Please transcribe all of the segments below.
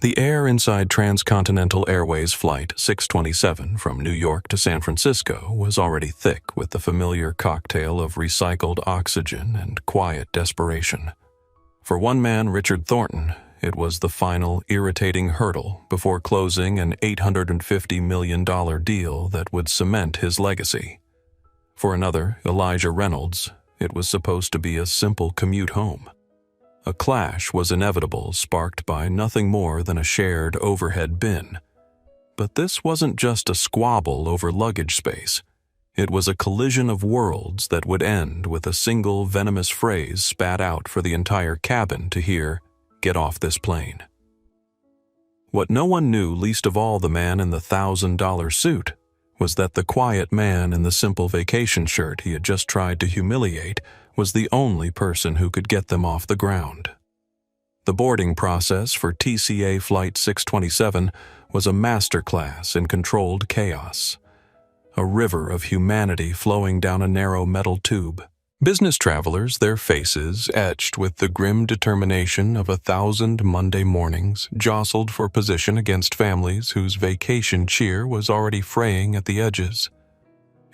The air inside Transcontinental Airways Flight 627 from New York to San Francisco was already thick with the familiar cocktail of recycled oxygen and quiet desperation. For one man, Richard Thornton, it was the final irritating hurdle before closing an $850 million deal that would cement his legacy. For another, Elijah Reynolds, it was supposed to be a simple commute home. A clash was inevitable, sparked by nothing more than a shared overhead bin. But this wasn't just a squabble over luggage space. It was a collision of worlds that would end with a single venomous phrase spat out for the entire cabin to hear, "Get off this plane." What no one knew, least of all the man in the $1,000 suit, was that the quiet man in the simple vacation shirt he had just tried to humiliate was the only person who could get them off the ground. The boarding process for TCA Flight 627 was a masterclass in controlled chaos. A river of humanity flowing down a narrow metal tube. Business travelers, their faces etched with the grim determination of 1,000 Monday mornings, jostled for position against families whose vacation cheer was already fraying at the edges.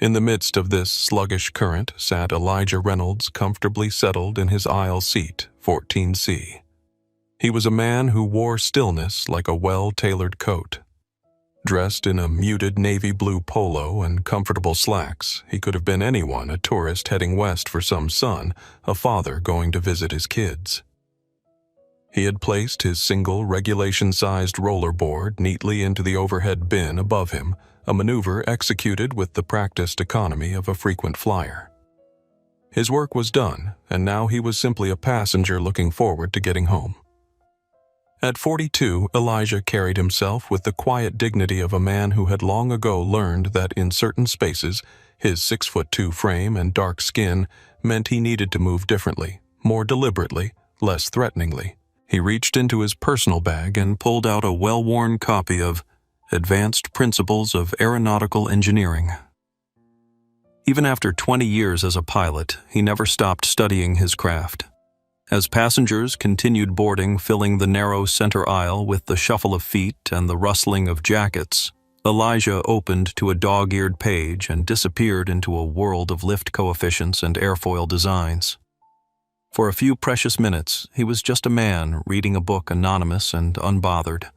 In the midst of this sluggish current sat Elijah Reynolds, comfortably settled in his aisle seat, 14C. He was a man who wore stillness like a well-tailored coat. Dressed in a muted navy blue polo and comfortable slacks, he could have been anyone, a tourist heading west for some sun, a father going to visit his kids. He had placed his single regulation-sized rollerboard neatly into the overhead bin above him, a maneuver executed with the practiced economy of a frequent flyer. His work was done, and now he was simply a passenger looking forward to getting home. At 42, Elijah carried himself with the quiet dignity of a man who had long ago learned that in certain spaces, his 6'2" frame and dark skin meant he needed to move differently, more deliberately, less threateningly. He reached into his personal bag and pulled out a well-worn copy of Advanced Principles of Aeronautical Engineering. Even after 20 years as a pilot, he never stopped studying his craft. As passengers continued boarding, filling the narrow center aisle with the shuffle of feet and the rustling of jackets, Elijah opened to a dog-eared page and disappeared into a world of lift coefficients and airfoil designs. For a few precious minutes, he was just a man reading a book, anonymous and unbothered.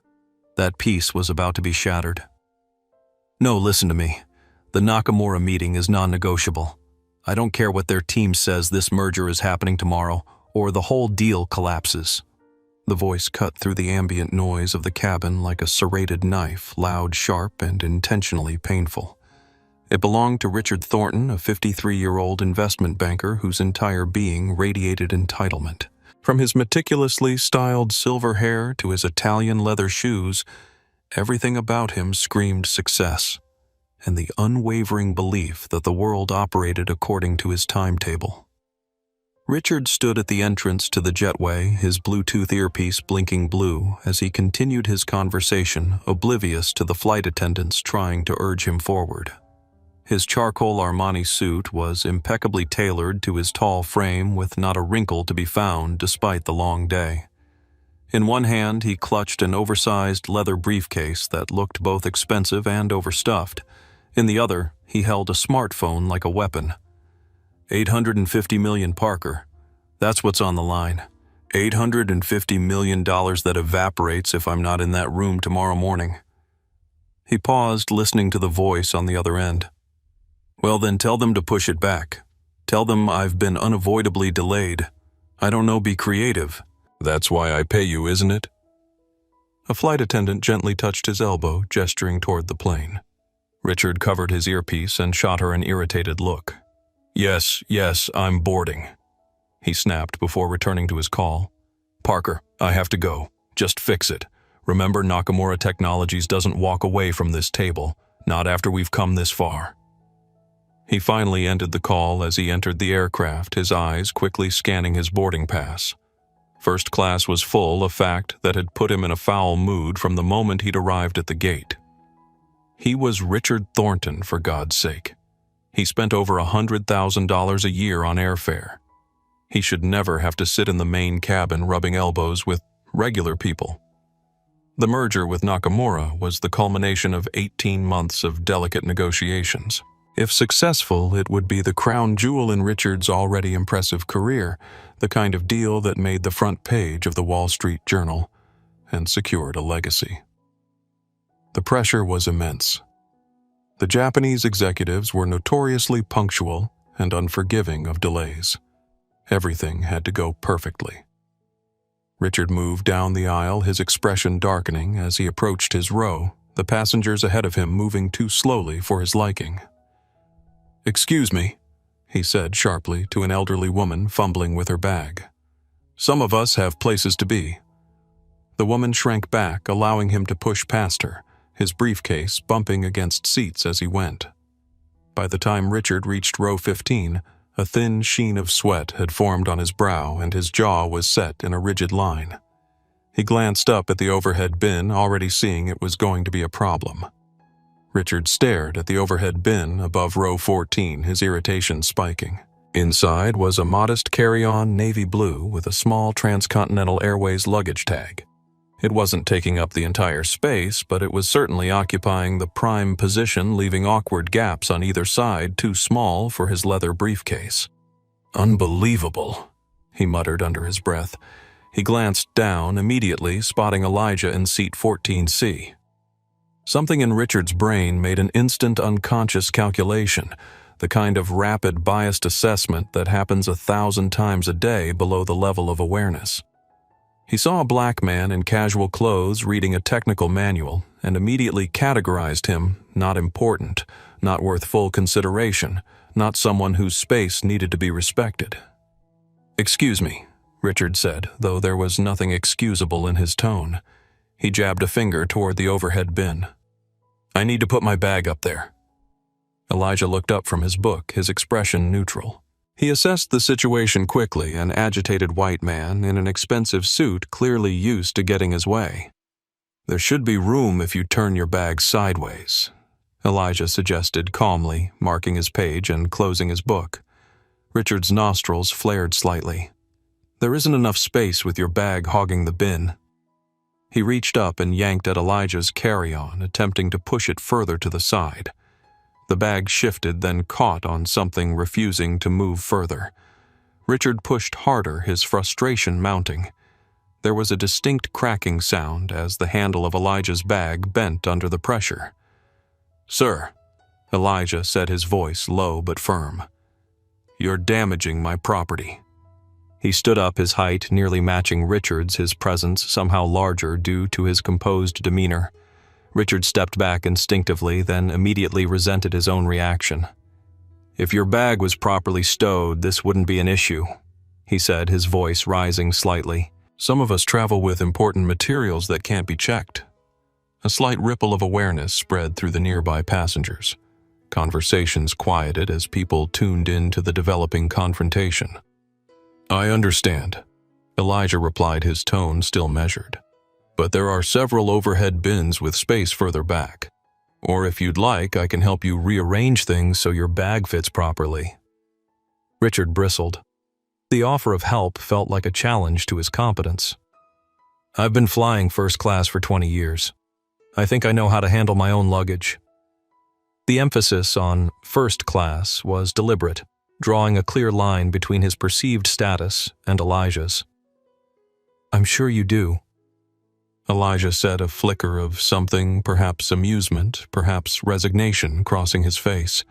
That peace was about to be shattered. "No, listen to me. The Nakamura meeting is non-negotiable. I don't care what their team says this merger is happening tomorrow, or the whole deal collapses." The voice cut through the ambient noise of the cabin like a serrated knife, loud, sharp, and intentionally painful. It belonged to Richard Thornton, a 53-year-old investment banker whose entire being radiated entitlement. From his meticulously styled silver hair to his Italian leather shoes, everything about him screamed success and the unwavering belief that the world operated according to his timetable. Richard stood at the entrance to the jetway, his Bluetooth earpiece blinking blue, as he continued his conversation, oblivious to the flight attendants trying to urge him forward. His charcoal Armani suit was impeccably tailored to his tall frame, with not a wrinkle to be found despite the long day. In one hand, he clutched an oversized leather briefcase that looked both expensive and overstuffed. In the other, he held a smartphone like a weapon. $850 million, Parker. That's what's on the line. $850 million that evaporates if I'm not in that room tomorrow morning. He paused, listening to the voice on the other end. "Well, then tell them to push it back. Tell them I've been unavoidably delayed. I don't know, be creative. That's why I pay you, isn't it?" A flight attendant gently touched his elbow, gesturing toward the plane. Richard covered his earpiece and shot her an irritated look. Yes, I'm boarding," he snapped before returning to his call. "Parker, I have to go. Just fix it. Remember, Nakamura Technologies doesn't walk away from this table, not after we've come this far." He finally ended the call as he entered the aircraft, his eyes quickly scanning his boarding pass. First class was full, a fact that had put him in a foul mood from the moment he'd arrived at the gate. He was Richard Thornton, for God's sake. He spent over $100,000 a year on airfare. He should never have to sit in the main cabin rubbing elbows with regular people. The merger with Nakamura was the culmination of 18 months of delicate negotiations. If successful, it would be the crown jewel in Richard's already impressive career, the kind of deal that made the front page of the Wall Street Journal and secured a legacy. The pressure was immense. The Japanese executives were notoriously punctual and unforgiving of delays. Everything had to go perfectly. Richard moved down the aisle, his expression darkening as he approached his row, the passengers ahead of him moving too slowly for his liking. "Excuse me," he said sharply to an elderly woman fumbling with her bag. "Some of us have places to be." The woman shrank back, allowing him to push past her, his briefcase bumping against seats as he went. By the time Richard reached row 15, a thin sheen of sweat had formed on his brow and his jaw was set in a rigid line. He glanced up at the overhead bin, already seeing it was going to be a problem. Richard stared at the overhead bin above row 14, his irritation spiking. Inside was a modest carry-on navy blue with a small Transcontinental Airways luggage tag. It wasn't taking up the entire space, but it was certainly occupying the prime position, leaving awkward gaps on either side too small for his leather briefcase. "Unbelievable," he muttered under his breath. He glanced down, immediately spotting Elijah in seat 14C. Something in Richard's brain made an instant unconscious calculation, the kind of rapid biased assessment that happens 1,000 times a day below the level of awareness. He saw a black man in casual clothes reading a technical manual and immediately categorized him not important, not worth full consideration, not someone whose space needed to be respected. "Excuse me," Richard said, though there was nothing excusable in his tone. He jabbed a finger toward the overhead bin. "I need to put my bag up there." Elijah looked up from his book, his expression neutral. He assessed the situation quickly, an agitated white man in an expensive suit clearly used to getting his way. "There should be room if you turn your bag sideways," Elijah suggested calmly, marking his page and closing his book. Richard's nostrils flared slightly. "There isn't enough space with your bag hogging the bin." He reached up and yanked at Elijah's carry-on, attempting to push it further to the side. The bag shifted, then caught on something, refusing to move further. Richard pushed harder, his frustration mounting. There was a distinct cracking sound as the handle of Elijah's bag bent under the pressure. "Sir," Elijah said, his voice low but firm, "you're damaging my property." He stood up, his height nearly matching Richard's, his presence somehow larger due to his composed demeanor. Richard stepped back instinctively, then immediately resented his own reaction. "If your bag was properly stowed, this wouldn't be an issue," he said, his voice rising slightly. "Some of us travel with important materials that can't be checked." A slight ripple of awareness spread through the nearby passengers. Conversations quieted as people tuned in to the developing confrontation. "I understand," Elijah replied, his tone still measured. "But there are several overhead bins with space further back. Or if you'd like, I can help you rearrange things so your bag fits properly." Richard bristled. The offer of help felt like a challenge to his competence. "I've been flying first class for 20 years. I think I know how to handle my own luggage." The emphasis on first class was deliberate, drawing a clear line between his perceived status and Elijah's. "I'm sure you do," Elijah said, a flicker of something, perhaps amusement, perhaps resignation, crossing his face.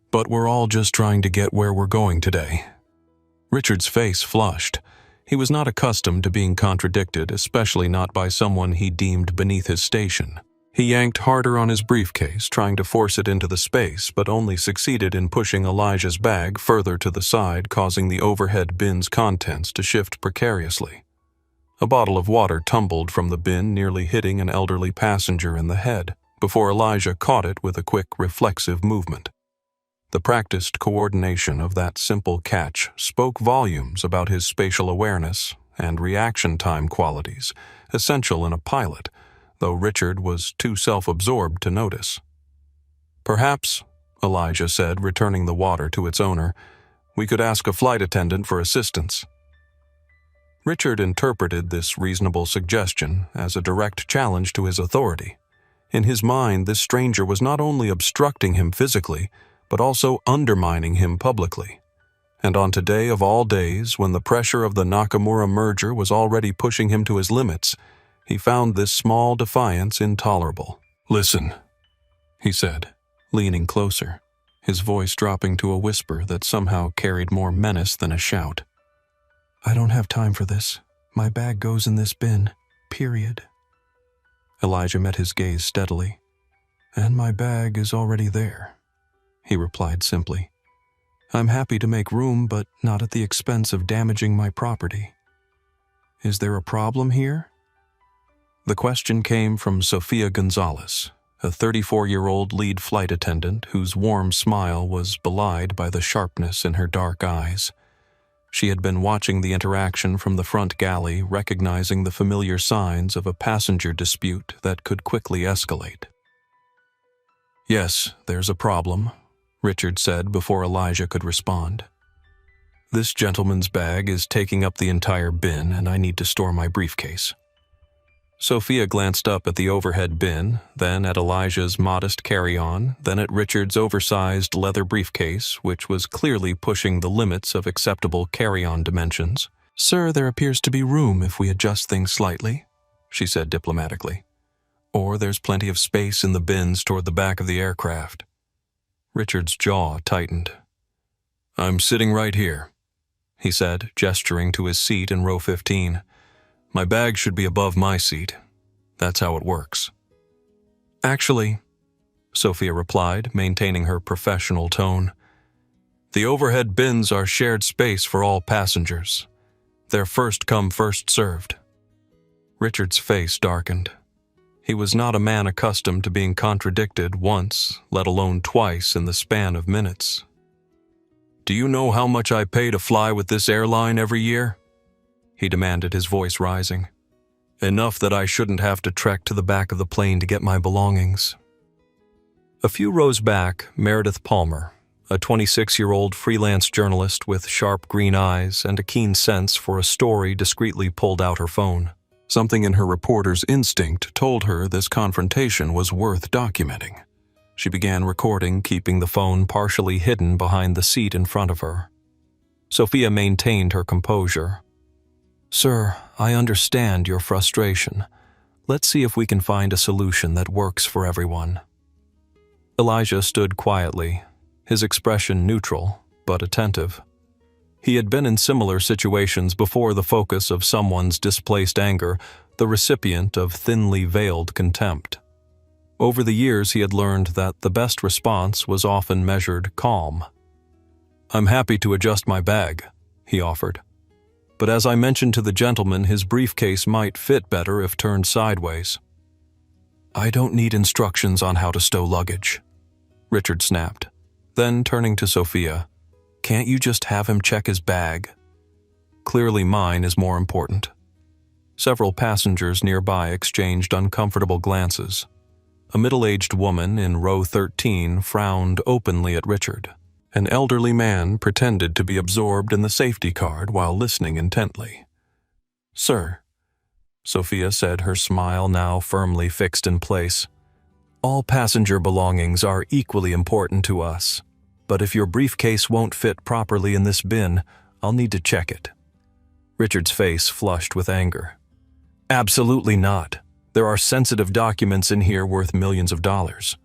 "But we're all just trying to get where we're going today." Richard's face flushed. He was not accustomed to being contradicted, especially not by someone he deemed beneath his station. He yanked harder on his briefcase, trying to force it into the space, but only succeeded in pushing Elijah's bag further to the side, causing the overhead bin's contents to shift precariously. A bottle of water tumbled from the bin, nearly hitting an elderly passenger in the head, before Elijah caught it with a quick, reflexive movement. The practiced coordination of that simple catch spoke volumes about his spatial awareness and reaction time qualities, essential in a pilot, though Richard was too self-absorbed to notice. "Perhaps," Elijah said, returning the water to its owner, "we could ask a flight attendant for assistance." Richard interpreted this reasonable suggestion as a direct challenge to his authority. In his mind, this stranger was not only obstructing him physically, but also undermining him publicly. And on today of all days, when the pressure of the Nakamura merger was already pushing him to his limits, he found this small defiance intolerable. "Listen," he said, leaning closer, his voice dropping to a whisper that somehow carried more menace than a shout. "I don't have time for this. My bag goes in this bin, period." Elijah met his gaze steadily. "And my bag is already there," he replied simply. "I'm happy to make room, but not at the expense of damaging my property. Is there a problem here?" The question came from Sofia Gonzalez, a 34-year-old lead flight attendant whose warm smile was belied by the sharpness in her dark eyes. She had been watching the interaction from the front galley, recognizing the familiar signs of a passenger dispute that could quickly escalate. "Yes, there's a problem," Richard said before Elijah could respond. "This gentleman's bag is taking up the entire bin, and I need to store my briefcase." Sophia glanced up at the overhead bin, then at Elijah's modest carry-on, then at Richard's oversized leather briefcase, which was clearly pushing the limits of acceptable carry-on dimensions. "Sir, there appears to be room if we adjust things slightly," she said diplomatically. "Or there's plenty of space in the bins toward the back of the aircraft." Richard's jaw tightened. "I'm sitting right here," he said, gesturing to his seat in row 15. "My bag should be above my seat. That's how it works." "Actually," Sophia replied, maintaining her professional tone, "the overhead bins are shared space for all passengers. They're first come, first served." Richard's face darkened. He was not a man accustomed to being contradicted once, let alone twice in the span of minutes. "Do you know how much I pay to fly with this airline every year?" he demanded, his voice rising. "Enough that I shouldn't have to trek to the back of the plane to get my belongings." A few rows back, Meredith Palmer, a 26-year-old freelance journalist with sharp green eyes and a keen sense for a story, discreetly pulled out her phone. Something in her reporter's instinct told her this confrontation was worth documenting. She began recording, keeping the phone partially hidden behind the seat in front of her. Sophia maintained her composure. "Sir, I understand your frustration. Let's see if we can find a solution that works for everyone." Elijah stood quietly, his expression neutral, but attentive. He had been in similar situations before, the focus of someone's displaced anger, the recipient of thinly veiled contempt. Over the years, he had learned that the best response was often measured calm. "I'm happy to adjust my bag," he offered. "But as I mentioned to the gentleman, his briefcase might fit better if turned sideways." "I don't need instructions on how to stow luggage," Richard snapped. Then, turning to Sophia, "Can't you just have him check his bag? Clearly mine is more important." Several passengers nearby exchanged uncomfortable glances. A middle-aged woman in row 13 frowned openly at Richard. An elderly man pretended to be absorbed in the safety card while listening intently. "Sir," Sophia said, her smile now firmly fixed in place, "all passenger belongings are equally important to us. But if your briefcase won't fit properly in this bin, I'll need to check it." Richard's face flushed with anger. "Absolutely not. There are sensitive documents in here worth millions of dollars."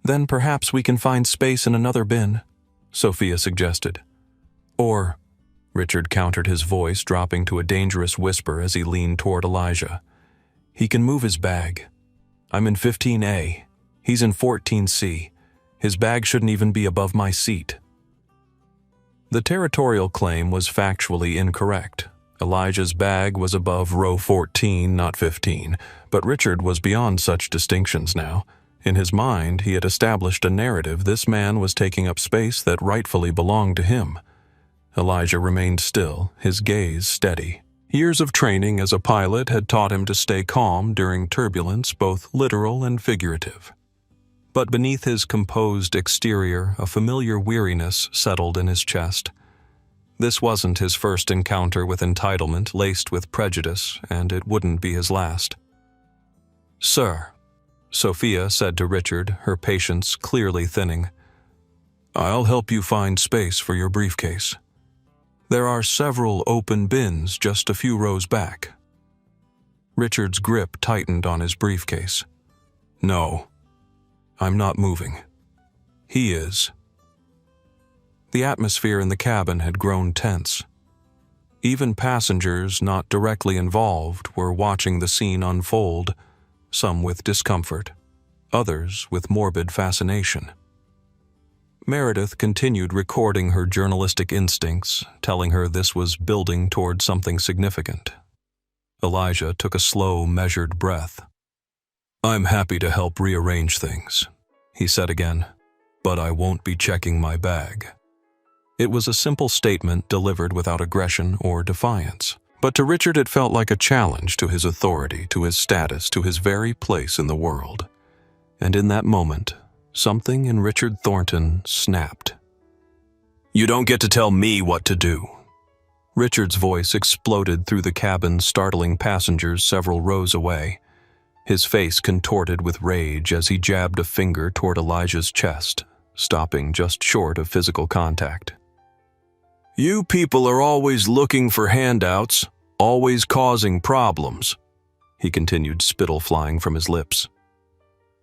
"Then perhaps we can find space in another bin," Sophia suggested. "Or," Richard countered, his voice dropping to a dangerous whisper as he leaned toward Elijah, "he can move his bag. I'm in 15A. He's in 14C. His bag shouldn't even be above my seat." The territorial claim was factually incorrect. Elijah's bag was above row 14, not 15, but Richard was beyond such distinctions now. In his mind, he had established a narrative this man was taking up space that rightfully belonged to him. Elijah remained still, his gaze steady. Years of training as a pilot had taught him to stay calm during turbulence, both literal and figurative. But beneath his composed exterior, a familiar weariness settled in his chest. This wasn't his first encounter with entitlement laced with prejudice, and it wouldn't be his last. "Sir," Sophia said to Richard, her patience clearly thinning, "I'll help you find space for your briefcase. There are several open bins just a few rows back." Richard's grip tightened on his briefcase. "No, I'm not moving. He is." The atmosphere in the cabin had grown tense. Even passengers not directly involved were watching the scene unfold, some with discomfort, others with morbid fascination. Meredith continued recording her journalistic instincts, telling her this was building toward something significant. Elijah took a slow, measured breath. "I'm happy to help rearrange things," he said again, "but I won't be checking my bag." It was a simple statement delivered without aggression or defiance, but to Richard it felt like a challenge to his authority, to his status, to his very place in the world. And in that moment, something in Richard Thornton snapped. "You don't get to tell me what to do." Richard's voice exploded through the cabin, startling passengers several rows away. His face contorted with rage as he jabbed a finger toward Elijah's chest, stopping just short of physical contact. "You people are always looking for handouts, always causing problems," he continued, spittle flying from his lips.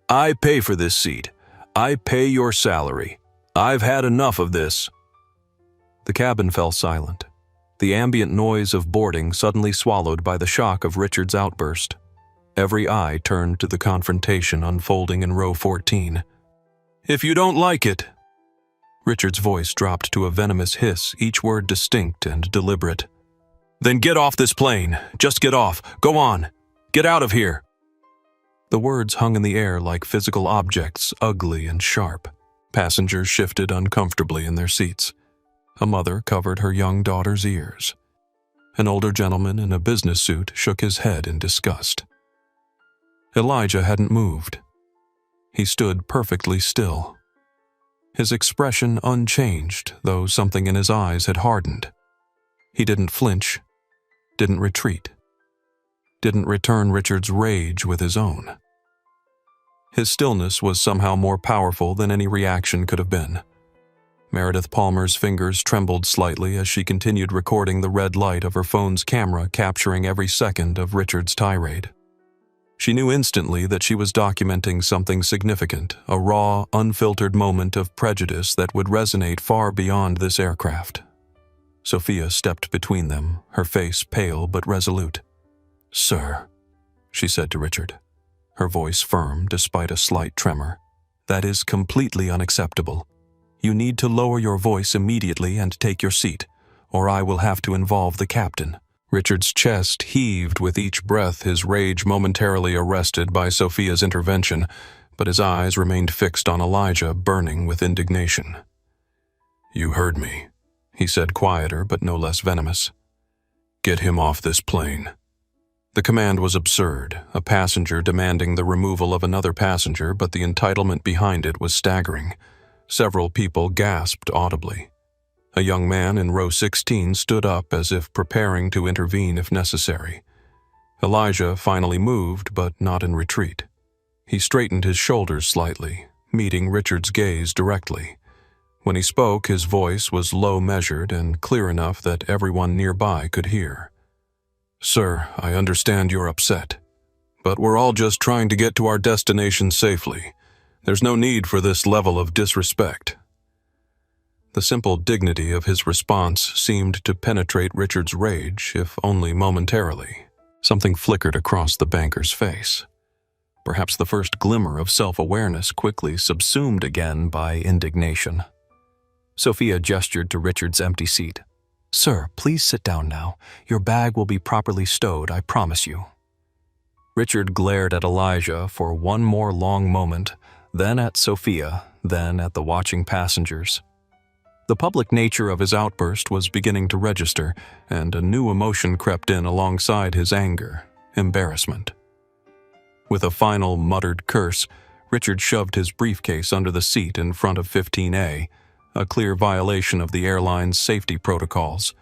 "I pay for this seat. I pay your salary. I've had enough of this." The cabin fell silent, the ambient noise of boarding suddenly swallowed by the shock of Richard's outburst. Every eye turned to the confrontation unfolding in row 14. "If you don't like it," Richard's voice dropped to a venomous hiss, each word distinct and deliberate, "then get off this plane. Just get off. Go on. Get out of here." The words hung in the air like physical objects, ugly and sharp. Passengers shifted uncomfortably in their seats. A mother covered her young daughter's ears. An older gentleman in a business suit shook his head in disgust. Elijah hadn't moved. He stood perfectly still. His expression unchanged, though something in his eyes had hardened. He didn't flinch, didn't retreat, didn't return Richard's rage with his own. His stillness was somehow more powerful than any reaction could have been. Meredith Palmer's fingers trembled slightly as she continued recording the red light of her phone's camera, capturing every second of Richard's tirade. She knew instantly that she was documenting something significant, a raw, unfiltered moment of prejudice that would resonate far beyond this aircraft. Sophia stepped between them, her face pale but resolute. "Sir," she said to Richard, her voice firm despite a slight tremor, "that is completely unacceptable. You need to lower your voice immediately and take your seat, or I will have to involve the captain." Richard's chest heaved with each breath, his rage momentarily arrested by Sophia's intervention, but his eyes remained fixed on Elijah, burning with indignation. "You heard me," he said, quieter but no less venomous. "Get him off this plane." The command was absurd, a passenger demanding the removal of another passenger, but the entitlement behind it was staggering. Several people gasped audibly. A young man in row 16 stood up as if preparing to intervene if necessary. Elijah finally moved, but not in retreat. He straightened his shoulders slightly, meeting Richard's gaze directly. When he spoke, his voice was low-measured and clear enough that everyone nearby could hear. "Sir, I understand you're upset, but we're all just trying to get to our destination safely. There's no need for this level of disrespect." The simple dignity of his response seemed to penetrate Richard's rage, if only momentarily. Something flickered across the banker's face. Perhaps the first glimmer of self-awareness, quickly subsumed again by indignation. Sophia gestured to Richard's empty seat. "Sir, please sit down now. Your bag will be properly stowed, I promise you." Richard glared at Elijah for one more long moment, then at Sophia, then at the watching passengers. The public nature of his outburst was beginning to register, and a new emotion crept in alongside his anger, embarrassment. With a final muttered curse, Richard shoved his briefcase under the seat in front of 15A, a clear violation of the airline's safety protocols,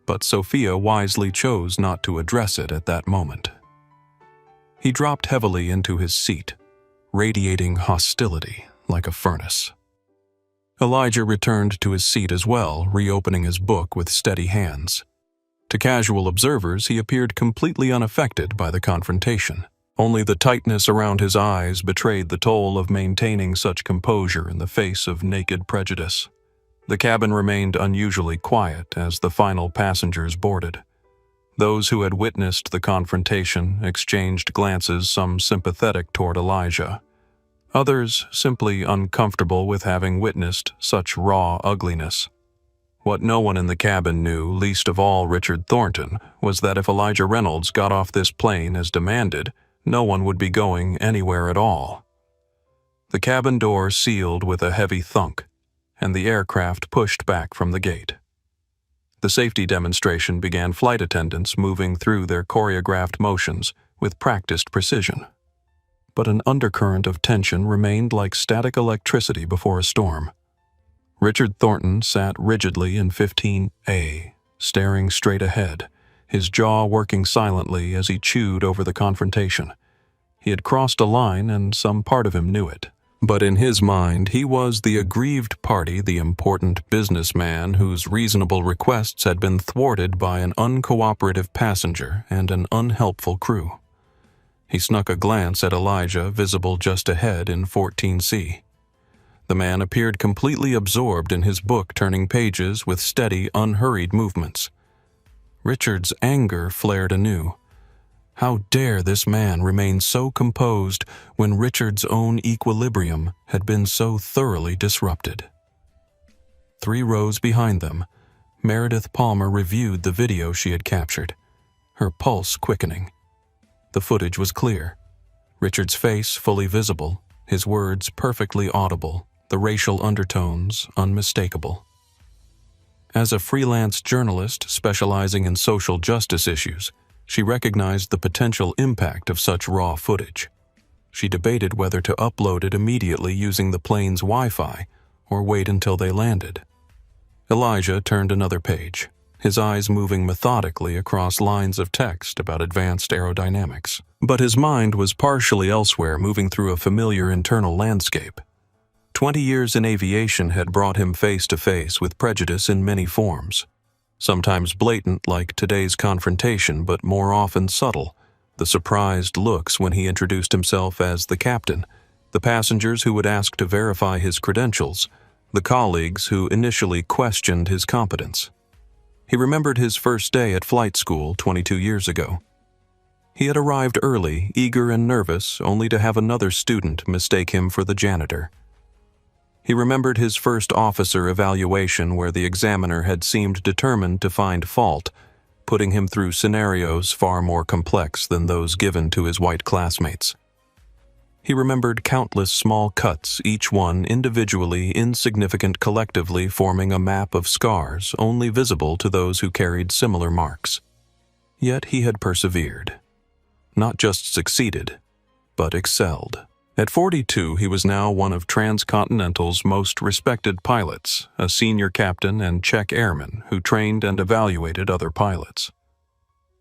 but Sophia wisely chose not to address it at that moment. He dropped heavily into his seat, radiating hostility like a furnace. Elijah returned to his seat as well, reopening his book with steady hands. To casual observers, he appeared completely unaffected by the confrontation. Only the tightness around his eyes betrayed the toll of maintaining such composure in the face of naked prejudice. The cabin remained unusually quiet as the final passengers boarded. Those who had witnessed the confrontation exchanged glances, some sympathetic toward Elijah. Others simply uncomfortable with having witnessed such raw ugliness. What no one in the cabin knew, least of all Richard Thornton, was that if Elijah Reynolds got off this plane as demanded, no one would be going anywhere at all. The cabin door sealed with a heavy thunk, and the aircraft pushed back from the gate. The safety demonstration began, flight attendants moving through their choreographed motions with practiced precision. But an undercurrent of tension remained like static electricity before a storm. Richard Thornton sat rigidly in 15A, staring straight ahead, his jaw working silently as he chewed over the confrontation. He had crossed a line, and some part of him knew it. But in his mind, he was the aggrieved party, the important businessman whose reasonable requests had been thwarted by an uncooperative passenger and an unhelpful crew. He snuck a glance at Elijah, visible just ahead in 14C. The man appeared completely absorbed in his book, turning pages with steady, unhurried movements. Richard's anger flared anew. How dare this man remain so composed when Richard's own equilibrium had been so thoroughly disrupted? 3 rows behind them, Meredith Palmer reviewed the video she had captured, her pulse quickening. The footage was clear. Richard's face fully visible, his words perfectly audible, the racial undertones unmistakable. As a freelance journalist specializing in social justice issues, she recognized the potential impact of such raw footage. She debated whether to upload it immediately using the plane's Wi-Fi or wait until they landed. Elijah turned another page, his eyes moving methodically across lines of text about advanced aerodynamics. But his mind was partially elsewhere, moving through a familiar internal landscape. 20 years in aviation had brought him face to face with prejudice in many forms. Sometimes blatant, like today's confrontation, but more often subtle. The surprised looks when he introduced himself as the captain, the passengers who would ask to verify his credentials, the colleagues who initially questioned his competence. He remembered his first day at flight school 22 years ago. He had arrived early, eager and nervous, only to have another student mistake him for the janitor. He remembered his first officer evaluation where the examiner had seemed determined to find fault, putting him through scenarios far more complex than those given to his white classmates. He remembered countless small cuts, each one individually insignificant, collectively forming a map of scars only visible to those who carried similar marks. Yet he had persevered. Not just succeeded, but excelled. At 42, he was now one of Transcontinental's most respected pilots, a senior captain and check airman who trained and evaluated other pilots.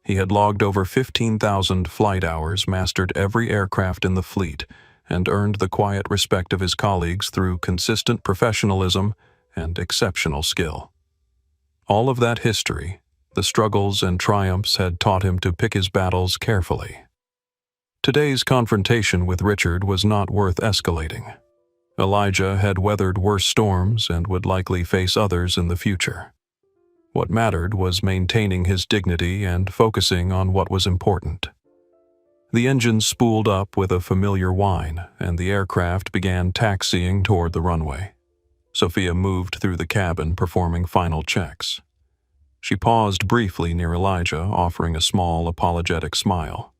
He had logged over 15,000 flight hours, mastered every aircraft in the fleet, and earned the quiet respect of his colleagues through consistent professionalism and exceptional skill. All of that history, the struggles and triumphs, had taught him to pick his battles carefully. Today's confrontation with Richard was not worth escalating. Elijah had weathered worse storms and would likely face others in the future. What mattered was maintaining his dignity and focusing on what was important. The engine spooled up with a familiar whine, and the aircraft began taxiing toward the runway. Sophia moved through the cabin, performing final checks. She paused briefly near Elijah, offering a small, apologetic smile.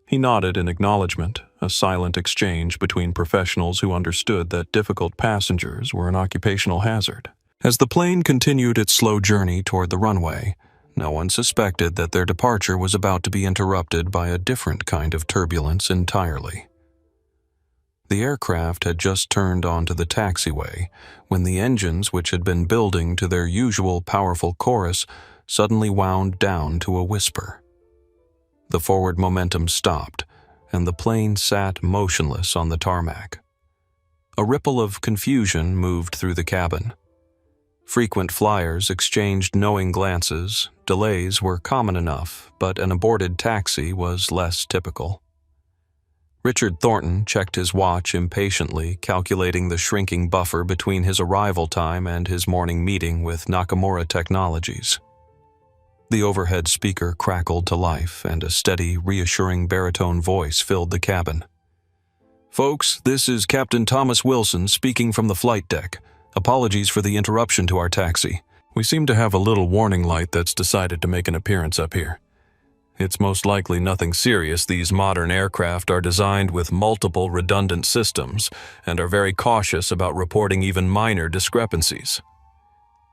He nodded in acknowledgement, a silent exchange between professionals who understood that difficult passengers were an occupational hazard. As the plane continued its slow journey toward the runway, no one suspected that their departure was about to be interrupted by a different kind of turbulence entirely. The aircraft had just turned onto the taxiway when the engines, which had been building to their usual powerful chorus, suddenly wound down to a whisper. The forward momentum stopped, and the plane sat motionless on the tarmac. A ripple of confusion moved through the cabin. Frequent flyers exchanged knowing glances. Delays were common enough, but an aborted taxi was less typical. Richard Thornton checked his watch impatiently, calculating the shrinking buffer between his arrival time and his morning meeting with Nakamura Technologies. The overhead speaker crackled to life, and a steady, reassuring baritone voice filled the cabin. "Folks, this is Captain Thomas Wilson speaking from the flight deck. Apologies for the interruption to our taxi. We seem to have a little warning light that's decided to make an appearance up here. It's most likely nothing serious. These modern aircraft are designed with multiple redundant systems and are very cautious about reporting even minor discrepancies."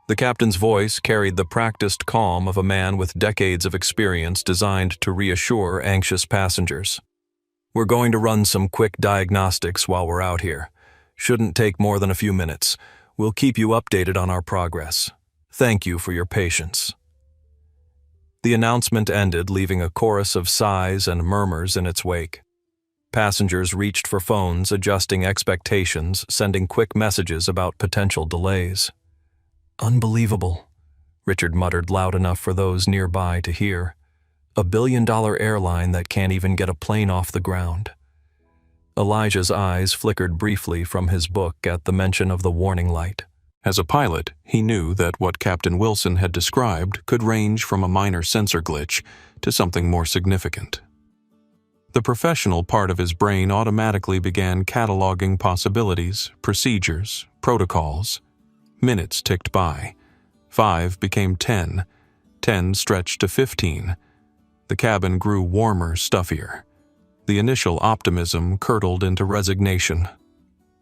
The captain's voice carried the practiced calm of a man with decades of experience designed to reassure anxious passengers. "We're going to run some quick diagnostics while we're out here. Shouldn't take more than a few minutes. We'll keep you updated on our progress. Thank you for your patience." The announcement ended, leaving a chorus of sighs and murmurs in its wake. Passengers reached for phones, adjusting expectations, sending quick messages about potential delays. "Unbelievable," Richard muttered loud enough for those nearby to hear. "A billion-dollar airline that can't even get a plane off the ground." Elijah's eyes flickered briefly from his book at the mention of the warning light. As a pilot, he knew that what Captain Wilson had described could range from a minor sensor glitch to something more significant. The professional part of his brain automatically began cataloging possibilities, procedures, protocols. Minutes ticked by. 5 became 10. 10 stretched to 15. The cabin grew warmer, stuffier. The initial optimism curdled into resignation.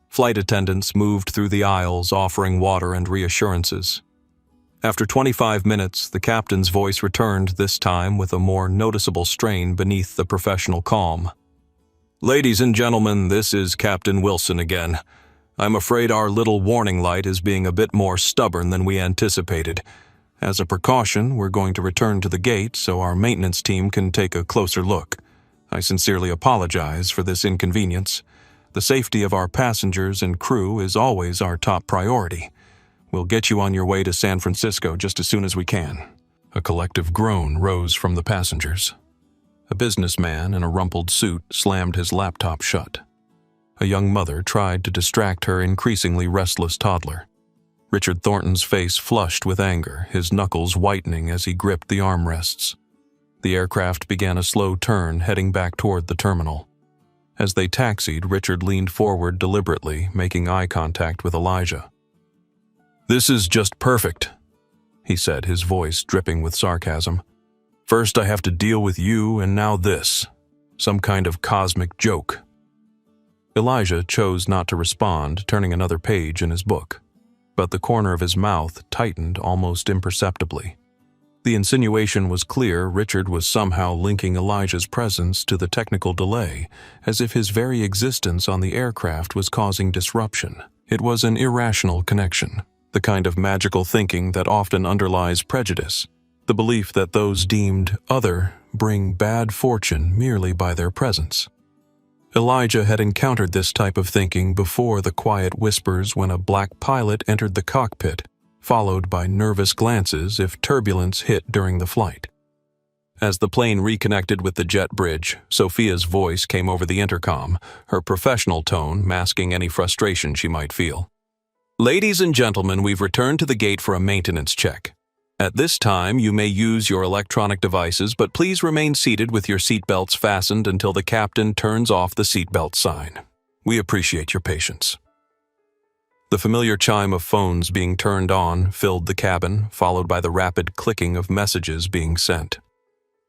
Flight attendants moved through the aisles offering water and reassurances. After 25 minutes, the captain's voice returned, this time with a more noticeable strain beneath the professional calm. "Ladies and gentlemen, this is Captain Wilson again. I'm afraid our little warning light is being a bit more stubborn than we anticipated. As a precaution, we're going to return to the gate so our maintenance team can take a closer look. I sincerely apologize for this inconvenience. The safety of our passengers and crew is always our top priority. We'll get you on your way to San Francisco just as soon as we can." A collective groan rose from the passengers. A businessman in a rumpled suit slammed his laptop shut. A young mother tried to distract her increasingly restless toddler. Richard Thornton's face flushed with anger, his knuckles whitening as he gripped the armrests. The aircraft began a slow turn, heading back toward the terminal. As they taxied, Richard leaned forward deliberately, making eye contact with Elijah. "This is just perfect," he said, his voice dripping with sarcasm. "First I have to deal with you, and now this. Some kind of cosmic joke." Elijah chose not to respond, turning another page in his book. But the corner of his mouth tightened almost imperceptibly. The insinuation was clear. Richard was somehow linking Elijah's presence to the technical delay, as if his very existence on the aircraft was causing disruption. It was an irrational connection, the kind of magical thinking that often underlies prejudice, the belief that those deemed other bring bad fortune merely by their presence. Elijah had encountered this type of thinking before the quiet whispers when a black pilot entered the cockpit, followed by nervous glances if turbulence hit during the flight. As the plane reconnected with the jet bridge, Sophia's voice came over the intercom, her professional tone masking any frustration she might feel. "Ladies and gentlemen, we've returned to the gate for a maintenance check. At this time, you may use your electronic devices, but please remain seated with your seatbelts fastened until the captain turns off the seatbelt sign. We appreciate your patience." The familiar chime of phones being turned on filled the cabin, followed by the rapid clicking of messages being sent.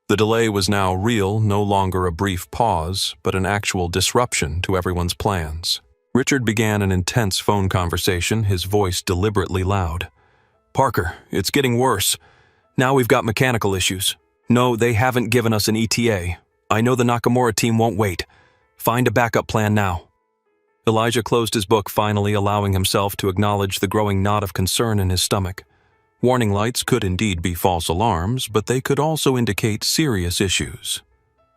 The delay was now real, no longer a brief pause, but an actual disruption to everyone's plans. Richard began an intense phone conversation, his voice deliberately loud. "Parker, it's getting worse. Now we've got mechanical issues. No, they haven't given us an ETA. I know the Nakamura team won't wait. Find a backup plan now." Elijah closed his book, finally allowing himself to acknowledge the growing knot of concern in his stomach. Warning lights could indeed be false alarms, but they could also indicate serious issues.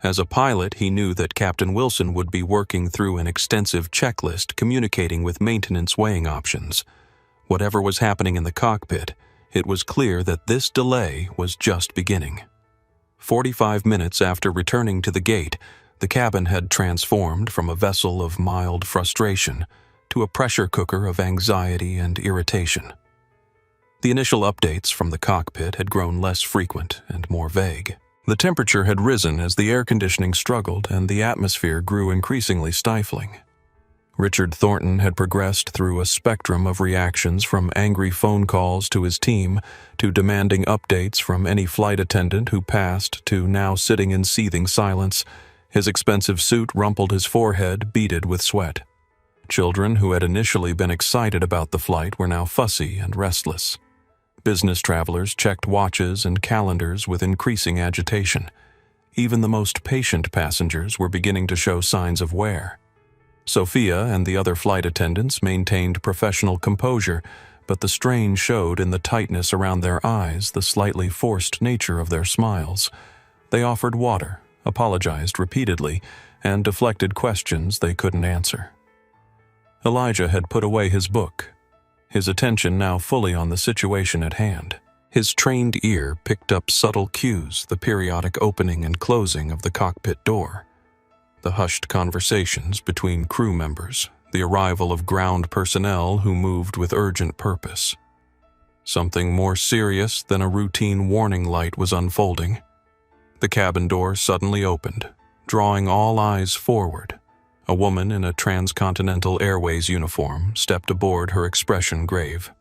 As a pilot, he knew that Captain Wilson would be working through an extensive checklist communicating with maintenance weighing options. Whatever was happening in the cockpit, it was clear that this delay was just beginning. 45 minutes after returning to the gate, the cabin had transformed from a vessel of mild frustration to a pressure cooker of anxiety and irritation. The initial updates from the cockpit had grown less frequent and more vague. The temperature had risen as the air conditioning struggled and the atmosphere grew increasingly stifling. Richard Thornton had progressed through a spectrum of reactions, from angry phone calls to his team to demanding updates from any flight attendant who passed to now sitting in seething silence. His expensive suit rumpled his forehead, beaded with sweat. Children who had initially been excited about the flight were now fussy and restless. Business travelers checked watches and calendars with increasing agitation. Even the most patient passengers were beginning to show signs of wear. Sophia and the other flight attendants maintained professional composure, but the strain showed in the tightness around their eyes, the slightly forced nature of their smiles. They offered water, apologized repeatedly, and deflected questions they couldn't answer. Elijah had put away his book, his attention now fully on the situation at hand. His trained ear picked up subtle cues, the periodic opening and closing of the cockpit door, the hushed conversations between crew members, the arrival of ground personnel who moved with urgent purpose. Something more serious than a routine warning light was unfolding. The cabin door suddenly opened, drawing all eyes forward. A woman in a Transcontinental Airways uniform stepped aboard, her expression grave.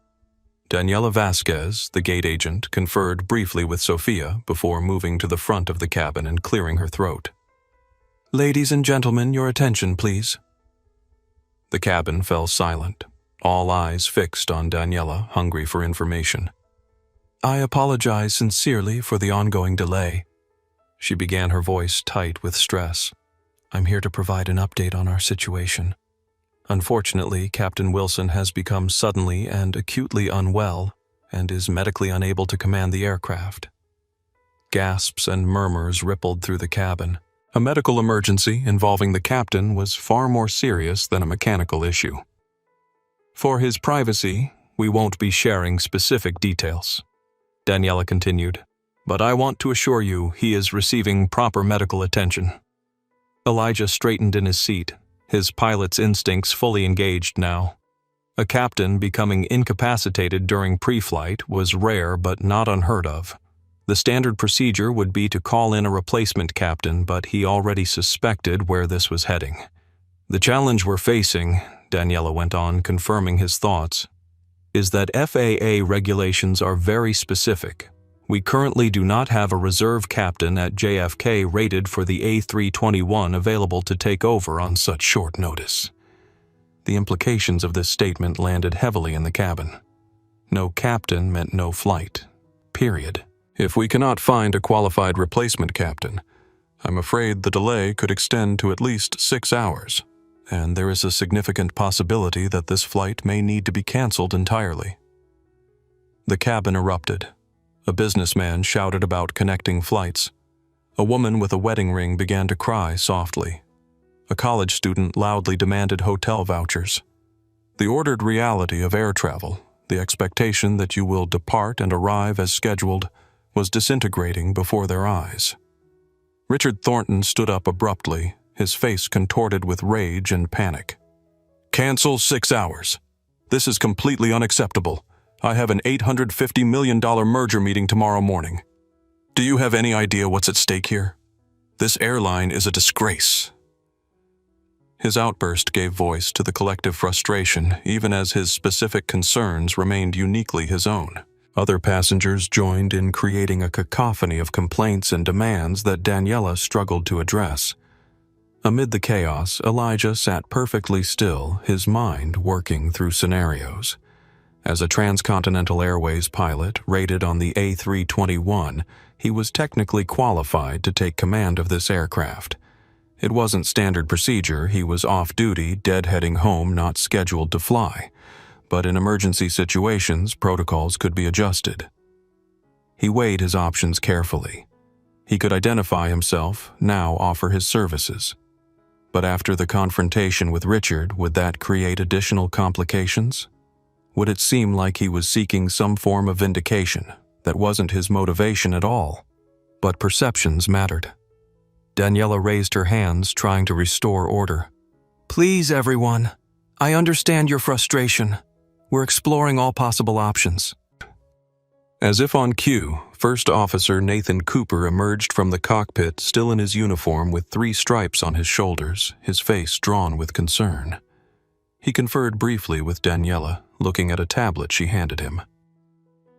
Daniela Vasquez, the gate agent, conferred briefly with Sophia before moving to the front of the cabin and clearing her throat. "Ladies and gentlemen, your attention, please." The cabin fell silent, all eyes fixed on Daniela, hungry for information. "I apologize sincerely for the ongoing delay." She began, her voice tight with stress. "I'm here to provide an update on our situation. Unfortunately, Captain Wilson has become suddenly and acutely unwell and is medically unable to command the aircraft." Gasps and murmurs rippled through the cabin. A medical emergency involving the captain was far more serious than a mechanical issue. "For his privacy, we won't be sharing specific details," Daniela continued, "but I want to assure you he is receiving proper medical attention." Elijah straightened in his seat, his pilot's instincts fully engaged now. A captain becoming incapacitated during pre-flight was rare but not unheard of. The standard procedure would be to call in a replacement captain, but he already suspected where this was heading. "The challenge we're facing," Daniela went on, confirming his thoughts, "is that FAA regulations are very specific. We currently do not have a reserve captain at JFK rated for the A321 available to take over on such short notice." The implications of this statement landed heavily in the cabin. No captain meant no flight. Period. "If we cannot find a qualified replacement captain, I'm afraid the delay could extend to at least 6 hours, and there is a significant possibility that this flight may need to be canceled entirely." The cabin erupted. A businessman shouted about connecting flights. A woman with a wedding ring began to cry softly. A college student loudly demanded hotel vouchers. The ordered reality of air travel, the expectation that you will depart and arrive as scheduled, was disintegrating before their eyes. Richard Thornton stood up abruptly, his face contorted with rage and panic. "Cancel 6 hours. This is completely unacceptable. I have an $850 million merger meeting tomorrow morning. Do you have any idea what's at stake here? This airline is a disgrace." His outburst gave voice to the collective frustration, even as his specific concerns remained uniquely his own. Other passengers joined in creating a cacophony of complaints and demands that Daniela struggled to address. Amid the chaos, Elijah sat perfectly still, his mind working through scenarios. As a Transcontinental Airways pilot rated on the A321, he was technically qualified to take command of this aircraft. It wasn't standard procedure. He was off-duty, deadheading home, not scheduled to fly. But in emergency situations, protocols could be adjusted. He weighed his options carefully. He could identify himself, now offer his services. But after the confrontation with Richard, would that create additional complications? Would it seem like he was seeking some form of vindication that wasn't his motivation at all? But perceptions mattered. Daniela raised her hands, trying to restore order. "Please, everyone. I understand your frustration. We're exploring all possible options." As if on cue, First Officer Nathan Cooper emerged from the cockpit, still in his uniform with 3 stripes on his shoulders, his face drawn with concern. He conferred briefly with Daniela, looking at a tablet she handed him.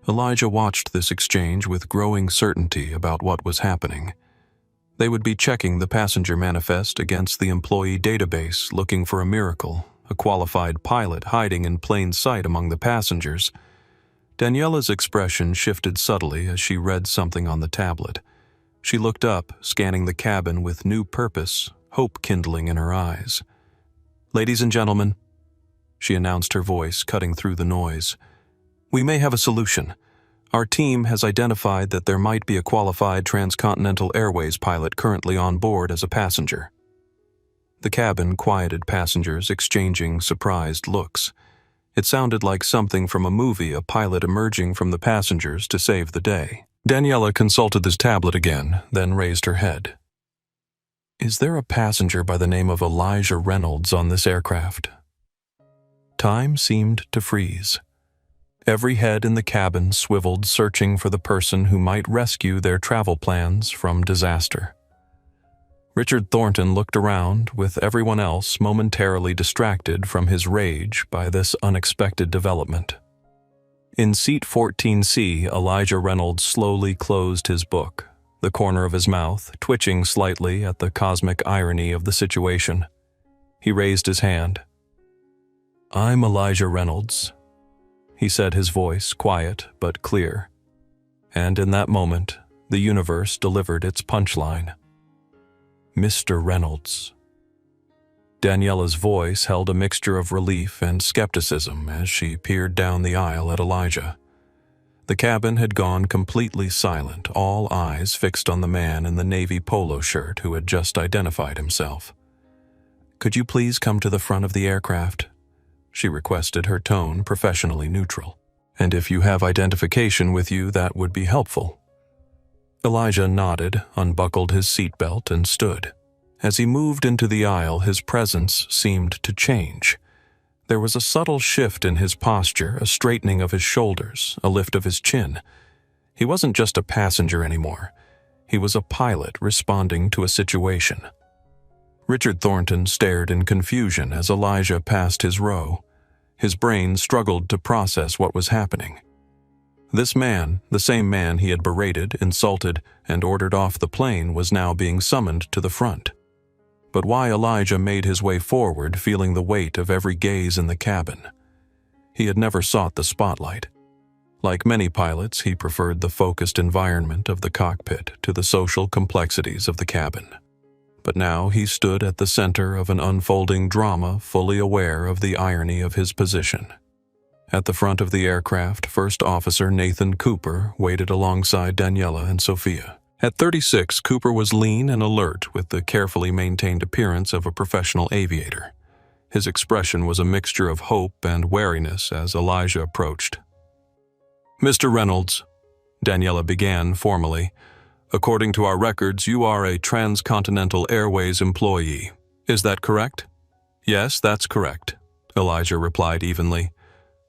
Elijah watched this exchange with growing certainty about what was happening. They would be checking the passenger manifest against the employee database, looking for a miracle, a qualified pilot hiding in plain sight among the passengers. Daniela's expression shifted subtly as she read something on the tablet. She looked up, scanning the cabin with new purpose, hope kindling in her eyes. "Ladies and gentlemen," she announced, her voice cutting through the noise, "we may have a solution. Our team has identified that there might be a qualified Transcontinental Airways pilot currently on board as a passenger." The cabin quieted passengers, exchanging surprised looks. It sounded like something from a movie, a pilot emerging from the passengers to save the day. Daniela consulted this tablet again, then raised her head. "Is there a passenger by the name of Elijah Reynolds on this aircraft?" Time seemed to freeze. Every head in the cabin swiveled, searching for the person who might rescue their travel plans from disaster. Richard Thornton looked around, with everyone else momentarily distracted from his rage by this unexpected development. In seat 14C, Elijah Reynolds slowly closed his book, the corner of his mouth twitching slightly at the cosmic irony of the situation. He raised his hand. "I'm Elijah Reynolds," he said, his voice quiet but clear. And in that moment, the universe delivered its punchline. "Mr. Reynolds." Daniela's voice held a mixture of relief and skepticism as she peered down the aisle at Elijah. The cabin had gone completely silent, all eyes fixed on the man in the navy polo shirt who had just identified himself. "Could you please come to the front of the aircraft?" she requested, her tone professionally neutral. "And if you have identification with you, that would be helpful." Elijah nodded, unbuckled his seatbelt, and stood. As he moved into the aisle, his presence seemed to change. There was a subtle shift in his posture, a straightening of his shoulders, a lift of his chin. He wasn't just a passenger anymore. He was a pilot responding to a situation. Richard Thornton stared in confusion as Elijah passed his row. His brain struggled to process what was happening. This man, the same man he had berated, insulted, and ordered off the plane, was now being summoned to the front. But why Elijah made his way forward, feeling the weight of every gaze in the cabin? He had never sought the spotlight. Like many pilots, he preferred the focused environment of the cockpit to the social complexities of the cabin. But now he stood at the center of an unfolding drama, fully aware of the irony of his position. At the front of the aircraft, First Officer Nathan Cooper waited alongside Daniela and Sophia. At 36, Cooper was lean and alert, with the carefully maintained appearance of a professional aviator. His expression was a mixture of hope and wariness as Elijah approached. "Mr. Reynolds," Daniela began formally, "according to our records, you are a Transcontinental Airways employee. Is that correct?" "Yes, that's correct," Elijah replied evenly.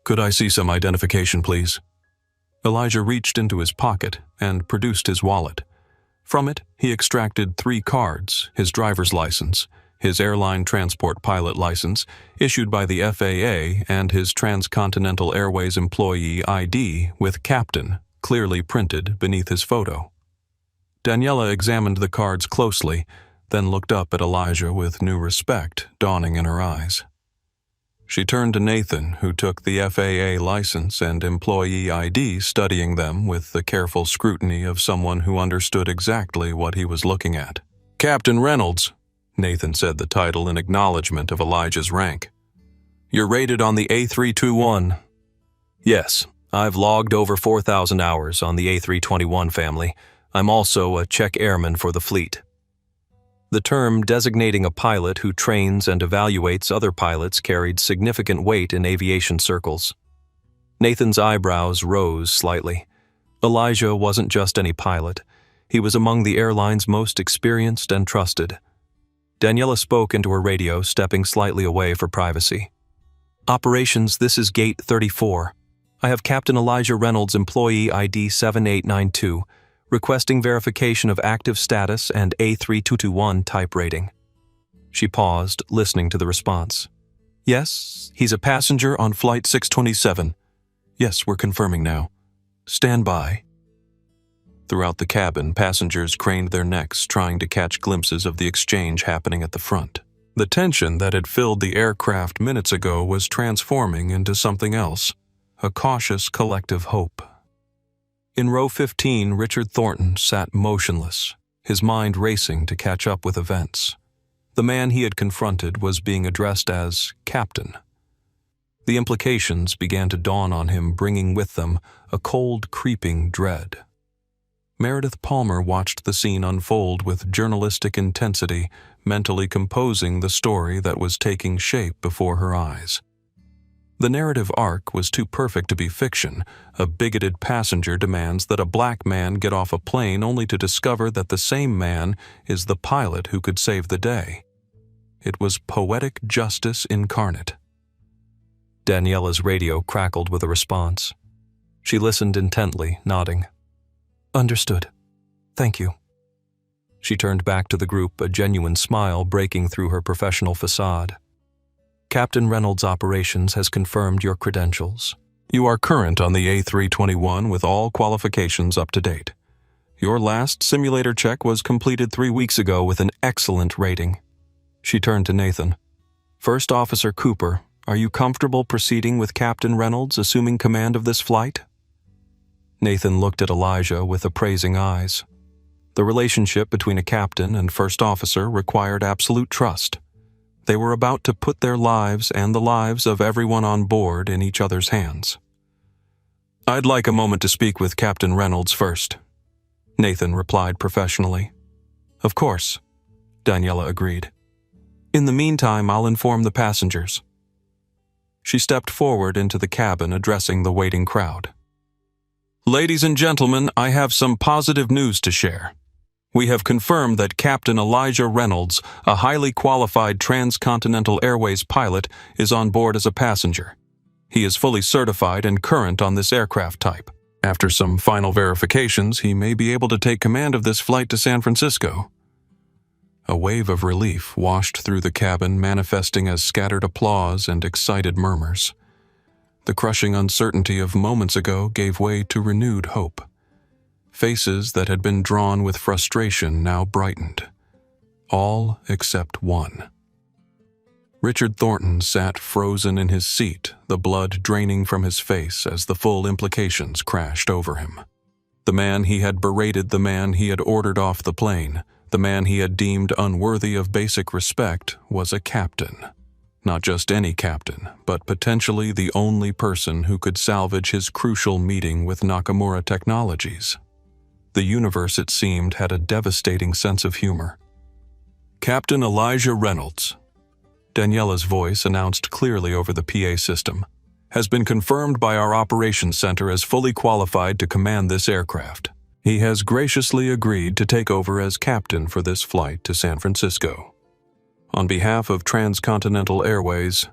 "Could I see some identification, please?" Elijah reached into his pocket and produced his wallet. From it, he extracted 3 cards, his driver's license, his airline transport pilot license, issued by the FAA, and his Transcontinental Airways employee ID with Captain, clearly printed beneath his photo. Daniela examined the cards closely, then looked up at Elijah with new respect dawning in her eyes. She turned to Nathan, who took the FAA license and employee ID, studying them with the careful scrutiny of someone who understood exactly what he was looking at. "Captain Reynolds," Nathan said the title in acknowledgement of Elijah's rank. "You're rated on the A321. Yes, I've logged over 4,000 hours on the A321 family. I'm also a Czech airman for the fleet." The term designating a pilot who trains and evaluates other pilots carried significant weight in aviation circles. Nathan's eyebrows rose slightly. Elijah wasn't just any pilot. He was among the airline's most experienced and trusted. Daniela spoke into her radio, stepping slightly away for privacy. "Operations, this is Gate 34. I have Captain Elijah Reynolds, employee ID 7892, requesting verification of active status and A3221 type rating." She paused, listening to the response. "Yes, he's a passenger on Flight 627. Yes, we're confirming now. Stand by." Throughout the cabin, passengers craned their necks, trying to catch glimpses of the exchange happening at the front. The tension that had filled the aircraft minutes ago was transforming into something else, a cautious collective hope. In row 15, Richard Thornton sat motionless, his mind racing to catch up with events. The man he had confronted was being addressed as Captain. The implications began to dawn on him, bringing with them a cold, creeping dread. Meredith Palmer watched the scene unfold with journalistic intensity, mentally composing the story that was taking shape before her eyes. The narrative arc was too perfect to be fiction. A bigoted passenger demands that a black man get off a plane only to discover that the same man is the pilot who could save the day. It was poetic justice incarnate. Daniela's radio crackled with a response. She listened intently, nodding. "Understood. Thank you." She turned back to the group, a genuine smile breaking through her professional facade. "Captain Reynolds Operations has confirmed your credentials. You are current on the A321 with all qualifications up to date. Your last simulator check was completed 3 weeks ago with an excellent rating." She turned to Nathan. "First Officer Cooper, are you comfortable proceeding with Captain Reynolds assuming command of this flight?" Nathan looked at Elijah with appraising eyes. The relationship between a captain and first officer required absolute trust. They were about to put their lives and the lives of everyone on board in each other's hands. "I'd like a moment to speak with Captain Reynolds first," Nathan replied professionally. "Of course," Daniela agreed. "In the meantime, I'll inform the passengers." She stepped forward into the cabin, addressing the waiting crowd. "Ladies and gentlemen, I have some positive news to share. We have confirmed that Captain Elijah Reynolds, a highly qualified Transcontinental Airways pilot, is on board as a passenger. He is fully certified and current on this aircraft type. After some final verifications, he may be able to take command of this flight to San Francisco." A wave of relief washed through the cabin, manifesting as scattered applause and excited murmurs. The crushing uncertainty of moments ago gave way to renewed hope. Faces that had been drawn with frustration now brightened. All except one. Richard Thornton sat frozen in his seat, the blood draining from his face as the full implications crashed over him. The man he had berated, the man he had ordered off the plane, the man he had deemed unworthy of basic respect was a captain. Not just any captain, but potentially the only person who could salvage his crucial meeting with Nakamura Technologies. The universe, it seemed, had a devastating sense of humor. "Captain Elijah Reynolds," Daniela's voice announced clearly over the PA system, "has been confirmed by our operations center as fully qualified to command this aircraft. He has graciously agreed to take over as captain for this flight to San Francisco. On behalf of Transcontinental Airways,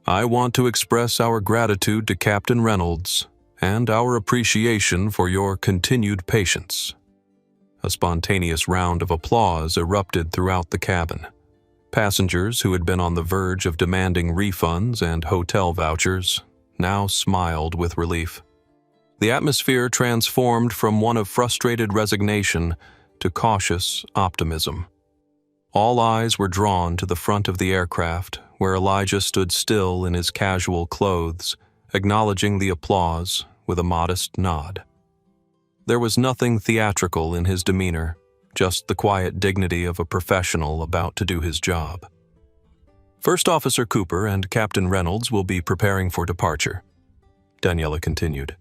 I want to express our gratitude to Captain Reynolds and our appreciation for your continued patience." A spontaneous round of applause erupted throughout the cabin. Passengers who had been on the verge of demanding refunds and hotel vouchers now smiled with relief. The atmosphere transformed from one of frustrated resignation to cautious optimism. All eyes were drawn to the front of the aircraft, where Elijah stood still in his casual clothes, acknowledging the applause with a modest nod. There was nothing theatrical in his demeanor, just the quiet dignity of a professional about to do his job. First Officer Cooper and Captain Reynolds will be preparing for departure, Daniela continued.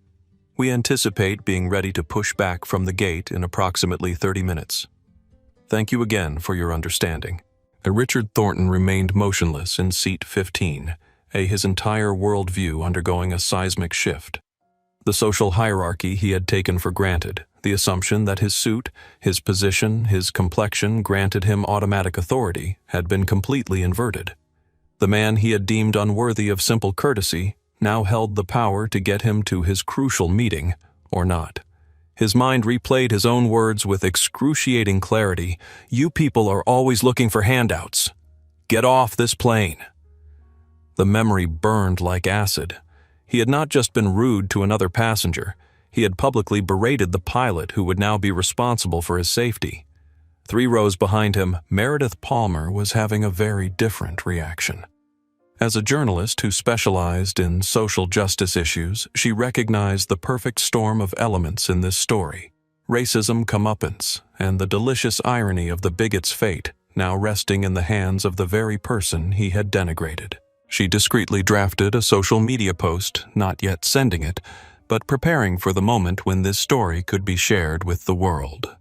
We anticipate being ready to push back from the gate in approximately 30 minutes. Thank you again for your understanding. Richard Thornton remained motionless in seat 15, his entire worldview undergoing a seismic shift. The social hierarchy he had taken for granted, the assumption that his suit, his position, his complexion granted him automatic authority, had been completely inverted. The man he had deemed unworthy of simple courtesy now held the power to get him to his crucial meeting, or not. His mind replayed his own words with excruciating clarity. You people are always looking for handouts. Get off this plane. The memory burned like acid. He had not just been rude to another passenger, he had publicly berated the pilot who would now be responsible for his safety. 3 rows behind him, Meredith Palmer was having a very different reaction. As a journalist who specialized in social justice issues, she recognized the perfect storm of elements in this story. Racism comeuppance, and the delicious irony of the bigot's fate, now resting in the hands of the very person he had denigrated. She discreetly drafted a social media post, not yet sending it, but preparing for the moment when this story could be shared with the world.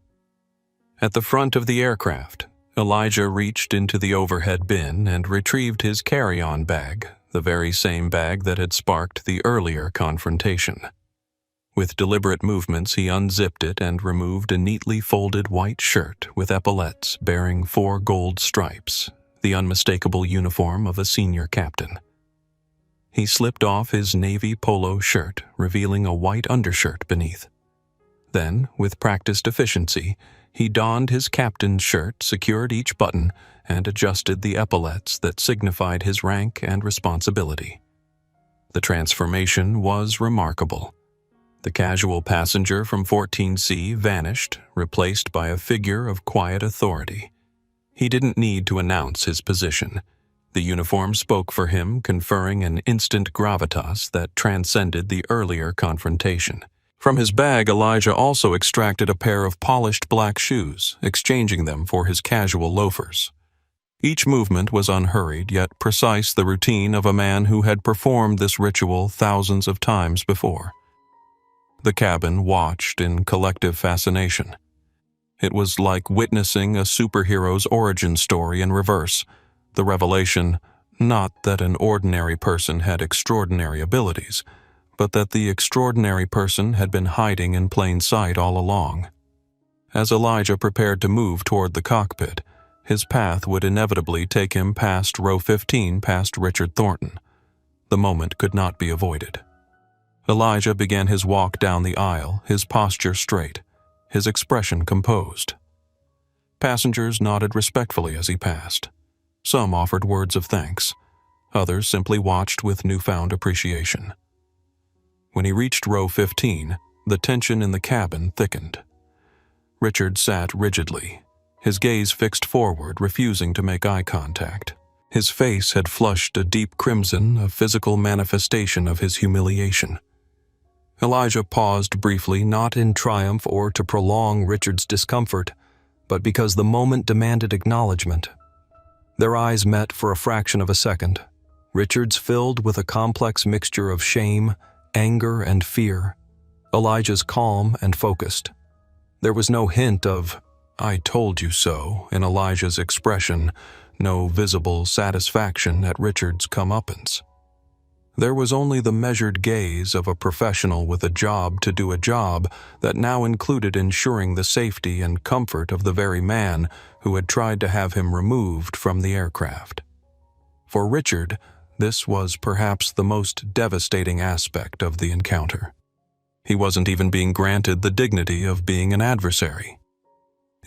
At the front of the aircraft, Elijah reached into the overhead bin and retrieved his carry-on bag, the very same bag that had sparked the earlier confrontation. With deliberate movements, he unzipped it and removed a neatly folded white shirt with epaulettes bearing 4 gold stripes, the unmistakable uniform of a senior captain. He slipped off his navy polo shirt, revealing a white undershirt beneath. Then, with practiced efficiency, he donned his captain's shirt, secured each button, and adjusted the epaulettes that signified his rank and responsibility. The transformation was remarkable. The casual passenger from 14C vanished, replaced by a figure of quiet authority. He didn't need to announce his position. The uniform spoke for him, conferring an instant gravitas that transcended the earlier confrontation. From his bag, Elijah also extracted a pair of polished black shoes, exchanging them for his casual loafers. Each movement was unhurried, yet precise, the routine of a man who had performed this ritual thousands of times before. The cabin watched in collective fascination. It was like witnessing a superhero's origin story in reverse, the revelation, not that an ordinary person had extraordinary abilities, but that the extraordinary person had been hiding in plain sight all along. As Elijah prepared to move toward the cockpit, his path would inevitably take him past row 15, past Richard Thornton. The moment could not be avoided. Elijah began his walk down the aisle, his posture straight, his expression composed. Passengers nodded respectfully as he passed. Some offered words of thanks. Others simply watched with newfound appreciation. When he reached row 15, the tension in the cabin thickened. Richard sat rigidly, his gaze fixed forward, refusing to make eye contact. His face had flushed a deep crimson, a physical manifestation of his humiliation. Elijah paused briefly, not in triumph or to prolong Richard's discomfort, but because the moment demanded acknowledgement. Their eyes met for a fraction of a second, Richard's filled with a complex mixture of shame, anger, and fear, Elijah's calm and focused. There was no hint of, "I told you so," in Elijah's expression, no visible satisfaction at Richard's comeuppance. There was only the measured gaze of a professional with a job to do a job that now included ensuring the safety and comfort of the very man who had tried to have him removed from the aircraft. For Richard, this was perhaps the most devastating aspect of the encounter. He wasn't even being granted the dignity of being an adversary.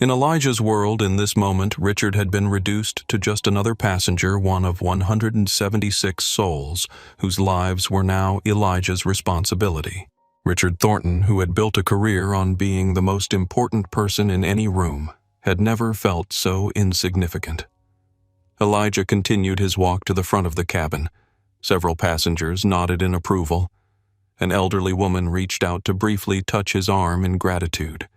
In Elijah's world, in this moment, Richard had been reduced to just another passenger, one of 176 souls, whose lives were now Elijah's responsibility. Richard Thornton, who had built a career on being the most important person in any room, had never felt so insignificant. Elijah continued his walk to the front of the cabin. Several passengers nodded in approval. An elderly woman reached out to briefly touch his arm in gratitude.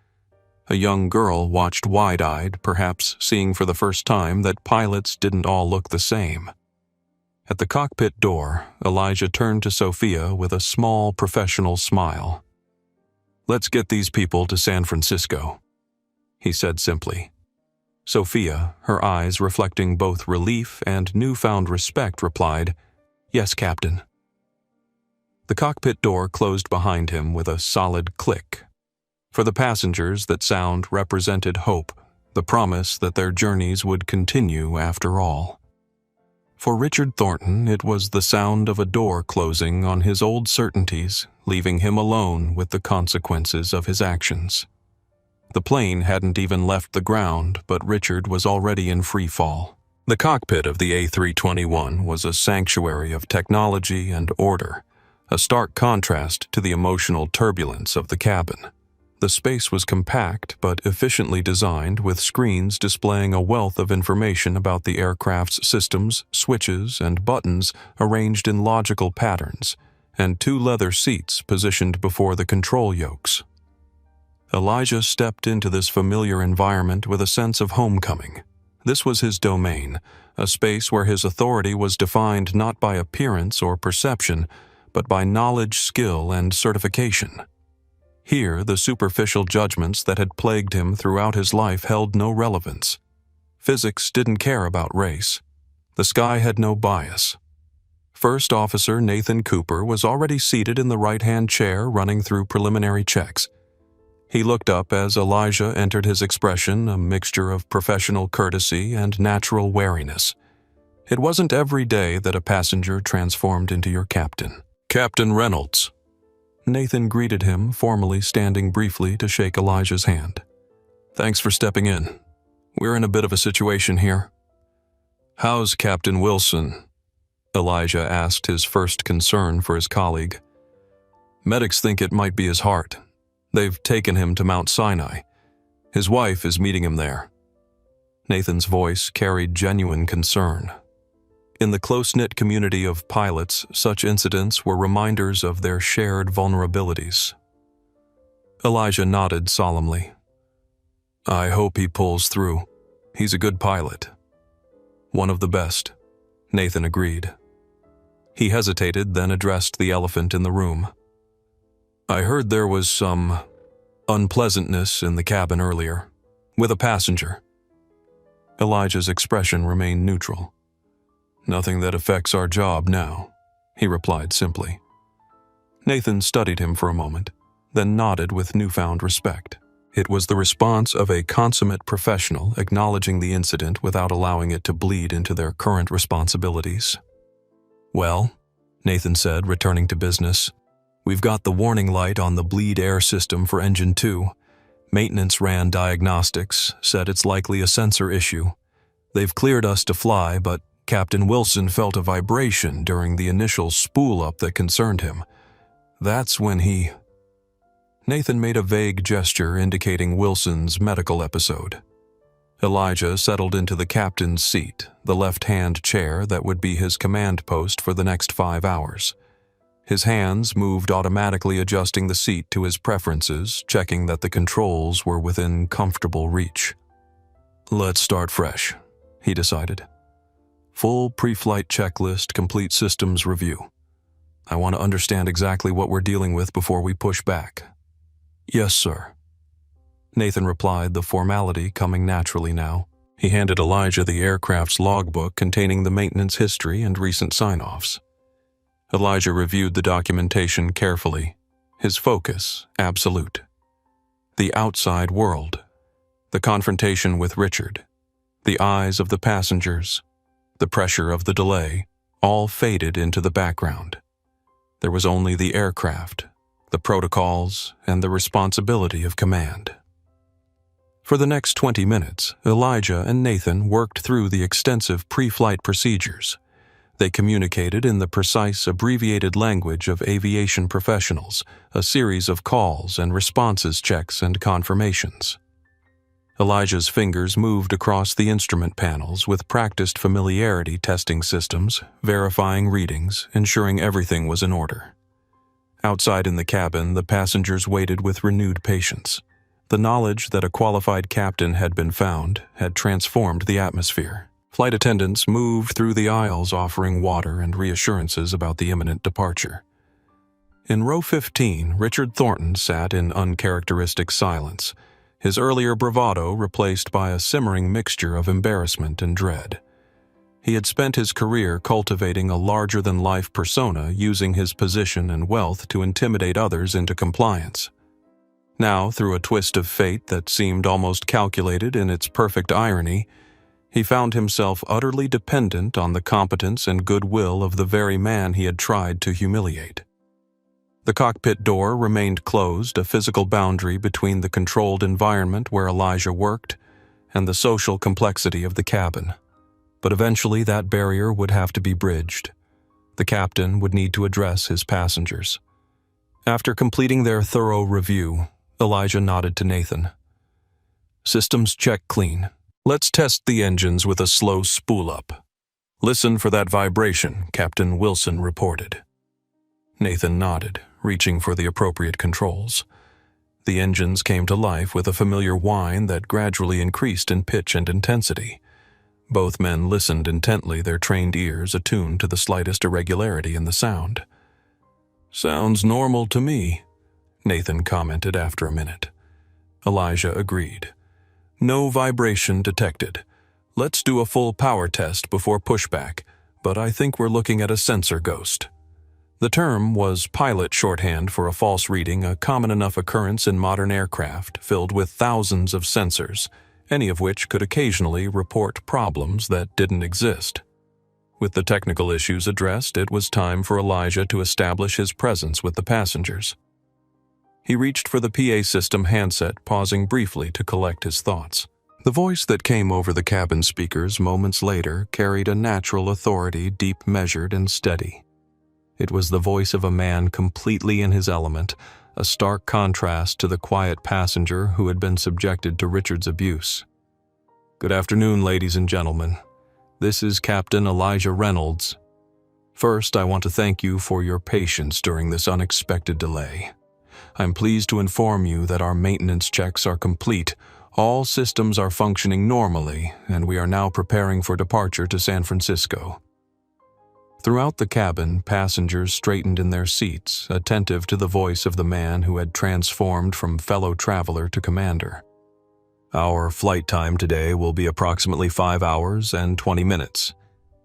A young girl watched wide-eyed, perhaps seeing for the first time that pilots didn't all look the same. At the cockpit door, Elijah turned to Sophia with a small professional smile. "Let's get these people to San Francisco," he said simply. Sophia, her eyes reflecting both relief and newfound respect, replied, "Yes, Captain." The cockpit door closed behind him with a solid click. For the passengers, that sound represented hope, the promise that their journeys would continue after all. For Richard Thornton, it was the sound of a door closing on his old certainties, leaving him alone with the consequences of his actions. The plane hadn't even left the ground, but Richard was already in free fall. The cockpit of the A321 was a sanctuary of technology and order, a stark contrast to the emotional turbulence of the cabin. The space was compact but efficiently designed, with screens displaying a wealth of information about the aircraft's systems, switches, and buttons arranged in logical patterns, and 2 leather seats positioned before the control yokes. Elijah stepped into this familiar environment with a sense of homecoming. This was his domain, a space where his authority was defined not by appearance or perception, but by knowledge, skill, and certification. Here, the superficial judgments that had plagued him throughout his life held no relevance. Physics didn't care about race. The sky had no bias. First Officer Nathan Cooper was already seated in the right-hand chair running through preliminary checks. He looked up as Elijah entered, his expression a mixture of professional courtesy and natural wariness. It wasn't every day that a passenger transformed into your captain. "Captain Reynolds." Nathan greeted him, formally standing briefly to shake Elijah's hand. "Thanks for stepping in. We're in a bit of a situation here." "How's Captain Wilson?" Elijah asked, his first concern for his colleague. "Medics think it might be his heart. They've taken him to Mount Sinai. His wife is meeting him there." Nathan's voice carried genuine concern. In the close-knit community of pilots, such incidents were reminders of their shared vulnerabilities. Elijah nodded solemnly. "I hope he pulls through. He's a good pilot." "One of the best," Nathan agreed. He hesitated, then addressed the elephant in the room. "I heard there was some unpleasantness in the cabin earlier, with a passenger." Elijah's expression remained neutral. "Nothing that affects our job now," he replied simply. Nathan studied him for a moment, then nodded with newfound respect. It was the response of a consummate professional acknowledging the incident without allowing it to bleed into their current responsibilities. "Well," Nathan said, returning to business, "we've got the warning light on the bleed air system for Engine 2. Maintenance ran diagnostics, said it's likely a sensor issue. They've cleared us to fly, but Captain Wilson felt a vibration during the initial spool-up that concerned him. That's when he—" Nathan made a vague gesture indicating Wilson's medical episode. Elijah settled into the captain's seat, the left-hand chair that would be his command post for the next 5 hours. His hands moved automatically, adjusting the seat to his preferences, checking that the controls were within comfortable reach. "Let's start fresh," he decided. "Full pre-flight checklist, complete systems review. I want to understand exactly what we're dealing with before we push back." "Yes, sir," Nathan replied, the formality coming naturally now. He handed Elijah the aircraft's logbook containing the maintenance history and recent sign-offs. Elijah reviewed the documentation carefully, his focus absolute. The outside world, the confrontation with Richard, the eyes of the passengers, the pressure of the delay, all faded into the background. There was only the aircraft, the protocols, and the responsibility of command. For the next 20 minutes, Elijah and Nathan worked through the extensive pre-flight procedures. They communicated in the precise, abbreviated language of aviation professionals, a series of calls and responses checks and confirmations. Elijah's fingers moved across the instrument panels with practiced familiarity, testing systems, verifying readings, ensuring everything was in order. Outside in the cabin, the passengers waited with renewed patience. The knowledge that a qualified captain had been found had transformed the atmosphere. Flight attendants moved through the aisles offering water and reassurances about the imminent departure. In row 15, Richard Thornton sat in uncharacteristic silence, his earlier bravado replaced by a simmering mixture of embarrassment and dread. He had spent his career cultivating a larger-than-life persona using his position and wealth to intimidate others into compliance. Now, through a twist of fate that seemed almost calculated in its perfect irony, he found himself utterly dependent on the competence and goodwill of the very man he had tried to humiliate. The cockpit door remained closed, a physical boundary between the controlled environment where Elijah worked and the social complexity of the cabin. But eventually that barrier would have to be bridged. The captain would need to address his passengers. After completing their thorough review, Elijah nodded to Nathan. "Systems check clean. Let's test the engines with a slow spool-up. Listen for that vibration," Captain Wilson reported. Nathan nodded, reaching for the appropriate controls. The engines came to life with a familiar whine that gradually increased in pitch and intensity. Both men listened intently, their trained ears attuned to the slightest irregularity in the sound. "Sounds normal to me," Nathan commented after a minute. Elijah agreed. "No vibration detected. Let's do a full power test before pushback, but I think we're looking at a sensor ghost." The term was pilot shorthand for a false reading, a common enough occurrence in modern aircraft filled with thousands of sensors, any of which could occasionally report problems that didn't exist. With the technical issues addressed, it was time for Elijah to establish his presence with the passengers. He reached for the PA system handset, pausing briefly to collect his thoughts. The voice that came over the cabin speakers moments later carried a natural authority, deep measured and steady. It was the voice of a man completely in his element, a stark contrast to the quiet passenger who had been subjected to Richard's abuse. "Good afternoon, ladies and gentlemen. This is Captain Elijah Reynolds. First, I want to thank you for your patience during this unexpected delay. I'm pleased to inform you that our maintenance checks are complete, all systems are functioning normally, and we are now preparing for departure to San Francisco." Throughout the cabin, passengers straightened in their seats, attentive to the voice of the man who had transformed from fellow traveler to commander. "Our flight time today will be approximately 5 hours and 20 minutes.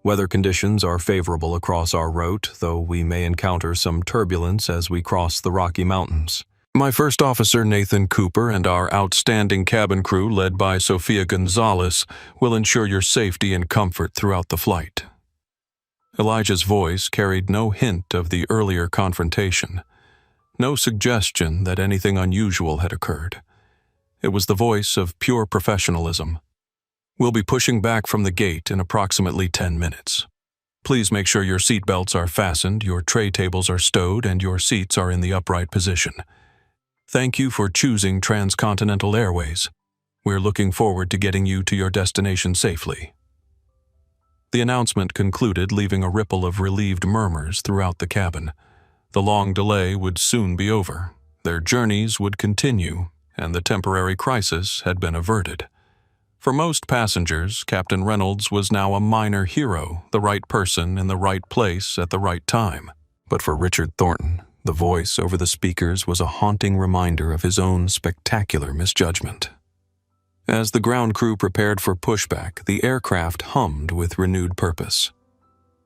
Weather conditions are favorable across our route, though we may encounter some turbulence as we cross the Rocky Mountains. My first officer, Nathan Cooper, and our outstanding cabin crew, led by Sofia Gonzalez, will ensure your safety and comfort throughout the flight." Elijah's voice carried no hint of the earlier confrontation, no suggestion that anything unusual had occurred. It was the voice of pure professionalism. "We'll be pushing back from the gate in approximately 10 minutes. Please make sure your seat belts are fastened, your tray tables are stowed, and your seats are in the upright position. Thank you for choosing Transcontinental Airways. We're looking forward to getting you to your destination safely." The announcement concluded, leaving a ripple of relieved murmurs throughout the cabin. The long delay would soon be over. Their journeys would continue, and the temporary crisis had been averted. For most passengers, Captain Reynolds was now a minor hero, the right person in the right place at the right time. But for Richard Thornton, the voice over the speakers was a haunting reminder of his own spectacular misjudgment. As the ground crew prepared for pushback, the aircraft hummed with renewed purpose.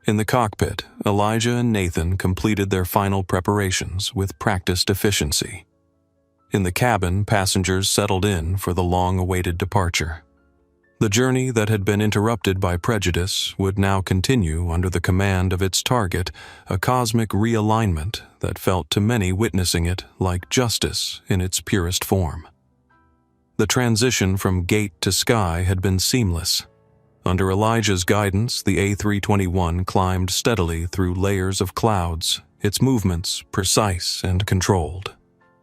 In the cockpit, Elijah and Nathan completed their final preparations with practiced efficiency. In the cabin, passengers settled in for the long-awaited departure. The journey that had been interrupted by prejudice would now continue under the command of its target, a cosmic realignment that felt to many witnessing it like justice in its purest form. The transition from gate to sky had been seamless. Under Elijah's guidance, the A321 climbed steadily through layers of clouds, its movements precise and controlled.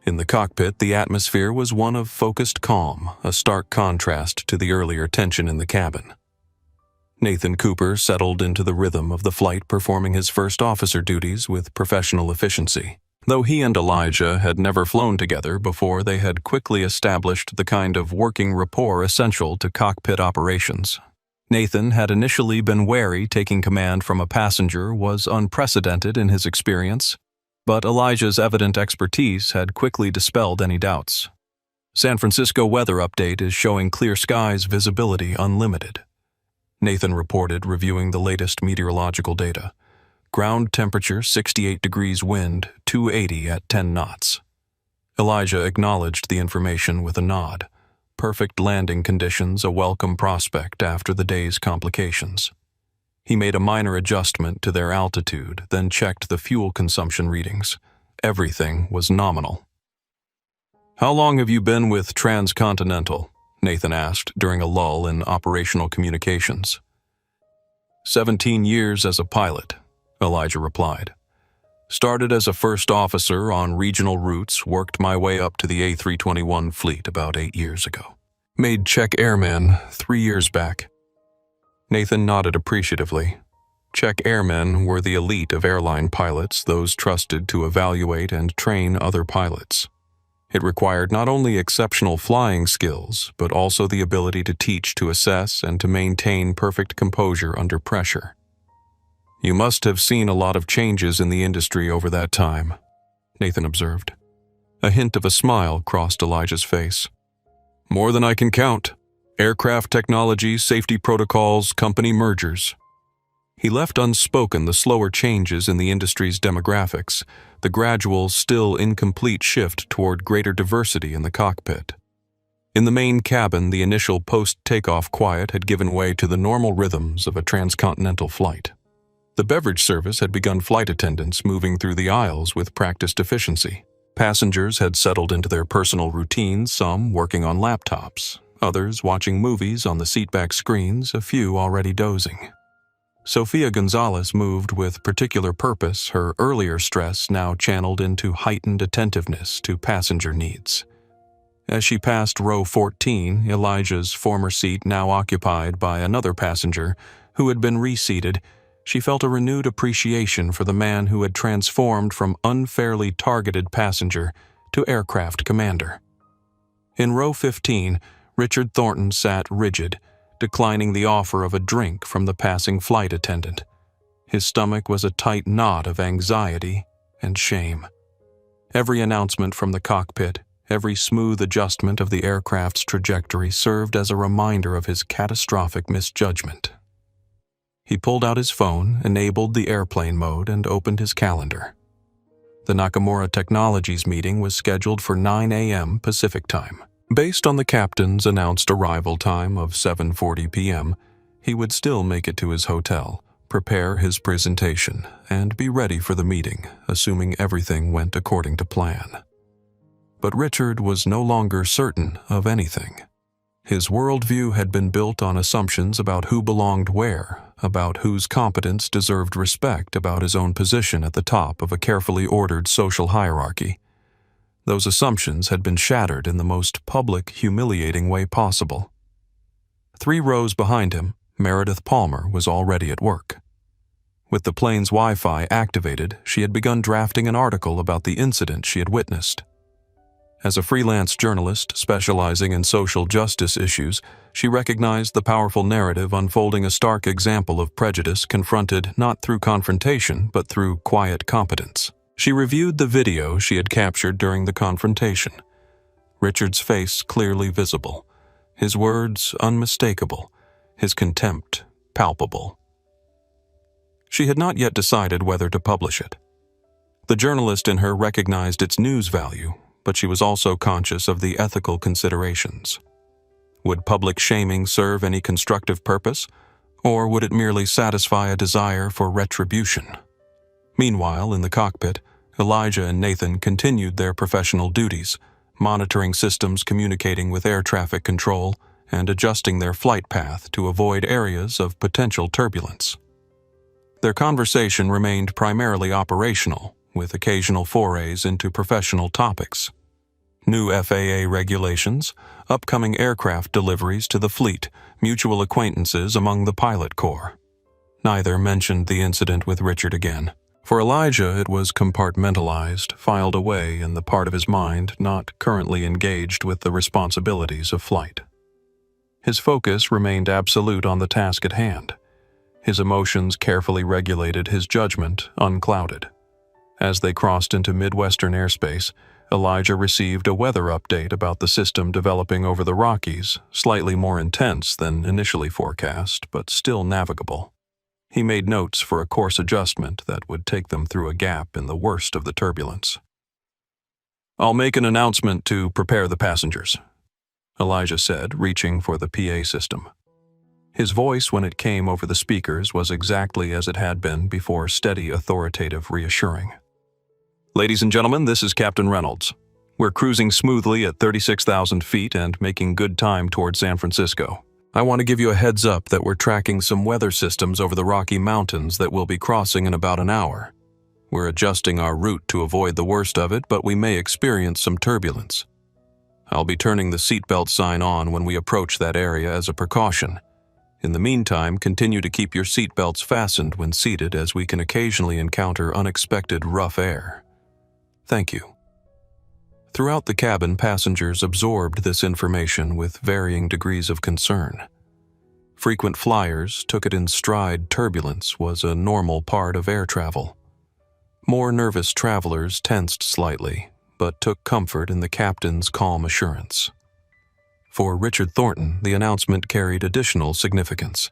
In the cockpit, the atmosphere was one of focused calm, a stark contrast to the earlier tension in the cabin. Nathan Cooper settled into the rhythm of the flight, performing his first officer duties with professional efficiency. Though he and Elijah had never flown together before, they had quickly established the kind of working rapport essential to cockpit operations. Nathan had initially been wary taking command from a passenger was unprecedented in his experience, but Elijah's evident expertise had quickly dispelled any doubts. San Francisco weather update is showing clear skies, visibility unlimited. Nathan reported, reviewing the latest meteorological data. Ground temperature 68 degrees, wind 280 at 10 knots. Elijah acknowledged the information with a nod. Perfect landing conditions, a welcome prospect after the day's complications. He made a minor adjustment to their altitude, then checked the fuel consumption readings. Everything was nominal. "How long have you been with Transcontinental?" Nathan asked during a lull in operational communications. 17 years as a pilot, Elijah replied. "Started as a first officer on regional routes, worked my way up to the A321 fleet about 8 years ago. Made check airman 3 years back." Nathan nodded appreciatively. Check airmen were the elite of airline pilots, those trusted to evaluate and train other pilots. It required not only exceptional flying skills, but also the ability to teach, to assess, and to maintain perfect composure under pressure. "You must have seen a lot of changes in the industry over that time," Nathan observed. A hint of a smile crossed Elijah's face. "More than I can count. Aircraft technology, safety protocols, company mergers." He left unspoken the slower changes in the industry's demographics, the gradual, still incomplete shift toward greater diversity in the cockpit. In the main cabin, the initial post-takeoff quiet had given way to the normal rhythms of a transcontinental flight. The beverage service had begun flight attendants moving through the aisles with practiced efficiency. Passengers had settled into their personal routines, some working on laptops, others watching movies on the seatback screens, a few already dozing. Sofia Gonzalez moved with particular purpose, her earlier stress now channeled into heightened attentiveness to passenger needs. As she passed row 14, Elijah's former seat now occupied by another passenger who had been reseated, she felt a renewed appreciation for the man who had transformed from unfairly targeted passenger to aircraft commander. In row 15, Richard Thornton sat rigid, declining the offer of a drink from the passing flight attendant. His stomach was a tight knot of anxiety and shame. Every announcement from the cockpit, every smooth adjustment of the aircraft's trajectory served as a reminder of his catastrophic misjudgment. He pulled out his phone, enabled the airplane mode, and opened his calendar. The Nakamura Technologies meeting was scheduled for 9 a.m. Pacific time. Based on the captain's announced arrival time of 7:40 p.m., he would still make it to his hotel, prepare his presentation, and be ready for the meeting, assuming everything went according to plan. But Richard was no longer certain of anything. His worldview had been built on assumptions about who belonged where, about whose competence deserved respect, about his own position at the top of a carefully ordered social hierarchy. Those assumptions had been shattered in the most public, humiliating way possible. 3 rows behind him, Meredith Palmer was already at work. With the plane's Wi-Fi activated, she had begun drafting an article about the incident she had witnessed. As a freelance journalist specializing in social justice issues, she recognized the powerful narrative unfolding a stark example of prejudice confronted not through confrontation but through quiet competence. She reviewed the video she had captured during the confrontation. Richard's face clearly visible, his words unmistakable, his contempt palpable. She had not yet decided whether to publish it. The journalist in her recognized its news value, but she was also conscious of the ethical considerations. Would public shaming serve any constructive purpose, or would it merely satisfy a desire for retribution? Meanwhile, in the cockpit, Elijah and Nathan continued their professional duties, monitoring systems communicating with air traffic control and adjusting their flight path to avoid areas of potential turbulence. Their conversation remained primarily operational, with occasional forays into professional topics. New FAA regulations, upcoming aircraft deliveries to the fleet, mutual acquaintances among the pilot corps. Neither mentioned the incident with Richard again. For Elijah, it was compartmentalized, filed away in the part of his mind not currently engaged with the responsibilities of flight. His focus remained absolute on the task at hand. His emotions carefully regulated, his judgment unclouded. As they crossed into Midwestern airspace, Elijah received a weather update about the system developing over the Rockies, slightly more intense than initially forecast, but still navigable. He made notes for a course adjustment that would take them through a gap in the worst of the turbulence. "I'll make an announcement to prepare the passengers," Elijah said, reaching for the PA system. His voice, when it came over the speakers, was exactly as it had been before, steady, authoritative, reassuring. "Ladies and gentlemen, this is Captain Reynolds. We're cruising smoothly at 36,000 feet and making good time toward San Francisco. I want to give you a heads up that we're tracking some weather systems over the Rocky Mountains that we'll be crossing in about an hour. We're adjusting our route to avoid the worst of it, but we may experience some turbulence. I'll be turning the seatbelt sign on when we approach that area as a precaution. In the meantime, continue to keep your seatbelts fastened when seated, as we can occasionally encounter unexpected rough air. Thank you." Throughout the cabin, passengers absorbed this information with varying degrees of concern. Frequent flyers took it in stride. Turbulence was a normal part of air travel. More nervous travelers tensed slightly, but took comfort in the captain's calm assurance. For Richard Thornton, the announcement carried additional significance.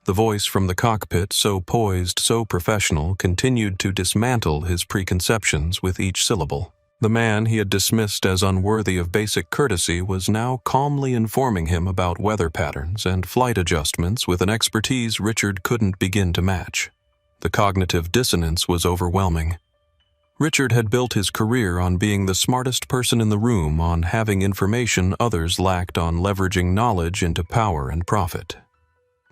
The voice from the cockpit, so poised, so professional, continued to dismantle his preconceptions with each syllable. The man he had dismissed as unworthy of basic courtesy was now calmly informing him about weather patterns and flight adjustments with an expertise Richard couldn't begin to match. The cognitive dissonance was overwhelming. Richard had built his career on being the smartest person in the room, on having information others lacked, on leveraging knowledge into power and profit.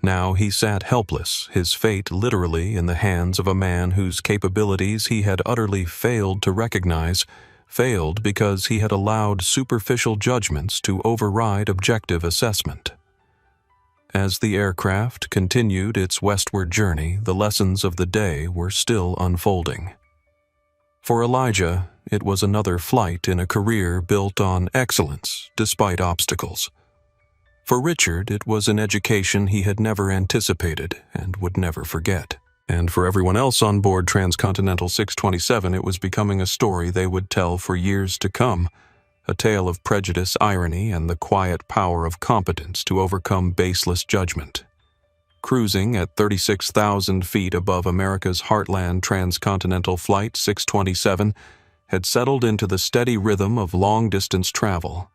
Now he sat helpless, his fate literally in the hands of a man whose capabilities he had utterly failed to recognize, failed because he had allowed superficial judgments to override objective assessment. As the aircraft continued its westward journey, the lessons of the day were still unfolding. For Elijah, it was another flight in a career built on excellence despite obstacles. For Richard, it was an education he had never anticipated and would never forget. And for everyone else on board Transcontinental 627, it was becoming a story they would tell for years to come, a tale of prejudice, irony, and the quiet power of competence to overcome baseless judgment. Cruising at 36,000 feet above America's heartland, Transcontinental Flight 627 had settled into the steady rhythm of long-distance travel.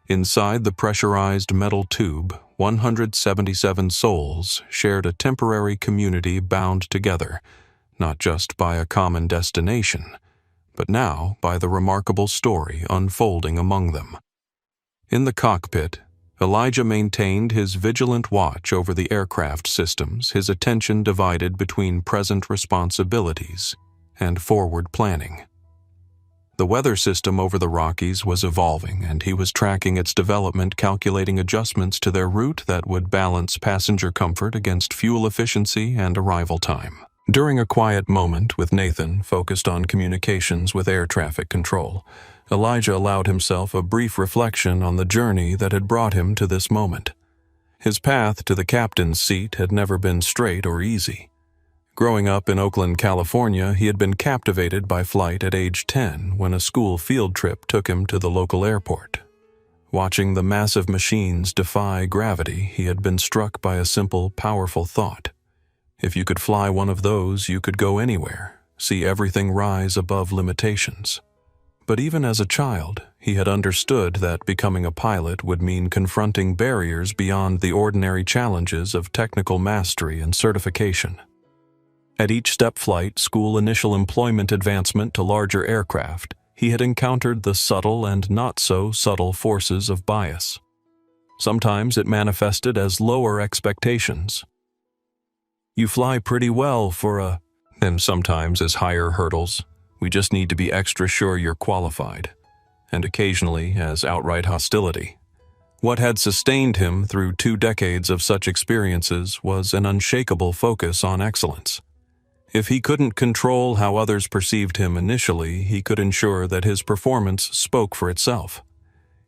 Inside the pressurized metal tube, 177 souls shared a temporary community bound together, not just by a common destination, but now by the remarkable story unfolding among them. In the cockpit, Elijah maintained his vigilant watch over the aircraft systems, his attention divided between present responsibilities and forward planning. The weather system over the Rockies was evolving, and he was tracking its development, calculating adjustments to their route that would balance passenger comfort against fuel efficiency and arrival time. During a quiet moment with Nathan, focused on communications with air traffic control, Elijah allowed himself a brief reflection on the journey that had brought him to this moment. His path to the captain's seat had never been straight or easy. Growing up in Oakland, California, he had been captivated by flight at age 10 when a school field trip took him to the local airport. Watching the massive machines defy gravity, he had been struck by a simple, powerful thought. If you could fly one of those, you could go anywhere, see everything rise above limitations. But even as a child, he had understood that becoming a pilot would mean confronting barriers beyond the ordinary challenges of technical mastery and certification. At each step flight, school initial employment advancement to larger aircraft, he had encountered the subtle and not-so-subtle forces of bias. Sometimes it manifested as lower expectations. You fly pretty well for a... And sometimes as higher hurdles. We just need to be extra sure you're qualified. And occasionally as outright hostility. What had sustained him through 2 decades of such experiences was an unshakable focus on excellence. If he couldn't control how others perceived him initially, he could ensure that his performance spoke for itself.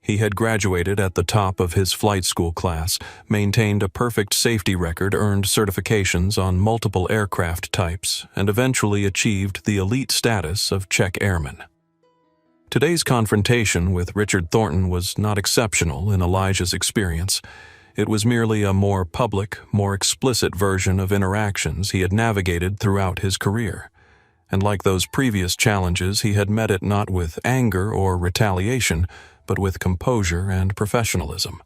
He had graduated at the top of his flight school class, maintained a perfect safety record, earned certifications on multiple aircraft types, and eventually achieved the elite status of check airman. Today's confrontation with Richard Thornton was not exceptional in Elijah's experience. It was merely a more public, more explicit version of interactions he had navigated throughout his career. And like those previous challenges, he had met it not with anger or retaliation, but with composure and professionalism.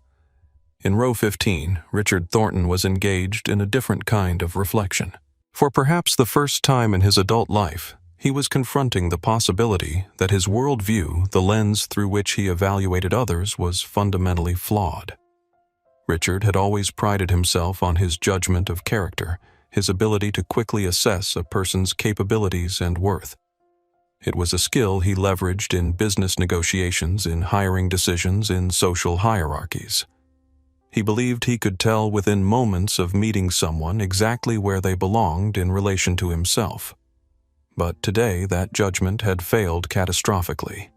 In row 15, Richard Thornton was engaged in a different kind of reflection. For perhaps the first time in his adult life, he was confronting the possibility that his worldview, the lens through which he evaluated others, was fundamentally flawed. Richard had always prided himself on his judgment of character, his ability to quickly assess a person's capabilities and worth. It was a skill he leveraged in business negotiations, in hiring decisions, in social hierarchies. He believed he could tell within moments of meeting someone exactly where they belonged in relation to himself. But today that judgment had failed catastrophically.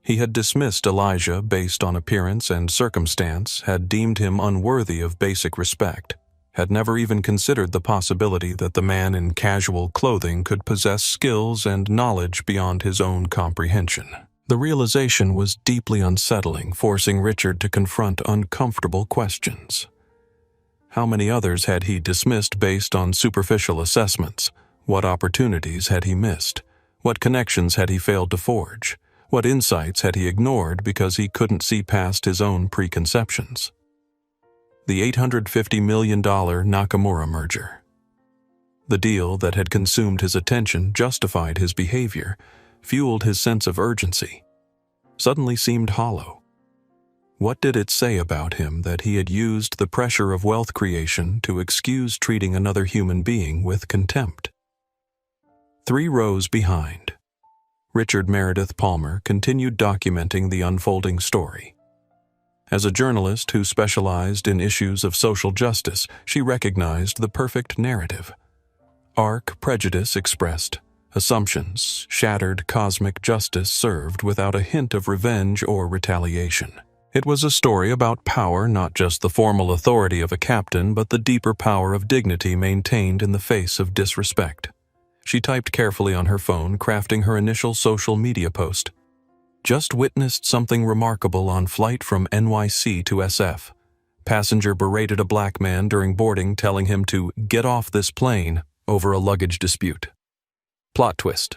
He had dismissed Elijah based on appearance and circumstance, had deemed him unworthy of basic respect, had never even considered the possibility that the man in casual clothing could possess skills and knowledge beyond his own comprehension. The realization was deeply unsettling, forcing Richard to confront uncomfortable questions. How many others had he dismissed based on superficial assessments? What opportunities had he missed? What connections had he failed to forge? What insights had he ignored because he couldn't see past his own preconceptions? The $850 million Nakamura merger. The deal that had consumed his attention, justified his behavior, fueled his sense of urgency, suddenly seemed hollow. What did it say about him that he had used the pressure of wealth creation to excuse treating another human being with contempt? 3 rows behind, Richard Meredith Palmer continued documenting the unfolding story. As a journalist who specialized in issues of social justice, she recognized the perfect narrative. Arc prejudice expressed, assumptions, shattered cosmic justice served without a hint of revenge or retaliation. It was a story about power, not just the formal authority of a captain, but the deeper power of dignity maintained in the face of disrespect. She typed carefully on her phone, crafting her initial social media post. Just witnessed something remarkable on flight from NYC to SF. Passenger berated a black man during boarding, telling him to get off this plane over a luggage dispute. Plot twist.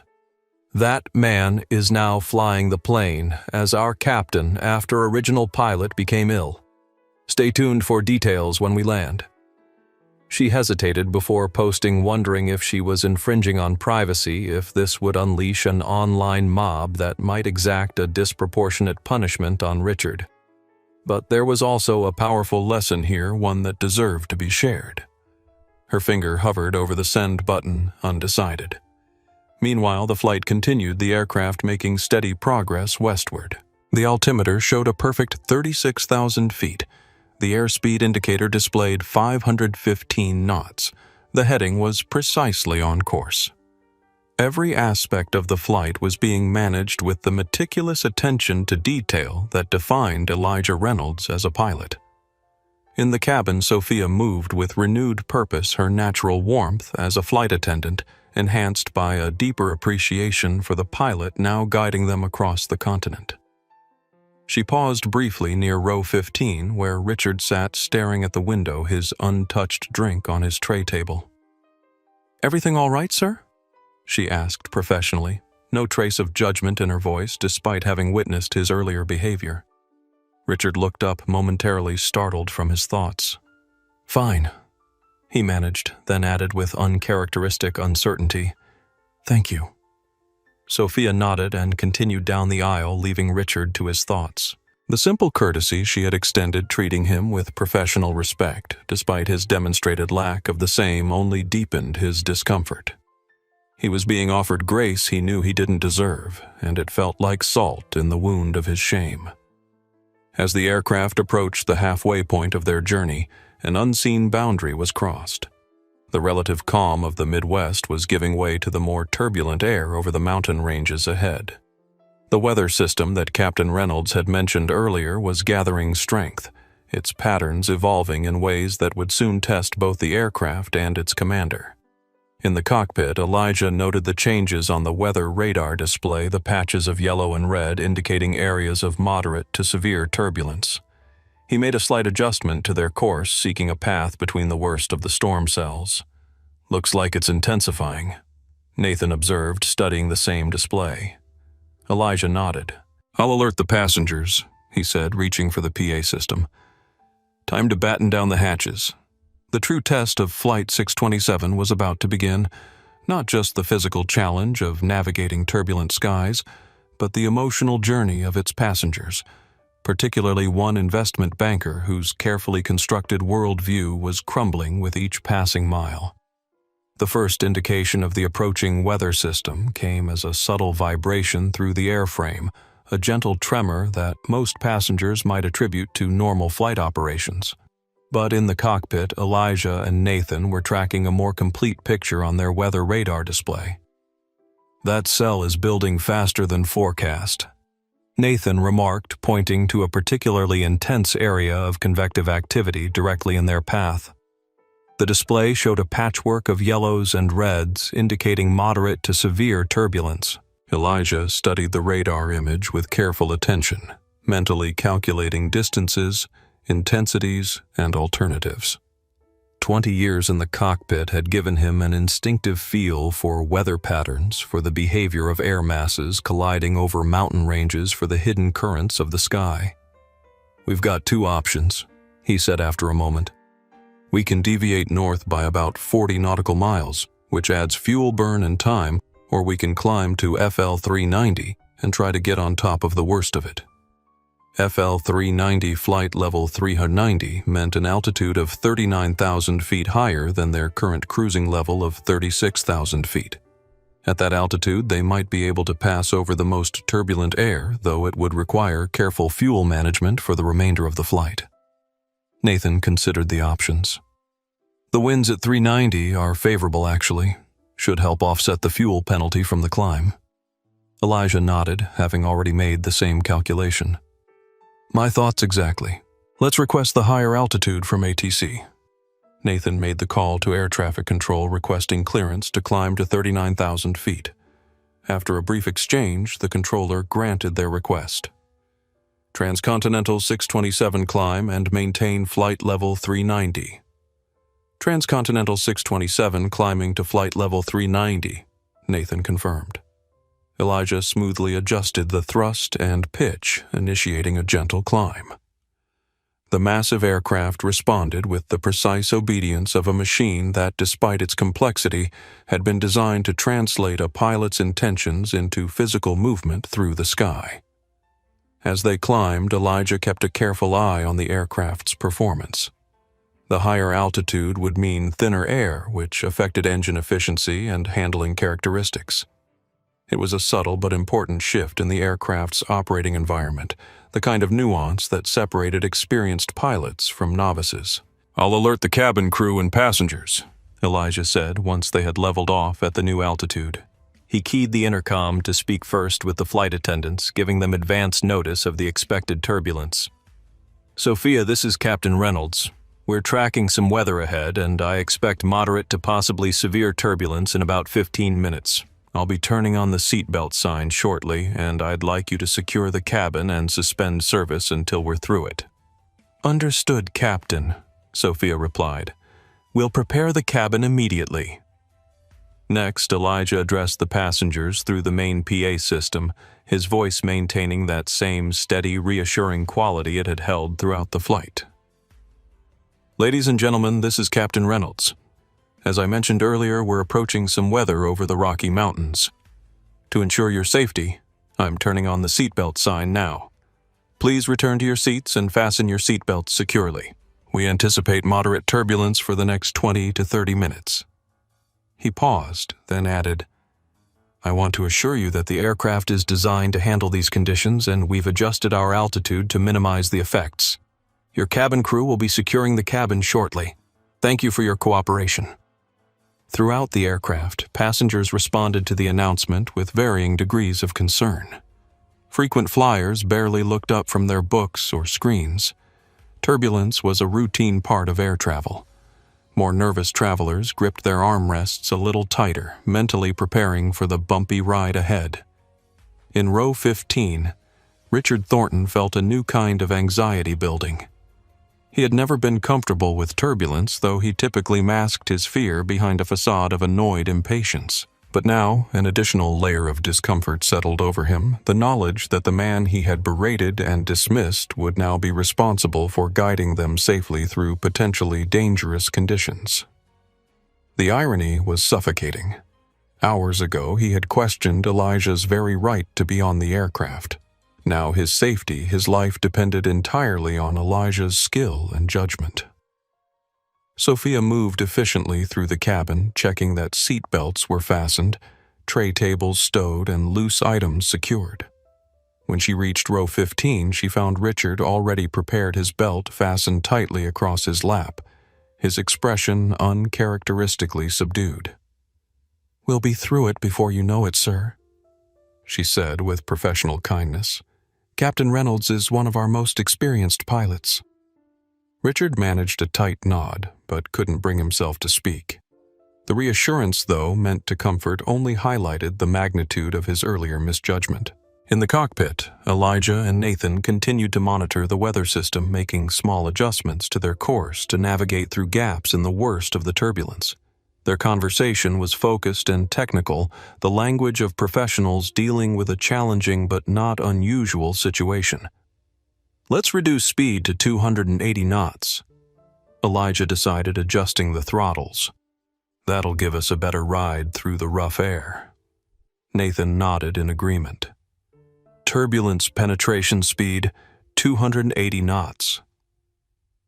That man is now flying the plane as our captain after original pilot became ill. Stay tuned for details when we land. She hesitated before posting, wondering if she was infringing on privacy, if this would unleash an online mob that might exact a disproportionate punishment on Richard. But there was also a powerful lesson here, one that deserved to be shared. Her finger hovered over the send button, undecided. Meanwhile, the flight continued, the aircraft making steady progress westward. The altimeter showed a perfect 36,000 feet. The airspeed indicator displayed 515 knots. The heading was precisely on course. Every aspect of the flight was being managed with the meticulous attention to detail that defined Elijah Reynolds as a pilot. In the cabin, Sophia moved with renewed purpose, her natural warmth as a flight attendant enhanced by a deeper appreciation for the pilot now guiding them across the continent. She paused briefly near row 15, where Richard sat staring at the window, his untouched drink on his tray table. "Everything all right, sir?" she asked professionally, no trace of judgment in her voice despite having witnessed his earlier behavior. Richard looked up, momentarily startled from his thoughts. "Fine," he managed, then added with uncharacteristic uncertainty, "Thank you." Sophia nodded and continued down the aisle, leaving Richard to his thoughts. The simple courtesy she had extended, treating him with professional respect, despite his demonstrated lack of the same, only deepened his discomfort. He was being offered grace he knew he didn't deserve, and it felt like salt in the wound of his shame. As the aircraft approached the halfway point of their journey, an unseen boundary was crossed. The relative calm of the Midwest was giving way to the more turbulent air over the mountain ranges ahead. The weather system that Captain Reynolds had mentioned earlier was gathering strength, its patterns evolving in ways that would soon test both the aircraft and its commander. In the cockpit, Elijah noted the changes on the weather radar display, the patches of yellow and red indicating areas of moderate to severe turbulence. He made a slight adjustment to their course, seeking a path between the worst of the storm cells. "Looks like it's intensifying," Nathan observed, studying the same display. Elijah nodded. "I'll alert the passengers," he said, reaching for the PA system. "Time to batten down the hatches." The true test of Flight 627 was about to begin, not just the physical challenge of navigating turbulent skies, but the emotional journey of its passengers, particularly one investment banker whose carefully constructed worldview was crumbling with each passing mile. The first indication of the approaching weather system came as a subtle vibration through the airframe, a gentle tremor that most passengers might attribute to normal flight operations. But in the cockpit, Elijah and Nathan were tracking a more complete picture on their weather radar display. "That cell is building faster than forecast," Nathan remarked, pointing to a particularly intense area of convective activity directly in their path. The display showed a patchwork of yellows and reds, indicating moderate to severe turbulence. Elijah studied the radar image with careful attention, mentally calculating distances, intensities, and alternatives. 20 years in the cockpit had given him an instinctive feel for weather patterns, for the behavior of air masses colliding over mountain ranges, for the hidden currents of the sky. "We've got two options," he said after a moment. "We can deviate north by about 40 nautical miles, which adds fuel burn and time, or we can climb to FL 390 and try to get on top of the worst of it." FL 390 flight level 390 meant an altitude of 39,000 feet higher than their current cruising level of 36,000 feet. At that altitude, they might be able to pass over the most turbulent air, though it would require careful fuel management for the remainder of the flight. Nathan considered the options. "The winds at 390 are favorable, actually. Should help offset the fuel penalty from the climb." Elijah nodded, having already made the same calculation. "My thoughts exactly. Let's request the higher altitude from ATC." Nathan made the call to air traffic control requesting clearance to climb to 39,000 feet. After a brief exchange, the controller granted their request. "Transcontinental 627 climb and maintain flight level 390. "Transcontinental 627 climbing to flight level 390, Nathan confirmed. Elijah smoothly adjusted the thrust and pitch, initiating a gentle climb. The massive aircraft responded with the precise obedience of a machine that, despite its complexity, had been designed to translate a pilot's intentions into physical movement through the sky. As they climbed, Elijah kept a careful eye on the aircraft's performance. The higher altitude would mean thinner air, which affected engine efficiency and handling characteristics. It was a subtle but important shift in the aircraft's operating environment, the kind of nuance that separated experienced pilots from novices. "I'll alert the cabin crew and passengers," Elijah said once they had leveled off at the new altitude. He keyed the intercom to speak first with the flight attendants, giving them advance notice of the expected turbulence. "Sophia, this is Captain Reynolds. We're tracking some weather ahead, and I expect moderate to possibly severe turbulence in about 15 minutes. I'll be turning on the seatbelt sign shortly, and I'd like you to secure the cabin and suspend service until we're through it." "Understood, Captain," Sophia replied. "We'll prepare the cabin immediately." Next, Elijah addressed the passengers through the main PA system, his voice maintaining that same steady, reassuring quality it had held throughout the flight. "Ladies and gentlemen, this is Captain Reynolds. As I mentioned earlier, we're approaching some weather over the Rocky Mountains. To ensure your safety, I'm turning on the seatbelt sign now. Please return to your seats and fasten your seatbelts securely. We anticipate moderate turbulence for the next 20 to 30 minutes. He paused, then added, "I want to assure you that the aircraft is designed to handle these conditions, and we've adjusted our altitude to minimize the effects. Your cabin crew will be securing the cabin shortly. Thank you for your cooperation." Throughout the aircraft, passengers responded to the announcement with varying degrees of concern. Frequent flyers barely looked up from their books or screens. Turbulence was a routine part of air travel. More nervous travelers gripped their armrests a little tighter, mentally preparing for the bumpy ride ahead. In row 15, Richard Thornton felt a new kind of anxiety building. He had never been comfortable with turbulence, though he typically masked his fear behind a facade of annoyed impatience. But now, an additional layer of discomfort settled over him, the knowledge that the man he had berated and dismissed would now be responsible for guiding them safely through potentially dangerous conditions. The irony was suffocating. Hours ago, he had questioned Elijah's very right to be on the aircraft. Now his safety, his life depended entirely on Elijah's skill and judgment. Sophia moved efficiently through the cabin, checking that seat belts were fastened, tray tables stowed, and loose items secured. When she reached row 15, she found Richard already prepared his belt fastened tightly across his lap, his expression uncharacteristically subdued. "We'll be through it before you know it, sir," she said with professional kindness. "Captain Reynolds is one of our most experienced pilots." Richard managed a tight nod, but couldn't bring himself to speak. The reassurance, though, meant to comfort only highlighted the magnitude of his earlier misjudgment. In the cockpit, Elijah and Nathan continued to monitor the weather system, making small adjustments to their course to navigate through gaps in the worst of the turbulence. Their conversation was focused and technical, the language of professionals dealing with a challenging but not unusual situation. "Let's reduce speed to 280 knots. Elijah decided, adjusting the throttles. "That'll give us a better ride through the rough air." Nathan nodded in agreement. "Turbulence penetration speed, 280 knots.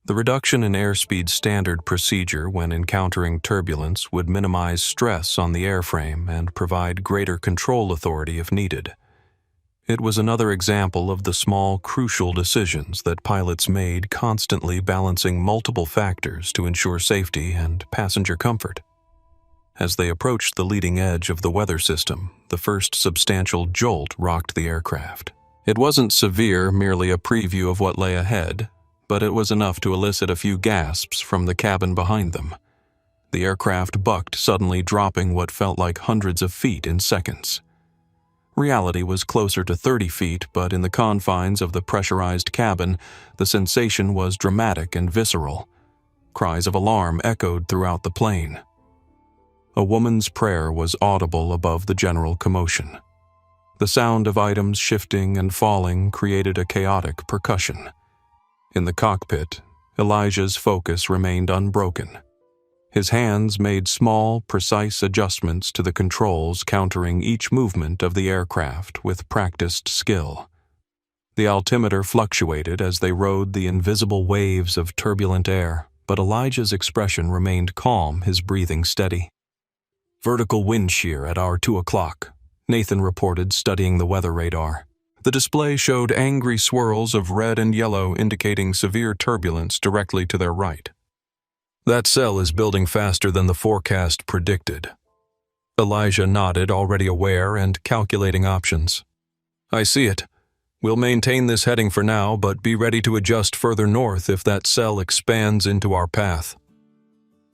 The reduction in airspeed standard procedure when encountering turbulence would minimize stress on the airframe and provide greater control authority if needed. It was another example of the small, crucial decisions that pilots made, constantly balancing multiple factors to ensure safety and passenger comfort. As they approached the leading edge of the weather system, the first substantial jolt rocked the aircraft. It wasn't severe, merely a preview of what lay ahead, but it was enough to elicit a few gasps from the cabin behind them. The aircraft bucked, suddenly dropping what felt like hundreds of feet in seconds. Reality was closer to 30 feet, but in the confines of the pressurized cabin, the sensation was dramatic and visceral. Cries of alarm echoed throughout the plane. A woman's prayer was audible above the general commotion. The sound of items shifting and falling created a chaotic percussion. In the cockpit, Elijah's focus remained unbroken. His hands made small, precise adjustments to the controls, countering each movement of the aircraft with practiced skill. The altimeter fluctuated as they rode the invisible waves of turbulent air, but Elijah's expression remained calm, his breathing steady. "Vertical wind shear at hour 2 o'clock, Nathan reported, studying the weather radar. The display showed angry swirls of red and yellow indicating severe turbulence directly to their right. "That cell is building faster than the forecast predicted." Elijah nodded, already aware and calculating options. "I see it. We'll maintain this heading for now, but be ready to adjust further north if that cell expands into our path."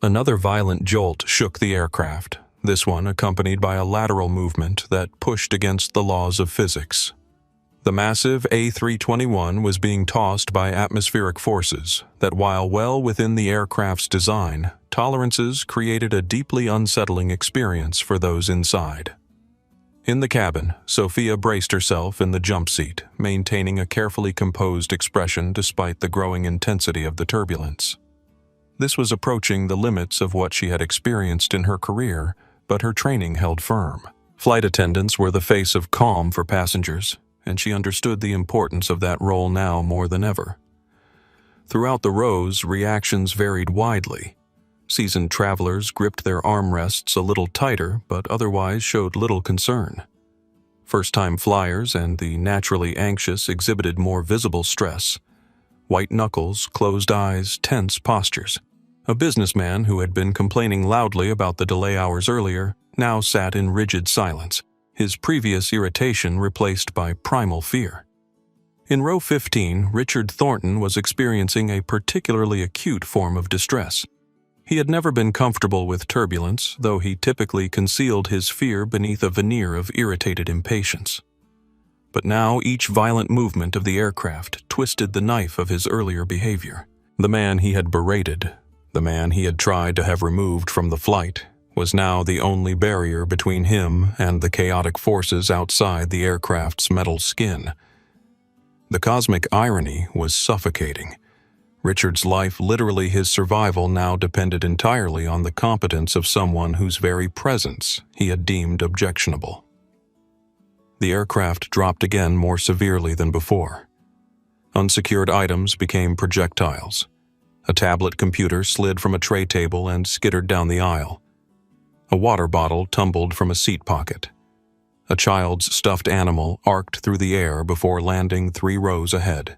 Another violent jolt shook the aircraft, this one accompanied by a lateral movement that pushed against the laws of physics. The massive A321 was being tossed by atmospheric forces that, while well within the aircraft's design, tolerances created a deeply unsettling experience for those inside. In the cabin, Sophia braced herself in the jump seat, maintaining a carefully composed expression despite the growing intensity of the turbulence. This was approaching the limits of what she had experienced in her career, but her training held firm. Flight attendants were the face of calm for passengers, and she understood the importance of that role now more than ever. Throughout the rows, reactions varied widely. Seasoned travelers gripped their armrests a little tighter, but otherwise showed little concern. First-time flyers and the naturally anxious exhibited more visible stress. White knuckles, closed eyes, tense postures. A businessman who had been complaining loudly about the delay hours earlier now sat in rigid silence, his previous irritation replaced by primal fear. In row 15, Richard Thornton was experiencing a particularly acute form of distress. He had never been comfortable with turbulence, though he typically concealed his fear beneath a veneer of irritated impatience. But now each violent movement of the aircraft twisted the knife of his earlier behavior. The man he had berated, the man he had tried to have removed from the flight, was now the only barrier between him and the chaotic forces outside the aircraft's metal skin. The cosmic irony was suffocating. Richard's life, literally his survival, now depended entirely on the competence of someone whose very presence he had deemed objectionable. The aircraft dropped again more severely than before. Unsecured items became projectiles. A tablet computer slid from a tray table and skittered down the aisle. A water bottle tumbled from a seat pocket. A child's stuffed animal arced through the air before landing 3 rows ahead.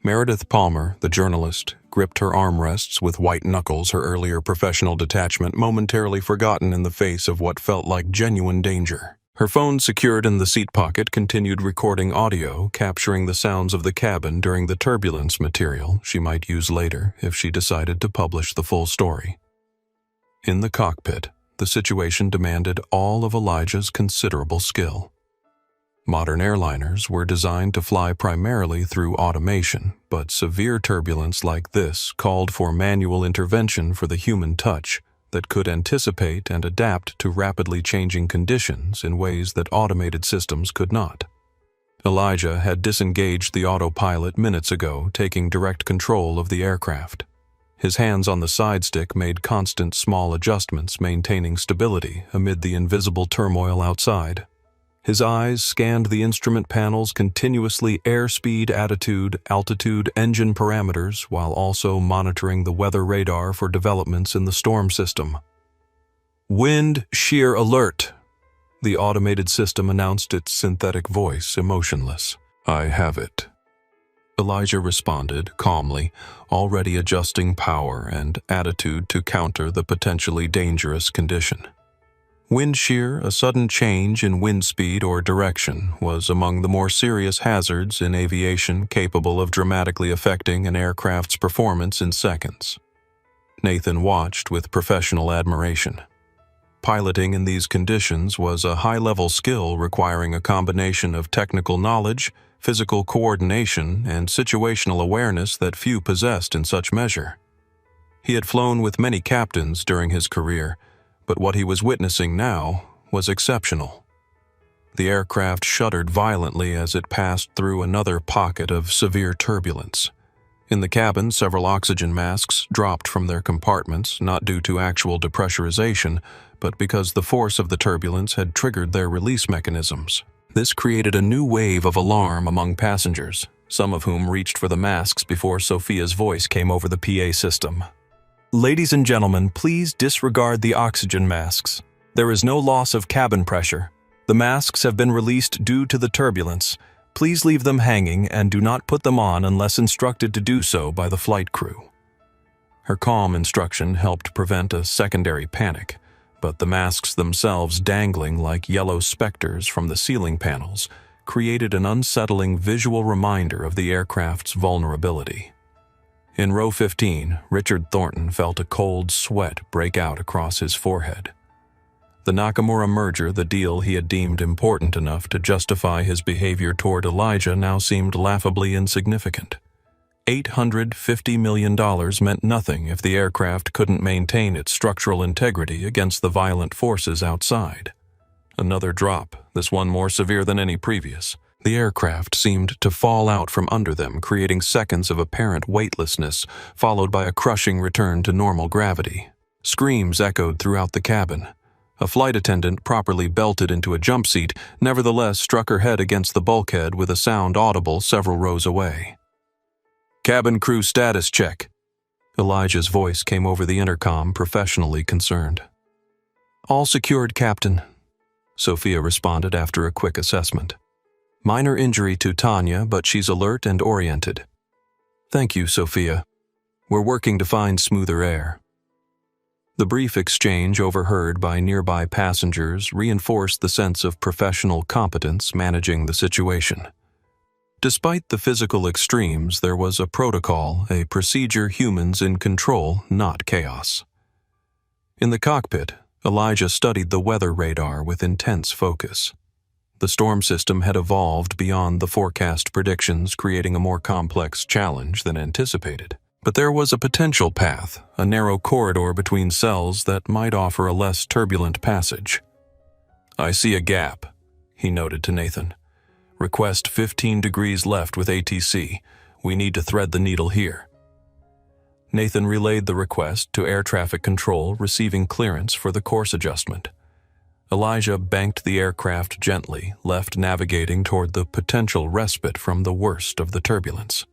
Meredith Palmer, the journalist, gripped her armrests with white knuckles, her earlier professional detachment momentarily forgotten in the face of what felt like genuine danger. Her phone, secured in the seat pocket, continued recording audio, capturing the sounds of the cabin during the turbulence, material she might use later if she decided to publish the full story. In the cockpit, the situation demanded all of Elijah's considerable skill. Modern airliners were designed to fly primarily through automation, but severe turbulence like this called for manual intervention for the human touch that could anticipate and adapt to rapidly changing conditions in ways that automated systems could not. Elijah had disengaged the autopilot minutes ago, taking direct control of the aircraft. His hands on the side stick made constant small adjustments, maintaining stability amid the invisible turmoil outside. His eyes scanned the instrument panels continuously, airspeed, attitude, altitude, engine parameters, while also monitoring the weather radar for developments in the storm system. "Wind shear alert," the automated system announced, its synthetic voice emotionless. "I have it," Elijah responded calmly, already adjusting power and attitude to counter the potentially dangerous condition. Wind shear, a sudden change in wind speed or direction, was among the more serious hazards in aviation, capable of dramatically affecting an aircraft's performance in seconds. Nathan watched with professional admiration. Piloting in these conditions was a high-level skill requiring a combination of technical knowledge, physical coordination, and situational awareness that few possessed in such measure. He had flown with many captains during his career, but what he was witnessing now was exceptional. The aircraft shuddered violently as it passed through another pocket of severe turbulence. In the cabin, several oxygen masks dropped from their compartments, not due to actual depressurization, but because the force of the turbulence had triggered their release mechanisms. This created a new wave of alarm among passengers, some of whom reached for the masks before Sophia's voice came over the PA system. "Ladies and gentlemen, please disregard the oxygen masks. There is no loss of cabin pressure. The masks have been released due to the turbulence. Please leave them hanging and do not put them on unless instructed to do so by the flight crew." Her calm instruction helped prevent a secondary panic, but the masks themselves, dangling like yellow specters from the ceiling panels, created an unsettling visual reminder of the aircraft's vulnerability. In row 15, Richard Thornton felt a cold sweat break out across his forehead. The Nakamura merger, the deal he had deemed important enough to justify his behavior toward Elijah, now seemed laughably insignificant. $850 million meant nothing if the aircraft couldn't maintain its structural integrity against the violent forces outside. Another drop, this one more severe than any previous. The aircraft seemed to fall out from under them, creating seconds of apparent weightlessness, followed by a crushing return to normal gravity. Screams echoed throughout the cabin. A flight attendant, properly belted into a jump seat, nevertheless struck her head against the bulkhead with a sound audible several rows away. "Cabin crew status check." Elijah's voice came over the intercom, professionally concerned. "All secured, Captain," Sophia responded after a quick assessment. "Minor injury to Tanya, but she's alert and oriented." "Thank you, Sophia. We're working to find smoother air." The brief exchange overheard by nearby passengers reinforced the sense of professional competence managing the situation. Despite the physical extremes, there was a protocol, a procedure, humans in control, not chaos. In the cockpit, Elijah studied the weather radar with intense focus. The storm system had evolved beyond the forecast predictions, creating a more complex challenge than anticipated. But there was a potential path, a narrow corridor between cells that might offer a less turbulent passage. "I see a gap," he noted to Nathan. "Request 15 degrees left with ATC. We need to thread the needle here." Nathan relayed the request to air traffic control, receiving clearance for the course adjustment. Elijah banked the aircraft gently, left navigating toward the potential respite from the worst of the turbulence.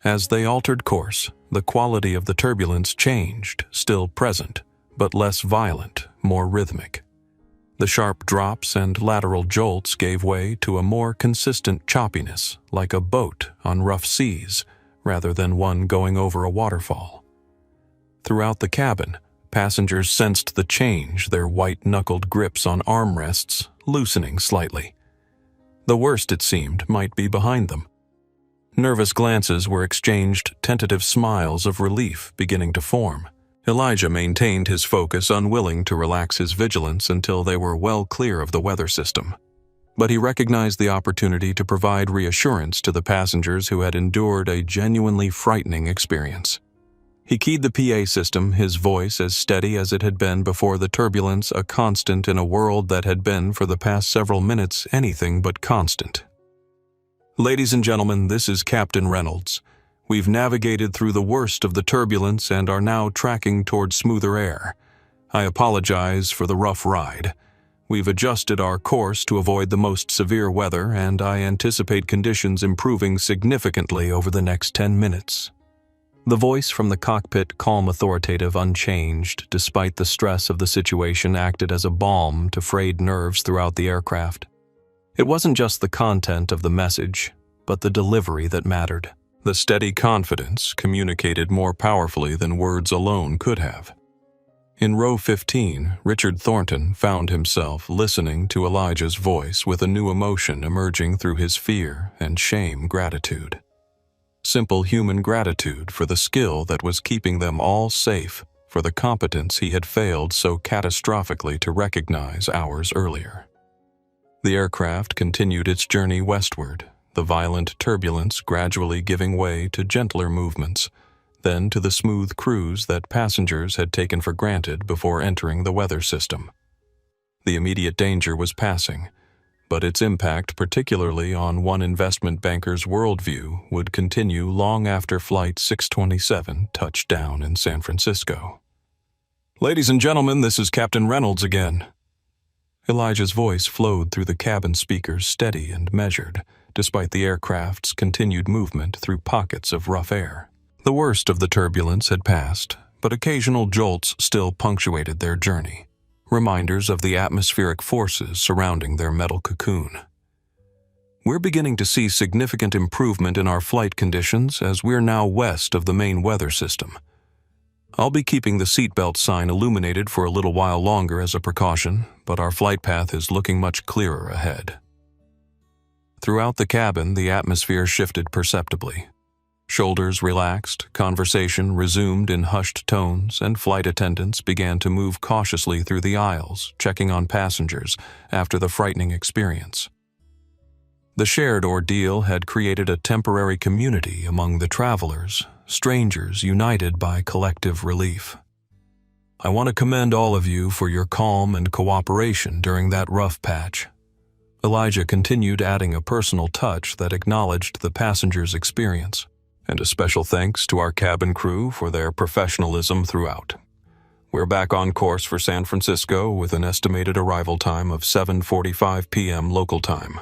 As they altered course, the quality of the turbulence changed, still present, but less violent, more rhythmic. The sharp drops and lateral jolts gave way to a more consistent choppiness, like a boat on rough seas, rather than one going over a waterfall. Throughout the cabin, passengers sensed the change, their white-knuckled grips on armrests loosening slightly. The worst, it seemed, might be behind them. Nervous glances were exchanged, tentative smiles of relief beginning to form. Elijah maintained his focus, unwilling to relax his vigilance until they were well clear of the weather system. But he recognized the opportunity to provide reassurance to the passengers who had endured a genuinely frightening experience. He keyed the PA system, his voice as steady as it had been before the turbulence, a constant in a world that had been, for the past several minutes, anything but constant. "Ladies and gentlemen, this is Captain Reynolds. We've navigated through the worst of the turbulence and are now tracking toward smoother air. I apologize for the rough ride. We've adjusted our course to avoid the most severe weather, and I anticipate conditions improving significantly over the next 10 minutes. The voice from the cockpit, calm, authoritative, unchanged, despite the stress of the situation, acted as a balm to frayed nerves throughout the aircraft. It wasn't just the content of the message, but the delivery that mattered. The steady confidence communicated more powerfully than words alone could have. In row 15, Richard Thornton found himself listening to Elijah's voice with a new emotion emerging through his fear and shame gratitude. Simple human gratitude for the skill that was keeping them all safe, for the competence he had failed so catastrophically to recognize hours earlier. The aircraft continued its journey westward, the violent turbulence gradually giving way to gentler movements, then to the smooth cruise that passengers had taken for granted before entering the weather system. The immediate danger was passing, but its impact, particularly on one investment banker's worldview, would continue long after Flight 627 touched down in San Francisco. "Ladies and gentlemen, this is Captain Reynolds again." Elijah's voice flowed through the cabin speakers, steady and measured, despite the aircraft's continued movement through pockets of rough air. The worst of the turbulence had passed, but occasional jolts still punctuated their journey, reminders of the atmospheric forces surrounding their metal cocoon. "We're beginning to see significant improvement in our flight conditions as we're now west of the main weather system. I'll be keeping the seatbelt sign illuminated for a little while longer as a precaution, but our flight path is looking much clearer ahead." Throughout the cabin, the atmosphere shifted perceptibly. Shoulders relaxed, conversation resumed in hushed tones, and flight attendants began to move cautiously through the aisles, checking on passengers after the frightening experience. The shared ordeal had created a temporary community among the travelers, strangers united by collective relief. "I want to commend all of you for your calm and cooperation during that rough patch." Elijah continued, adding a personal touch that acknowledged the passengers' experience. "And a special thanks to our cabin crew for their professionalism throughout. We're back on course for San Francisco with an estimated arrival time of 7:45 p.m. local time."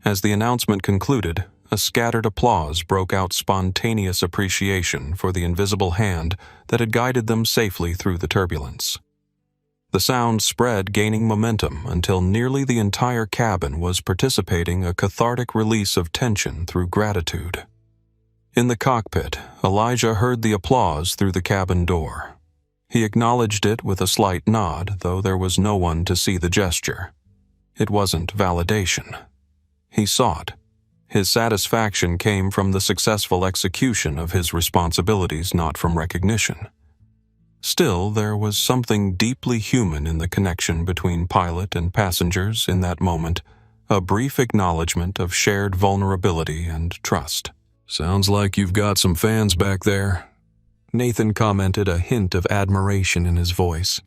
As the announcement concluded, a scattered applause broke out, spontaneous appreciation for the invisible hand that had guided them safely through the turbulence. The sound spread, gaining momentum until nearly the entire cabin was participating, a cathartic release of tension through gratitude. In the cockpit, Elijah heard the applause through the cabin door. He acknowledged it with a slight nod, though there was no one to see the gesture. It wasn't validation. He sought. His satisfaction came from the successful execution of his responsibilities, not from recognition. Still, there was something deeply human in the connection between pilot and passengers in that moment, a brief acknowledgement of shared vulnerability and trust. "Sounds like you've got some fans back there," Nathan commented, a hint of admiration in his voice.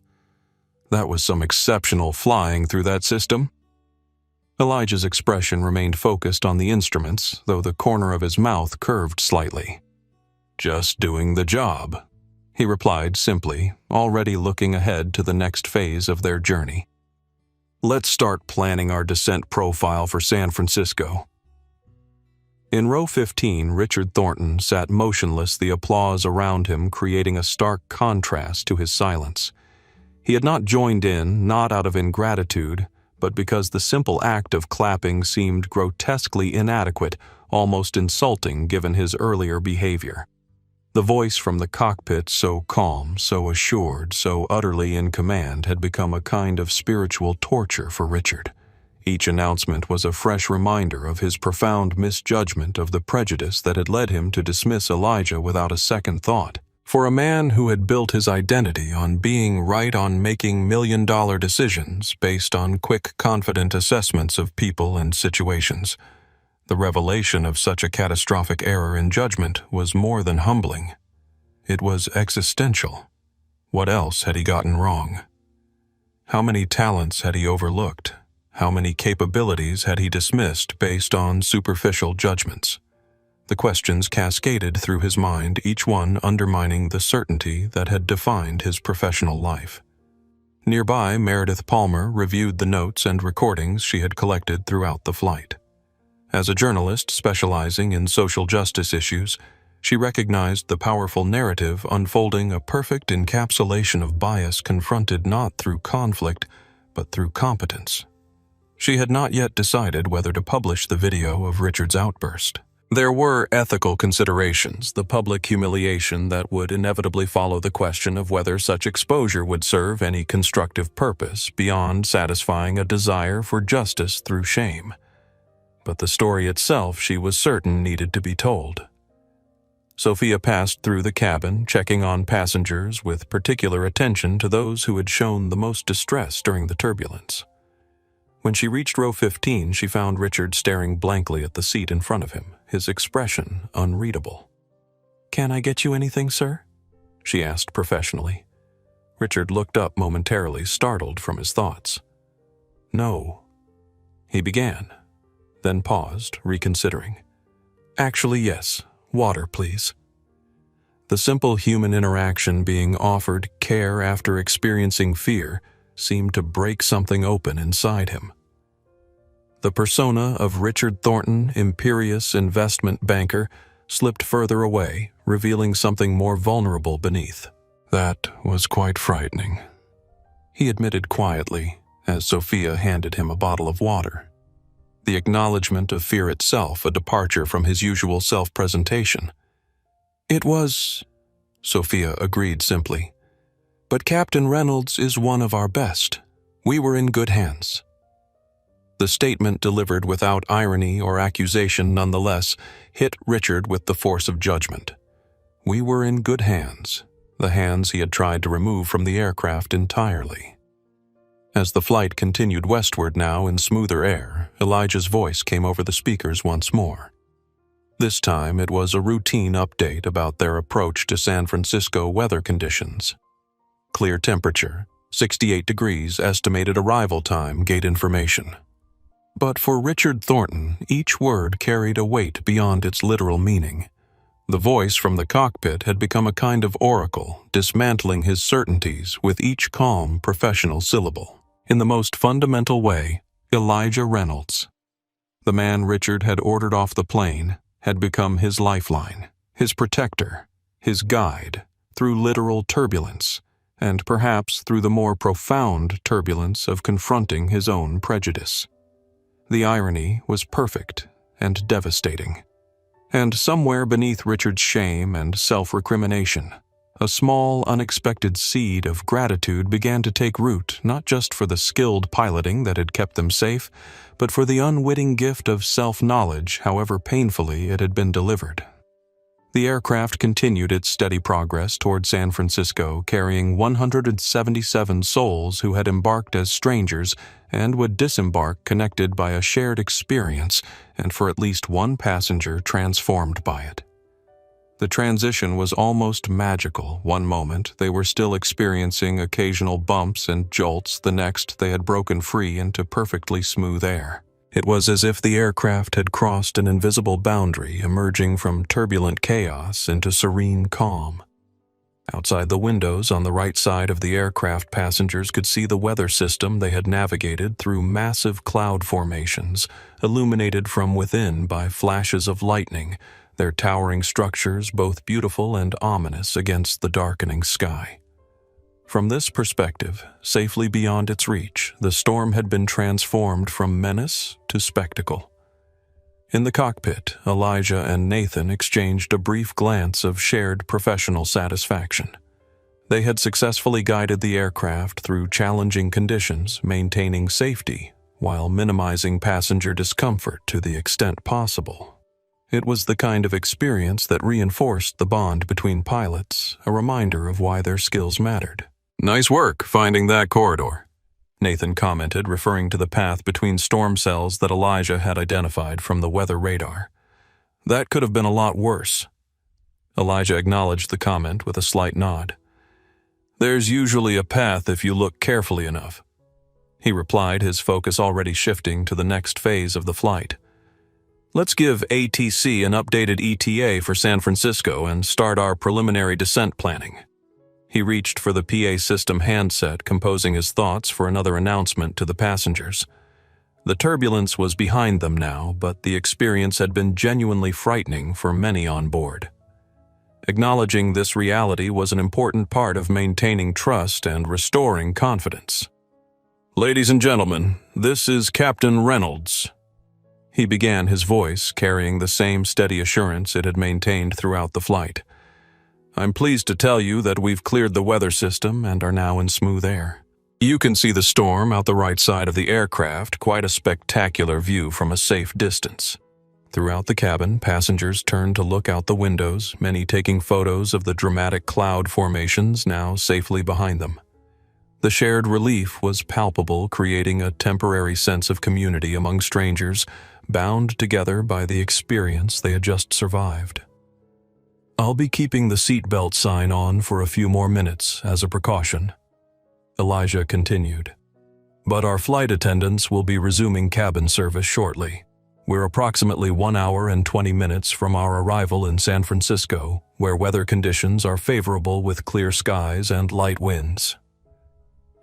"That was some exceptional flying through that system." Elijah's expression remained focused on the instruments, though the corner of his mouth curved slightly. "Just doing the job," he replied simply, already looking ahead to the next phase of their journey. "Let's start planning our descent profile for San Francisco." In row 15, Richard Thornton sat motionless, the applause around him creating a stark contrast to his silence. He had not joined in, not out of ingratitude, but because the simple act of clapping seemed grotesquely inadequate, almost insulting given his earlier behavior. The voice from the cockpit, so calm, so assured, so utterly in command, had become a kind of spiritual torture for Richard. Each announcement was a fresh reminder of his profound misjudgment of the prejudice that had led him to dismiss Elijah without a second thought. For a man who had built his identity on being right on making million-dollar decisions based on quick, confident assessments of people and situations, the revelation of such a catastrophic error in judgment was more than humbling. It was existential. What else had he gotten wrong? How many talents had he overlooked? How many capabilities had he dismissed based on superficial judgments? The questions cascaded through his mind, each one undermining the certainty that had defined his professional life. Nearby, Meredith Palmer reviewed the notes and recordings she had collected throughout the flight. As a journalist specializing in social justice issues, she recognized the powerful narrative unfolding, a perfect encapsulation of bias confronted not through conflict, but through competence. She had not yet decided whether to publish the video of Richard's outburst. There were ethical considerations, the public humiliation that would inevitably follow the question of whether such exposure would serve any constructive purpose beyond satisfying a desire for justice through shame. But the story itself, she was certain, needed to be told. Sophia passed through the cabin, checking on passengers with particular attention to those who had shown the most distress during the turbulence. When she reached row 15, she found Richard staring blankly at the seat in front of him, his expression unreadable. "Can I get you anything, sir?" she asked professionally. Richard looked up momentarily, startled from his thoughts. "No," he began, then paused, reconsidering. "Actually, yes. Water, please." The simple human interaction being offered care after experiencing fear seemed to break something open inside him. The persona of Richard Thornton, imperious investment banker, slipped further away, revealing something more vulnerable beneath. "That was quite frightening," he admitted quietly, as Sophia handed him a bottle of water. The acknowledgement of fear itself, a departure from his usual self-presentation. "It was," Sophia agreed simply. "But Captain Reynolds is one of our best. We were in good hands." The statement, delivered without irony or accusation nonetheless, hit Richard with the force of judgment. We were in good hands, the hands he had tried to remove from the aircraft entirely. As the flight continued westward now in smoother air, Elijah's voice came over the speakers once more. This time it was a routine update about their approach to San Francisco weather conditions. Clear temperature, 68 degrees, estimated arrival time, gate information. But for Richard Thornton, each word carried a weight beyond its literal meaning. The voice from the cockpit had become a kind of oracle, dismantling his certainties with each calm, professional syllable. In the most fundamental way, Elijah Reynolds, the man Richard had ordered off the plane, had become his lifeline, his protector, his guide, through literal turbulence, and perhaps through the more profound turbulence of confronting his own prejudice. The irony was perfect and devastating. And somewhere beneath Richard's shame and self-recrimination, a small, unexpected seed of gratitude began to take root, not just for the skilled piloting that had kept them safe, but for the unwitting gift of self-knowledge, however painfully it had been delivered. The aircraft continued its steady progress toward San Francisco, carrying 177 souls who had embarked as strangers and would disembark connected by a shared experience, and for at least one passenger transformed by it. The transition was almost magical. One moment, they were still experiencing occasional bumps and jolts. The next, they had broken free into perfectly smooth air. It was as if the aircraft had crossed an invisible boundary, emerging from turbulent chaos into serene calm. Outside the windows on the right side of the aircraft, passengers could see the weather system they had navigated through massive cloud formations, illuminated from within by flashes of lightning, their towering structures both beautiful and ominous against the darkening sky. From this perspective, safely beyond its reach, the storm had been transformed from menace to spectacle. In the cockpit, Elijah and Nathan exchanged a brief glance of shared professional satisfaction. They had successfully guided the aircraft through challenging conditions, maintaining safety while minimizing passenger discomfort to the extent possible. It was the kind of experience that reinforced the bond between pilots, a reminder of why their skills mattered. "Nice work finding that corridor," Nathan commented, referring to the path between storm cells that Elijah had identified from the weather radar. "That could have been a lot worse." Elijah acknowledged the comment with a slight nod. "There's usually a path if you look carefully enough," he replied, his focus already shifting to the next phase of the flight. "Let's give ATC an updated ETA for San Francisco and start our preliminary descent planning." He reached for the PA system handset, composing his thoughts for another announcement to the passengers. The turbulence was behind them now, but the experience had been genuinely frightening for many on board. Acknowledging this reality was an important part of maintaining trust and restoring confidence. "Ladies and gentlemen, this is Captain Reynolds." He began, his voice carrying the same steady assurance it had maintained throughout the flight. "I'm pleased to tell you that we've cleared the weather system and are now in smooth air. You can see the storm out the right side of the aircraft, quite a spectacular view from a safe distance." Throughout the cabin, passengers turned to look out the windows, many taking photos of the dramatic cloud formations now safely behind them. The shared relief was palpable, creating a temporary sense of community among strangers, bound together by the experience they had just survived. "I'll be keeping the seatbelt sign on for a few more minutes as a precaution," Elijah continued. "But our flight attendants will be resuming cabin service shortly. We're approximately 1 hour and 20 minutes from our arrival in San Francisco, where weather conditions are favorable with clear skies and light winds."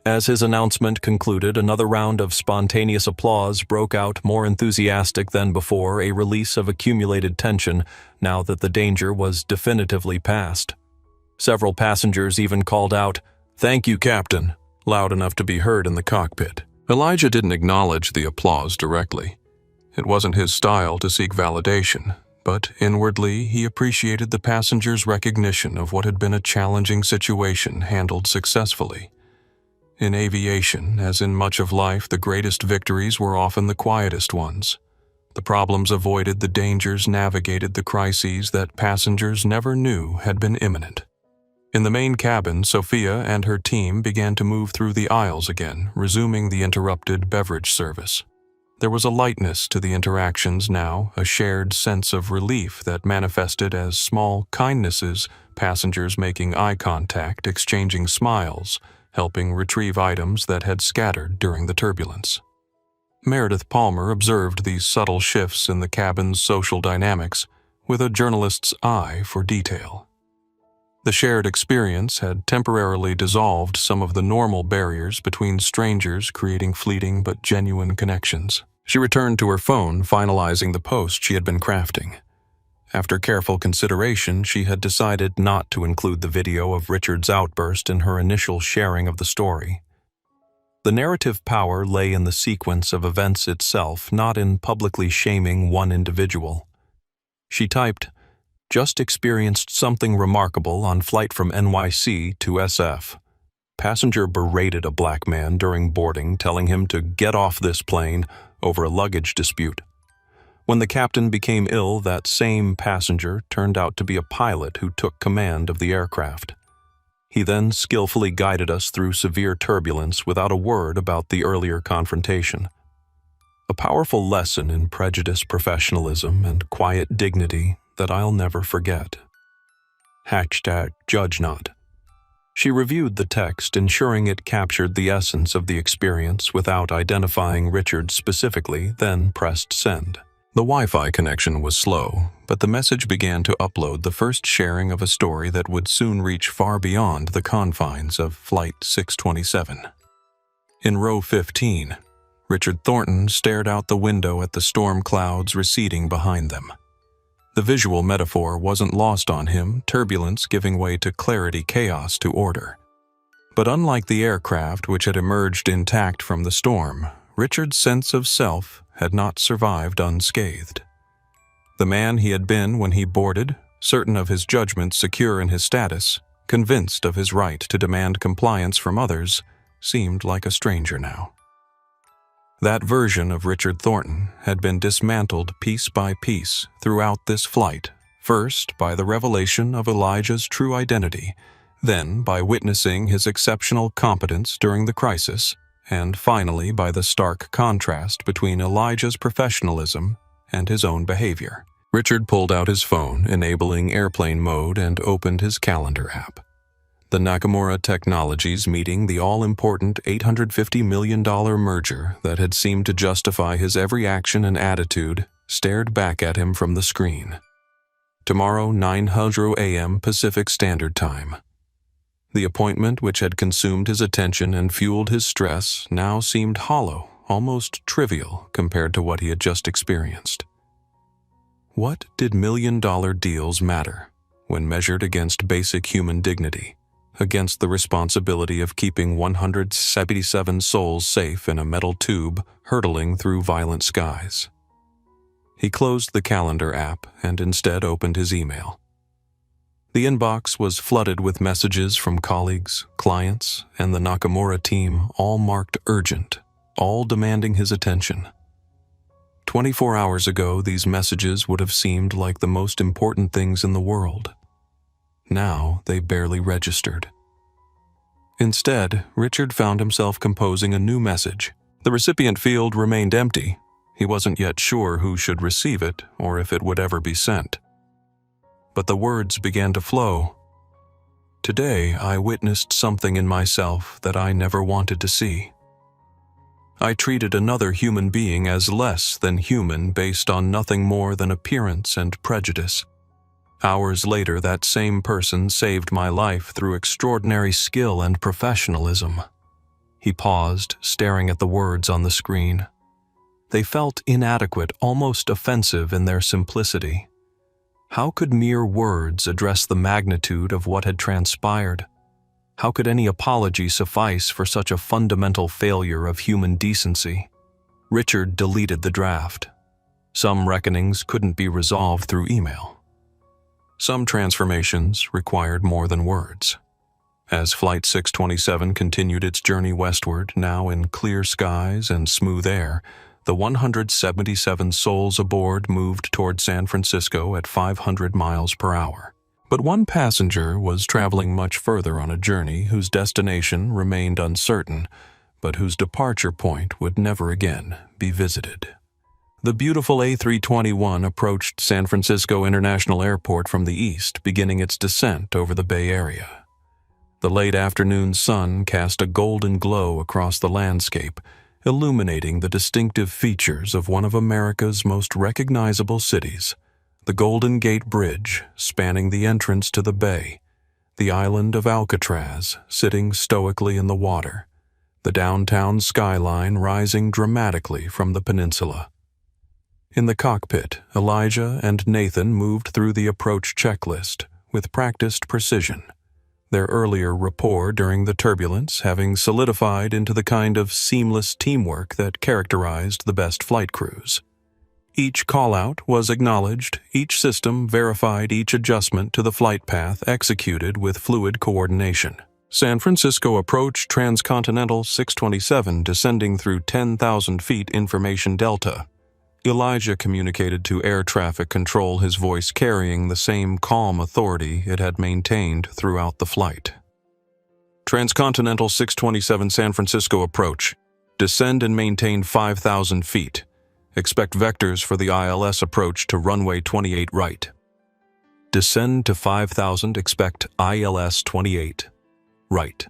As his announcement concluded, another round of spontaneous applause broke out, more enthusiastic than before, a release of accumulated tension now that the danger was definitively past. Several passengers even called out, "Thank you, Captain," loud enough to be heard in the cockpit. Elijah didn't acknowledge the applause directly. It wasn't his style to seek validation, but inwardly he appreciated the passengers' recognition of what had been a challenging situation handled successfully. In aviation, as in much of life, the greatest victories were often the quietest ones. The problems avoided, the dangers navigated, the crises that passengers never knew had been imminent. In the main cabin, Sophia and her team began to move through the aisles again, resuming the interrupted beverage service. There was a lightness to the interactions now, a shared sense of relief that manifested as small kindnesses, passengers making eye contact, exchanging smiles, helping retrieve items that had scattered during the turbulence. Meredith Palmer observed these subtle shifts in the cabin's social dynamics with a journalist's eye for detail. The shared experience had temporarily dissolved some of the normal barriers between strangers, creating fleeting but genuine connections. She returned to her phone, finalizing the post she had been crafting. After careful consideration, she had decided not to include the video of Richard's outburst in her initial sharing of the story. The narrative power lay in the sequence of events itself, not in publicly shaming one individual. She typed, "Just experienced something remarkable on flight from NYC to SF. Passenger berated a black man during boarding, telling him to get off this plane over a luggage dispute. When the captain became ill, that same passenger turned out to be a pilot who took command of the aircraft. He then skillfully guided us through severe turbulence without a word about the earlier confrontation. A powerful lesson in prejudiced professionalism and quiet dignity that I'll never forget. #JudgeNot." She reviewed the text, ensuring it captured the essence of the experience without identifying Richard specifically, then pressed send. The Wi-Fi connection was slow, but the message began to upload the first sharing of a story that would soon reach far beyond the confines of Flight 627. In row 15, Richard Thornton stared out the window at the storm clouds receding behind them. The visual metaphor wasn't lost on him, turbulence giving way to clarity, chaos to order. But unlike the aircraft which had emerged intact from the storm, Richard's sense of self had not survived unscathed. The man he had been when he boarded, certain of his judgment, secure in his status, convinced of his right to demand compliance from others, seemed like a stranger now. That version of Richard Thornton had been dismantled piece by piece throughout this flight, first by the revelation of Elijah's true identity, then by witnessing his exceptional competence during the crisis, and finally by the stark contrast between Elijah's professionalism and his own behavior. Richard pulled out his phone, enabling airplane mode, and opened his calendar app. The Nakamura Technologies meeting, the all-important $850 million merger that had seemed to justify his every action and attitude, stared back at him from the screen. Tomorrow, 9:00 a.m. Pacific Standard Time. The appointment which had consumed his attention and fueled his stress now seemed hollow, almost trivial compared to what he had just experienced. What did million-dollar deals matter when measured against basic human dignity, against the responsibility of keeping 177 souls safe in a metal tube hurtling through violent skies? He closed the calendar app and instead opened his email. The inbox was flooded with messages from colleagues, clients, and the Nakamura team, all marked urgent, all demanding his attention. 24 hours ago, these messages would have seemed like the most important things in the world. Now they barely registered. Instead, Richard found himself composing a new message. The recipient field remained empty. He wasn't yet sure who should receive it or if it would ever be sent. But the words began to flow. "Today I witnessed something in myself that I never wanted to see. I treated another human being as less than human based on nothing more than appearance and prejudice. Hours later, that same person saved my life through extraordinary skill and professionalism." He paused, staring at the words on the screen. They felt inadequate, almost offensive in their simplicity. How could mere words address the magnitude of what had transpired? How could any apology suffice for such a fundamental failure of human decency? Richard deleted the draft. Some reckonings couldn't be resolved through email. Some transformations required more than words. As Flight 627 continued its journey westward, now in clear skies and smooth air, the 177 souls aboard moved toward San Francisco at 500 miles per hour. But one passenger was traveling much further on a journey whose destination remained uncertain, but whose departure point would never again be visited. The beautiful A321 approached San Francisco International Airport from the east, beginning its descent over the Bay Area. The late afternoon sun cast a golden glow across the landscape, illuminating the distinctive features of one of America's most recognizable cities, the Golden Gate Bridge spanning the entrance to the bay, the island of Alcatraz sitting stoically in the water, the downtown skyline rising dramatically from the peninsula. In the cockpit, Elijah and Nathan moved through the approach checklist with practiced precision, their earlier rapport during the turbulence having solidified into the kind of seamless teamwork that characterized the best flight crews. Each call-out was acknowledged, each system verified, each adjustment to the flight path executed with fluid coordination. San Francisco approach Transcontinental 627 descending through 10,000 feet information delta. Elijah communicated to air traffic control, his voice carrying the same calm authority it had maintained throughout the flight. Transcontinental 627 San Francisco approach. Descend and maintain 5,000 feet. Expect vectors for the ILS approach to runway 28 right. Descend to 5,000, expect ILS 28 right.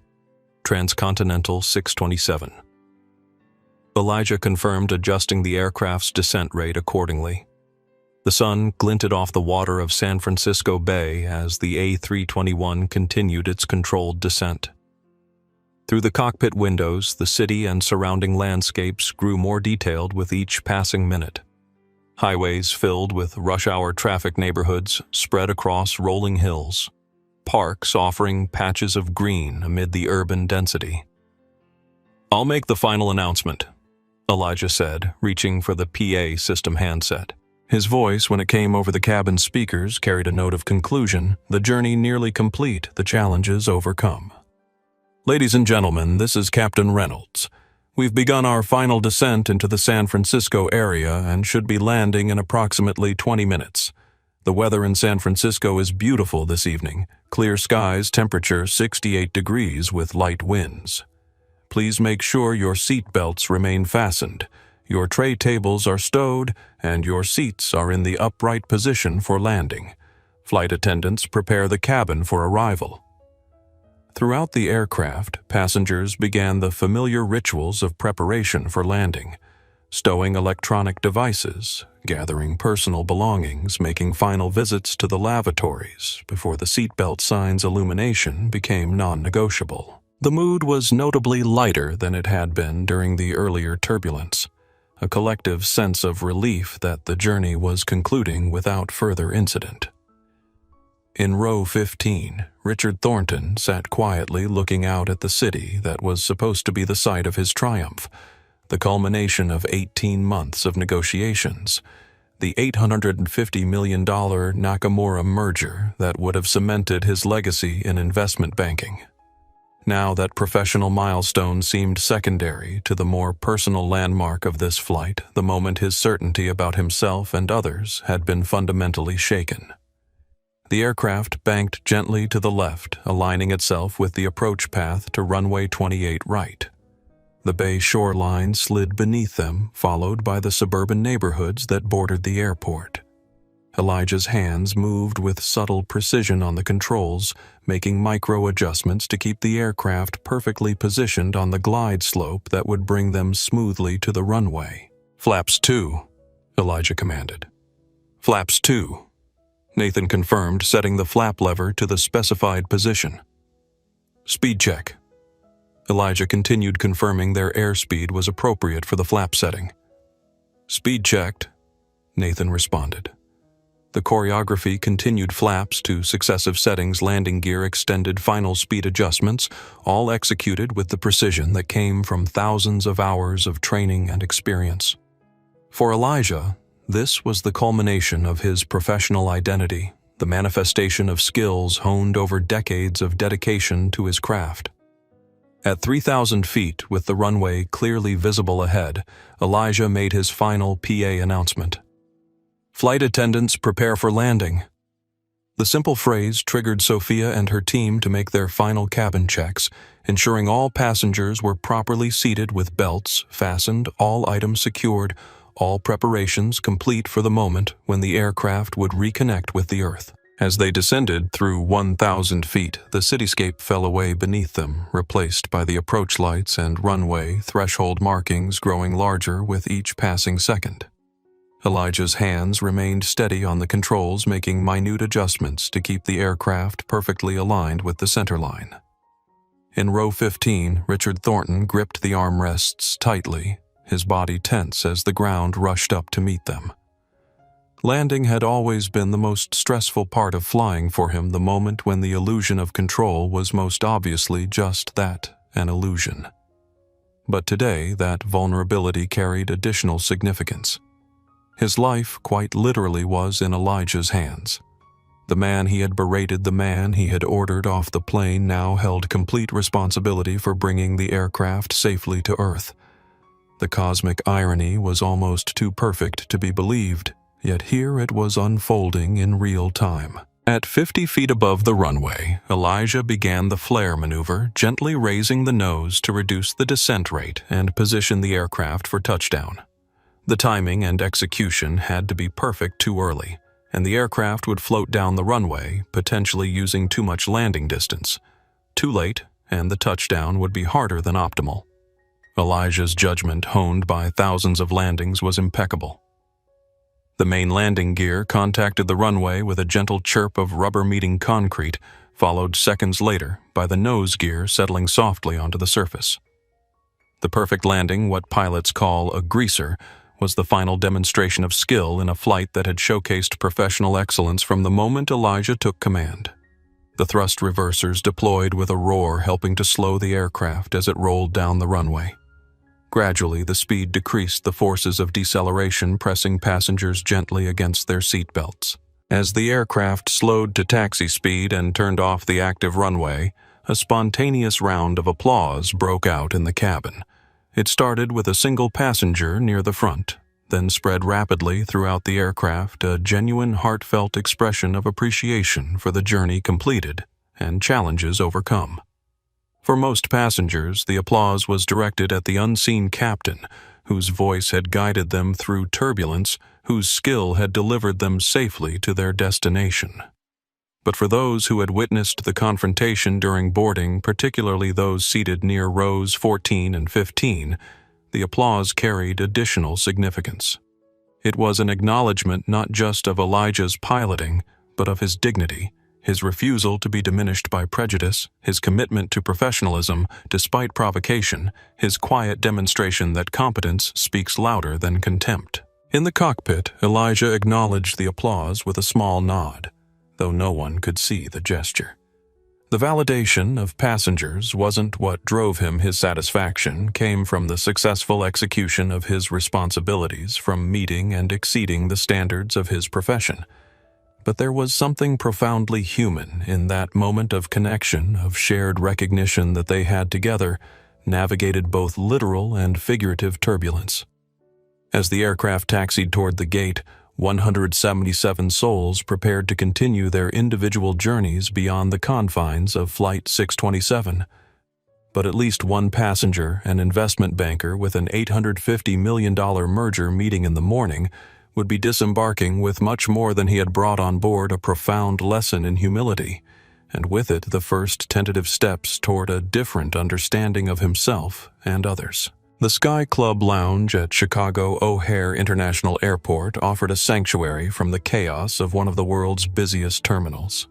Transcontinental 627. Elijah confirmed, adjusting the aircraft's descent rate accordingly. The sun glinted off the water of San Francisco Bay as the A321 continued its controlled descent. Through the cockpit windows, the city and surrounding landscapes grew more detailed with each passing minute. Highways filled with rush-hour traffic neighborhoods spread across rolling hills, parks offering patches of green amid the urban density. "I'll make the final announcement," Elijah said, reaching for the PA system handset. His voice, when it came over the cabin speakers, carried a note of conclusion, the journey nearly complete, the challenges overcome. "Ladies and gentlemen, this is Captain Reynolds. We've begun our final descent into the San Francisco area and should be landing in approximately 20 minutes. The weather in San Francisco is beautiful this evening. Clear skies, temperature 68 degrees with light winds. Please make sure your seat belts remain fastened, your tray tables are stowed, and your seats are in the upright position for landing. Flight attendants prepare the cabin for arrival." Throughout the aircraft, passengers began the familiar rituals of preparation for landing, stowing electronic devices, gathering personal belongings, making final visits to the lavatories before the seatbelt sign's illumination became non-negotiable. The mood was notably lighter than it had been during the earlier turbulence, a collective sense of relief that the journey was concluding without further incident. In row 15, Richard Thornton sat quietly looking out at the city that was supposed to be the site of his triumph, the culmination of 18 months of negotiations, the $850 million Nakamura merger that would have cemented his legacy in investment banking. Now that professional milestone seemed secondary to the more personal landmark of this flight, the moment his certainty about himself and others had been fundamentally shaken. The aircraft banked gently to the left, aligning itself with the approach path to runway 28 right. The bay shoreline slid beneath them, followed by the suburban neighborhoods that bordered the airport. Elijah's hands moved with subtle precision on the controls, making micro-adjustments to keep the aircraft perfectly positioned on the glide slope that would bring them smoothly to the runway. "Flaps 2, Elijah commanded. "Flaps 2. Nathan confirmed, setting the flap lever to the specified position. "Speed check." Elijah continued, confirming their airspeed was appropriate for the flap setting. "Speed checked," Nathan responded. The choreography continued, flaps to successive settings, landing gear extended, final speed adjustments, all executed with the precision that came from thousands of hours of training and experience. For Elijah, this was the culmination of his professional identity, the manifestation of skills honed over decades of dedication to his craft. At 3,000 feet, with the runway clearly visible ahead, Elijah made his final PA announcement. "Flight attendants, prepare for landing." The simple phrase triggered Sophia and her team to make their final cabin checks, ensuring all passengers were properly seated with belts fastened, all items secured, all preparations complete for the moment when the aircraft would reconnect with the Earth. As they descended through 1,000 feet, the cityscape fell away beneath them, replaced by the approach lights and runway threshold markings growing larger with each passing second. Elijah's hands remained steady on the controls, making minute adjustments to keep the aircraft perfectly aligned with the center line. In row 15, Richard Thornton gripped the armrests tightly, his body tense as the ground rushed up to meet them. Landing had always been the most stressful part of flying for him, the moment when the illusion of control was most obviously just that, an illusion. But today, that vulnerability carried additional significance. His life quite literally was in Elijah's hands. The man he had berated, the man he had ordered off the plane, now held complete responsibility for bringing the aircraft safely to Earth. The cosmic irony was almost too perfect to be believed, yet here it was unfolding in real time. At 50 feet above the runway, Elijah began the flare maneuver, gently raising the nose to reduce the descent rate and position the aircraft for touchdown. The timing and execution had to be perfect too early, and the aircraft would float down the runway, potentially using too much landing distance. Too late, and the touchdown would be harder than optimal. Elijah's judgment, honed by thousands of landings, was impeccable. The main landing gear contacted the runway with a gentle chirp of rubber meeting concrete, followed seconds later by the nose gear settling softly onto the surface. The perfect landing, what pilots call a greaser, was the final demonstration of skill in a flight that had showcased professional excellence from the moment Elijah took command. The thrust reversers deployed with a roar, helping to slow the aircraft as it rolled down the runway. Gradually, the speed decreased, the forces of deceleration pressing passengers gently against their seatbelts. As the aircraft slowed to taxi speed and turned off the active runway, a spontaneous round of applause broke out in the cabin. It started with a single passenger near the front, then spread rapidly throughout the aircraft, a genuine, heartfelt expression of appreciation for the journey completed and challenges overcome. For most passengers, the applause was directed at the unseen captain, whose voice had guided them through turbulence, whose skill had delivered them safely to their destination. But for those who had witnessed the confrontation during boarding, particularly those seated near rows 14 and 15, the applause carried additional significance. It was an acknowledgement not just of Elijah's piloting, but of his dignity, his refusal to be diminished by prejudice, his commitment to professionalism despite provocation, his quiet demonstration that competence speaks louder than contempt. In the cockpit, Elijah acknowledged the applause with a small nod, though no one could see the gesture. The validation of passengers wasn't what drove him. His satisfaction came from the successful execution of his responsibilities, from meeting and exceeding the standards of his profession. But there was something profoundly human in that moment of connection, of shared recognition that they had together, navigated both literal and figurative turbulence. As the aircraft taxied toward the gate, 177 souls prepared to continue their individual journeys beyond the confines of Flight 627. But at least one passenger, an investment banker with an $850 million merger meeting in the morning, would be disembarking with much more than he had brought on board, a profound lesson in humility, and with it the first tentative steps toward a different understanding of himself and others. The Sky Club Lounge at Chicago O'Hare International Airport offered a sanctuary from the chaos of one of the world's busiest terminals.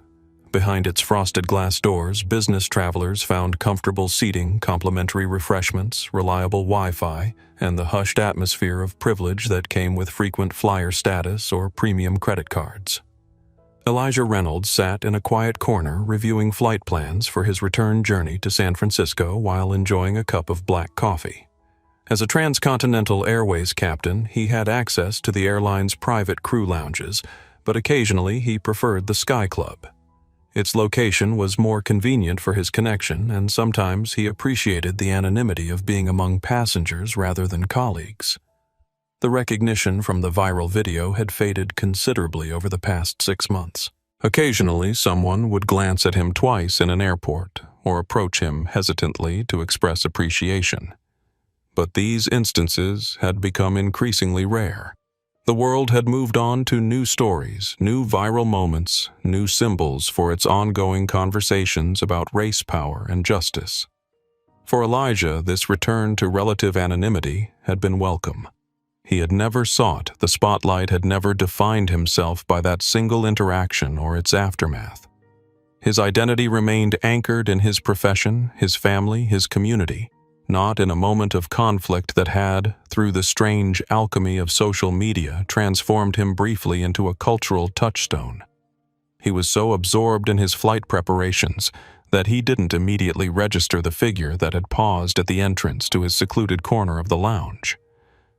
Behind its frosted glass doors, business travelers found comfortable seating, complimentary refreshments, reliable Wi-Fi, and the hushed atmosphere of privilege that came with frequent flyer status or premium credit cards. Elijah Reynolds sat in a quiet corner reviewing flight plans for his return journey to San Francisco while enjoying a cup of black coffee. As a transcontinental airways captain, he had access to the airline's private crew lounges, but occasionally he preferred the Sky Club. Its location was more convenient for his connection, and sometimes he appreciated the anonymity of being among passengers rather than colleagues. The recognition from the viral video had faded considerably over the past 6 months. Occasionally, someone would glance at him twice in an airport or approach him hesitantly to express appreciation. But these instances had become increasingly rare. The world had moved on to new stories, new viral moments, new symbols for its ongoing conversations about race power and justice. For Elijah, this return to relative anonymity had been welcome. He had never sought the spotlight, had never defined himself by that single interaction or its aftermath. His identity remained anchored in his profession, his family, his community, not in a moment of conflict that had, through the strange alchemy of social media, transformed him briefly into a cultural touchstone. He was so absorbed in his flight preparations that he didn't immediately register the figure that had paused at the entrance to his secluded corner of the lounge.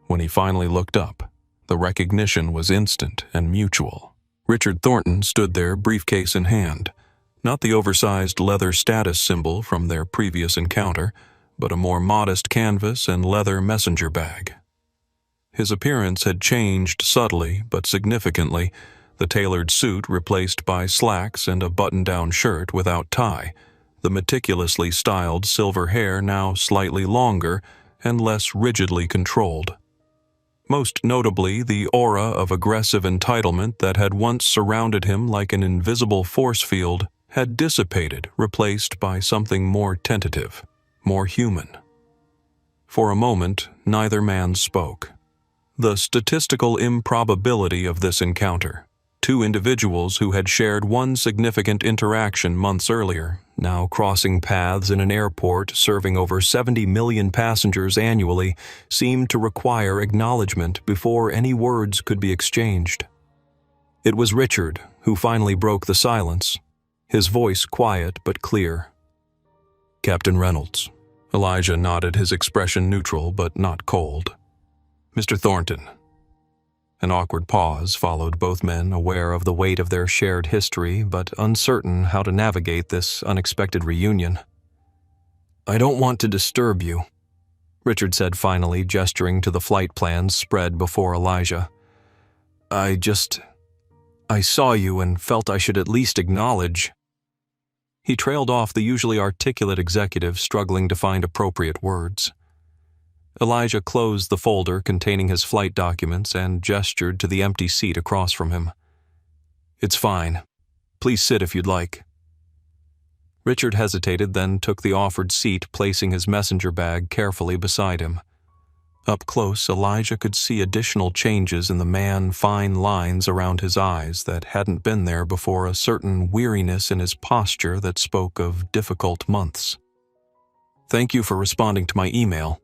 When he finally looked up, The recognition was instant and mutual. Richard Thornton stood there, briefcase in hand. Not the oversized leather status symbol from their previous encounter, but a more modest canvas and leather messenger bag. His appearance had changed subtly but significantly, the tailored suit replaced by slacks and a button-down shirt without tie, the meticulously styled silver hair now slightly longer and less rigidly controlled. Most notably, the aura of aggressive entitlement that had once surrounded him like an invisible force field had dissipated, replaced by something more tentative, more human. For a moment, neither man spoke. The statistical improbability of this encounter, two individuals who had shared one significant interaction months earlier, now crossing paths in an airport serving over 70 million passengers annually, seemed to require acknowledgement before any words could be exchanged. It was Richard who finally broke the silence, his voice quiet but clear. "Captain Reynolds." Elijah nodded, his expression neutral but not cold. "Mr. Thornton." An awkward pause followed, both men aware of the weight of their shared history but uncertain how to navigate this unexpected reunion. "I don't want to disturb you," Richard said finally, gesturing to the flight plans spread before Elijah. I saw you and felt I should at least acknowledge." He trailed off, the usually articulate executive struggling to find appropriate words. Elijah closed the folder containing his flight documents and gestured to the empty seat across from him. "It's fine. Please sit if you'd like." Richard hesitated, then took the offered seat, placing his messenger bag carefully beside him. Up close, Elijah could see additional changes in the fine lines around his eyes that hadn't been there before, a certain weariness in his posture that spoke of difficult months. "Thank you for responding to my email,"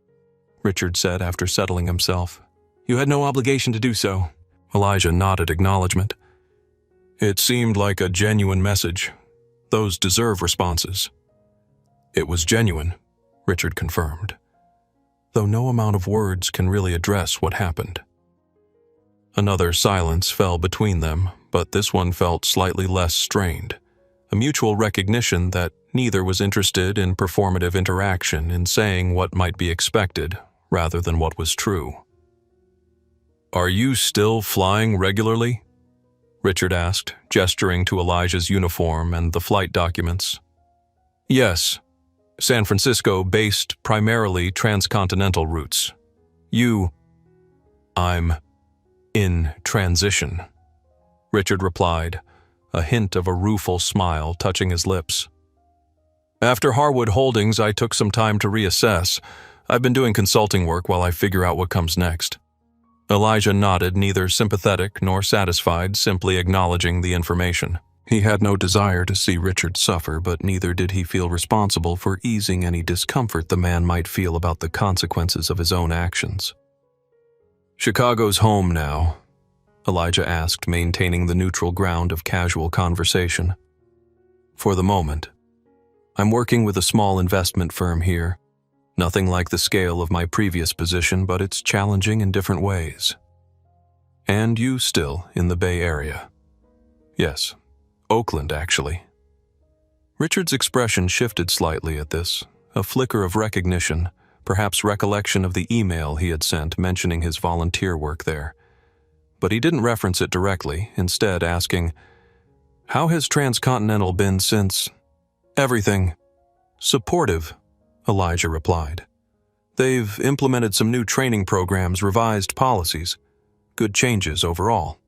Richard said after settling himself. "You had no obligation to do so." Elijah nodded acknowledgement. "It seemed like a genuine message. Those deserve responses." "It was genuine," Richard confirmed, though no amount of words can really address what happened. Another silence fell between them, but this one felt slightly less strained, a mutual recognition that neither was interested in performative interaction, in saying what might be expected rather than what was true. "Are you still flying regularly?" Richard asked, gesturing to Elijah's uniform and the flight documents. "Yes. San Francisco-based, primarily transcontinental routes. You..." "I'm in transition," Richard replied, a hint of a rueful smile touching his lips. "After Harwood Holdings, I took some time to reassess. I've been doing consulting work while I figure out what comes next." Elijah nodded, neither sympathetic nor satisfied, simply acknowledging the information. He had no desire to see Richard suffer, but neither did he feel responsible for easing any discomfort the man might feel about the consequences of his own actions. "Chicago's home now?" Elijah asked, maintaining the neutral ground of casual conversation. "For the moment. I'm working with a small investment firm here. Nothing like the scale of my previous position, but it's challenging in different ways." "And you still in the Bay Area?" "Yes. Oakland, actually." Richard's expression shifted slightly at this, a flicker of recognition, perhaps recollection of the email he had sent mentioning his volunteer work there. But he didn't reference it directly, instead asking, "How has Transcontinental been since—" "Everything. Supportive," Elijah replied. "They've implemented some new training programs, revised policies. Good changes overall."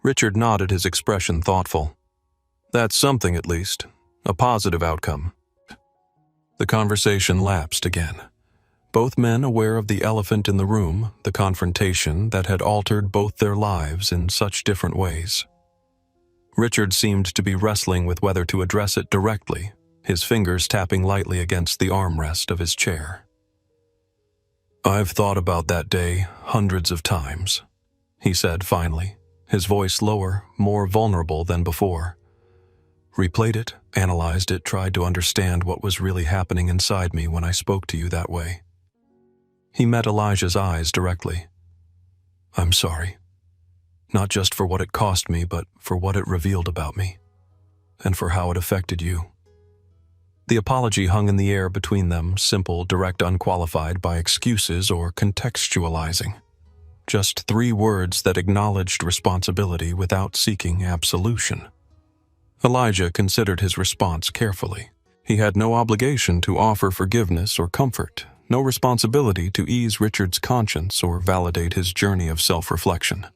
Richard nodded, his expression thoughtful. "That's something, at least. A positive outcome." The conversation lapsed again. Both men aware of the elephant in the room, the confrontation that had altered both their lives in such different ways. Richard seemed to be wrestling with whether to address it directly, his fingers tapping lightly against the armrest of his chair. "I've thought about that day hundreds of times," he said finally, his voice lower, more vulnerable than before. "Replayed it, analyzed it, tried to understand what was really happening inside me when I spoke to you that way." He met Elijah's eyes directly. I'm sorry. Not just for what it cost me, but for what it revealed about me, and for how it affected you." The apology hung in the air between them, simple, direct, unqualified by excuses or contextualizing. Just 3 words that acknowledged responsibility without seeking absolution. Elijah considered his response carefully. He had no obligation to offer forgiveness or comfort, no responsibility to ease Richard's conscience or validate his journey of self-reflection.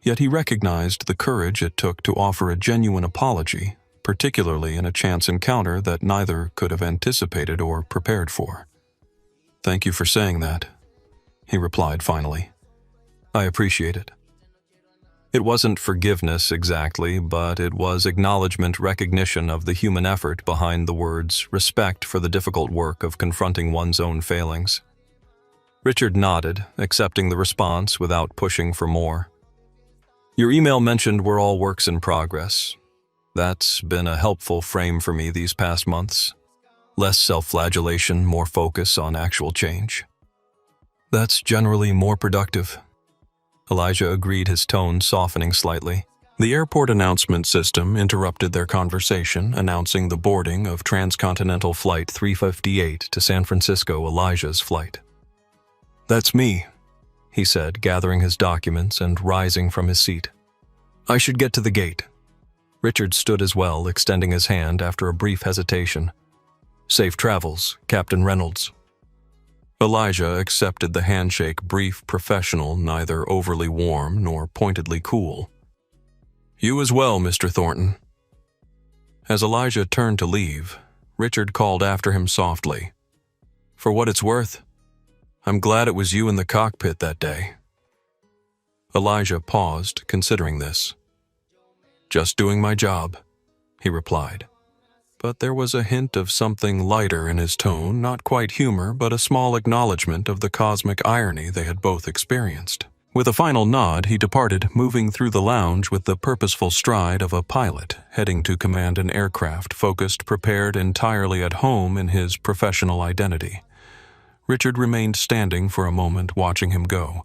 Yet he recognized the courage it took to offer a genuine apology, particularly in a chance encounter that neither could have anticipated or prepared for. "Thank you for saying that," he replied finally. "I appreciate it." It wasn't forgiveness exactly, but it was acknowledgement, recognition of the human effort behind the words, respect for the difficult work of confronting one's own failings. Richard nodded, accepting the response without pushing for more. "Your email mentioned we're all works in progress. That's been a helpful frame for me these past months. Less self-flagellation, more focus on actual change." "That's generally more productive," Elijah agreed, his tone softening slightly. The airport announcement system interrupted their conversation, announcing the boarding of Transcontinental Flight 358 to San Francisco, Elijah's flight. "That's me," he said, gathering his documents and rising from his seat. "I should get to the gate." Richard stood as well, extending his hand after a brief hesitation. "Safe travels, Captain Reynolds." Elijah accepted the handshake, brief, professional, neither overly warm nor pointedly cool. "You as well, Mr. Thornton." As Elijah turned to leave, Richard called after him softly, "For what it's worth, I'm glad it was you in the cockpit that day." Elijah paused, considering this. "Just doing my job," he replied. But there was a hint of something lighter in his tone, not quite humor, but a small acknowledgement of the cosmic irony they had both experienced. With a final nod, he departed, moving through the lounge with the purposeful stride of a pilot, heading to command an aircraft focused, prepared entirely at home in his professional identity. Richard remained standing for a moment, watching him go.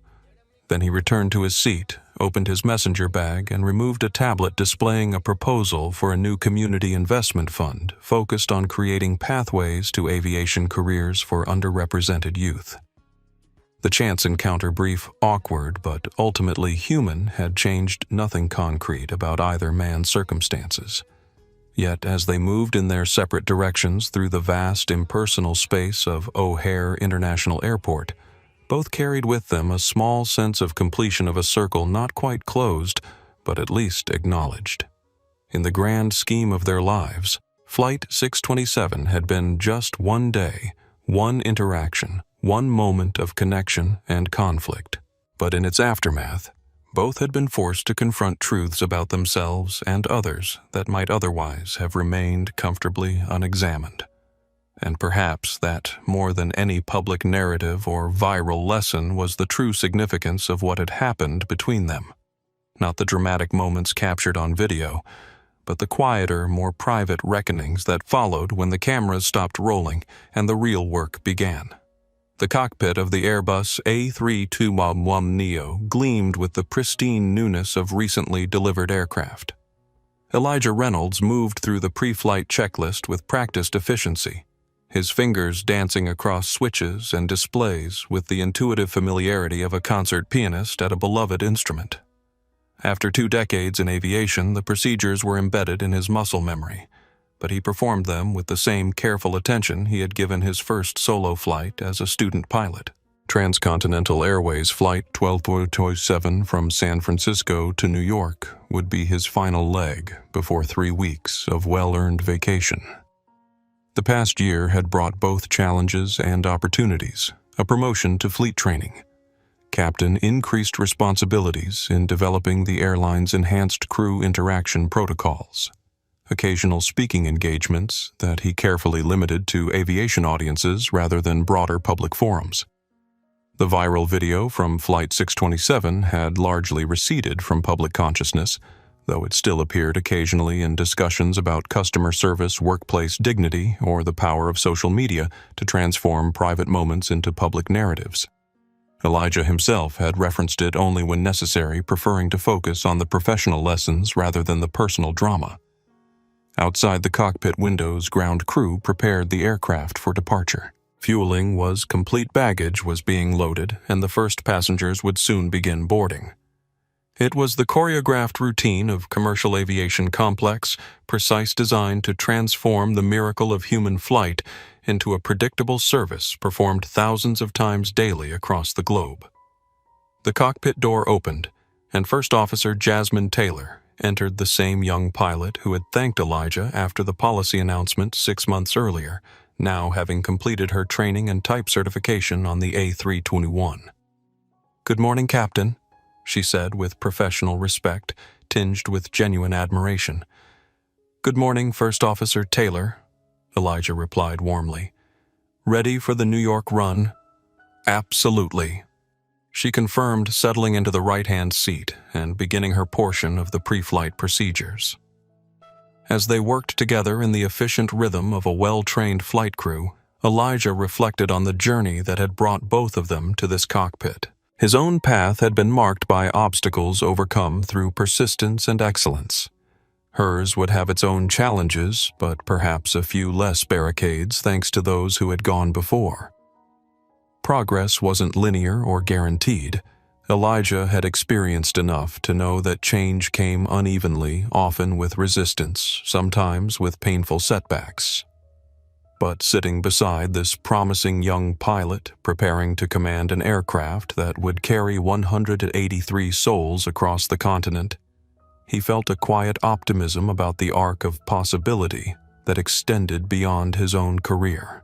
Then he returned to his seat, opened his messenger bag, and removed a tablet displaying a proposal for a new community investment fund focused on creating pathways to aviation careers for underrepresented youth. The chance encounter, brief, awkward, but ultimately human, had changed nothing concrete about either man's circumstances. Yet, as they moved in their separate directions through the vast, impersonal space of O'Hare International Airport, both carried with them a small sense of completion of a circle not quite closed, but at least acknowledged. In the grand scheme of their lives, Flight 627 had been just one day, one interaction, one moment of connection and conflict. But in its aftermath, both had been forced to confront truths about themselves and others that might otherwise have remained comfortably unexamined. And perhaps that, more than any public narrative or viral lesson, was the true significance of what had happened between them. Not the dramatic moments captured on video, but the quieter, more private reckonings that followed when the cameras stopped rolling and the real work began. The cockpit of the Airbus A321neo gleamed with the pristine newness of recently delivered aircraft. Elijah Reynolds moved through the pre-flight checklist with practiced efficiency, his fingers dancing across switches and displays with the intuitive familiarity of a concert pianist at a beloved instrument. After 2 decades in aviation, the procedures were embedded in his muscle memory, but he performed them with the same careful attention he had given his first solo flight as a student pilot. Transcontinental Airways Flight 1227 from San Francisco to New York would be his final leg before 3 weeks of well-earned vacation. The past year had brought both challenges and opportunities: a promotion to fleet training, captain increased responsibilities in developing the airline's enhanced crew interaction protocols, occasional speaking engagements that he carefully limited to aviation audiences rather than broader public forums. The viral video from Flight 627 had largely receded from public consciousness, though it still appeared occasionally in discussions about customer service, workplace dignity, or the power of social media to transform private moments into public narratives. Elijah himself had referenced it only when necessary, preferring to focus on the professional lessons rather than the personal drama. Outside the cockpit windows, ground crew prepared the aircraft for departure. Fueling was complete, baggage was being loaded, and the first passengers would soon begin boarding. It was the choreographed routine of commercial aviation complex, precise design to transform the miracle of human flight into a predictable service performed thousands of times daily across the globe. The cockpit door opened, and First Officer Jasmine Taylor entered, the same young pilot who had thanked Elijah after the policy announcement 6 months earlier, now having completed her training and type certification on the A321. "Good morning, Captain," she said with professional respect, tinged with genuine admiration. "Good morning, First Officer Taylor," Elijah replied warmly. "Ready for the New York run?" "Absolutely," she confirmed, settling into the right-hand seat and beginning her portion of the pre-flight procedures. As they worked together in the efficient rhythm of a well-trained flight crew, Elijah reflected on the journey that had brought both of them to this cockpit. His own path had been marked by obstacles overcome through persistence and excellence. Hers would have its own challenges, but perhaps a few less barricades thanks to those who had gone before. Progress wasn't linear or guaranteed. Elijah had experienced enough to know that change came unevenly, often with resistance, sometimes with painful setbacks. But sitting beside this promising young pilot, preparing to command an aircraft that would carry 183 souls across the continent, he felt a quiet optimism about the arc of possibility that extended beyond his own career.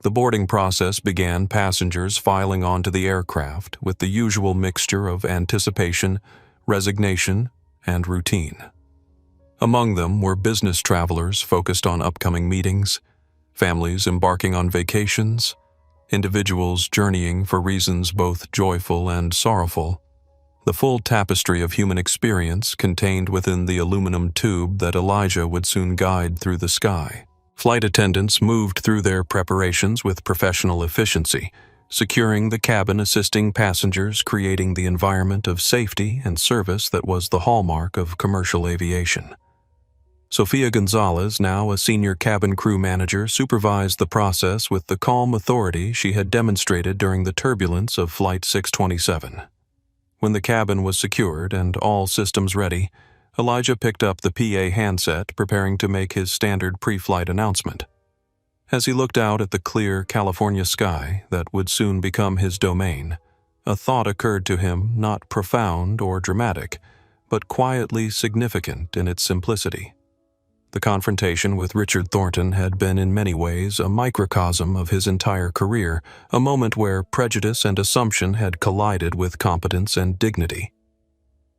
The boarding process began, passengers filing onto the aircraft with the usual mixture of anticipation, resignation, and routine. Among them were business travelers focused on upcoming meetings, families embarking on vacations, individuals journeying for reasons both joyful and sorrowful, the full tapestry of human experience contained within the aluminum tube that Elijah would soon guide through the sky. Flight attendants moved through their preparations with professional efficiency, securing the cabin, assisting passengers, creating the environment of safety and service that was the hallmark of commercial aviation. Sofia Gonzalez, now a senior cabin crew manager, supervised the process with the calm authority she had demonstrated during the turbulence of Flight 627. When the cabin was secured and all systems ready, Elijah picked up the PA handset, preparing to make his standard pre-flight announcement. As he looked out at the clear California sky that would soon become his domain, a thought occurred to him, not profound or dramatic, but quietly significant in its simplicity. The confrontation with Richard Thornton had been in many ways a microcosm of his entire career, a moment where prejudice and assumption had collided with competence and dignity.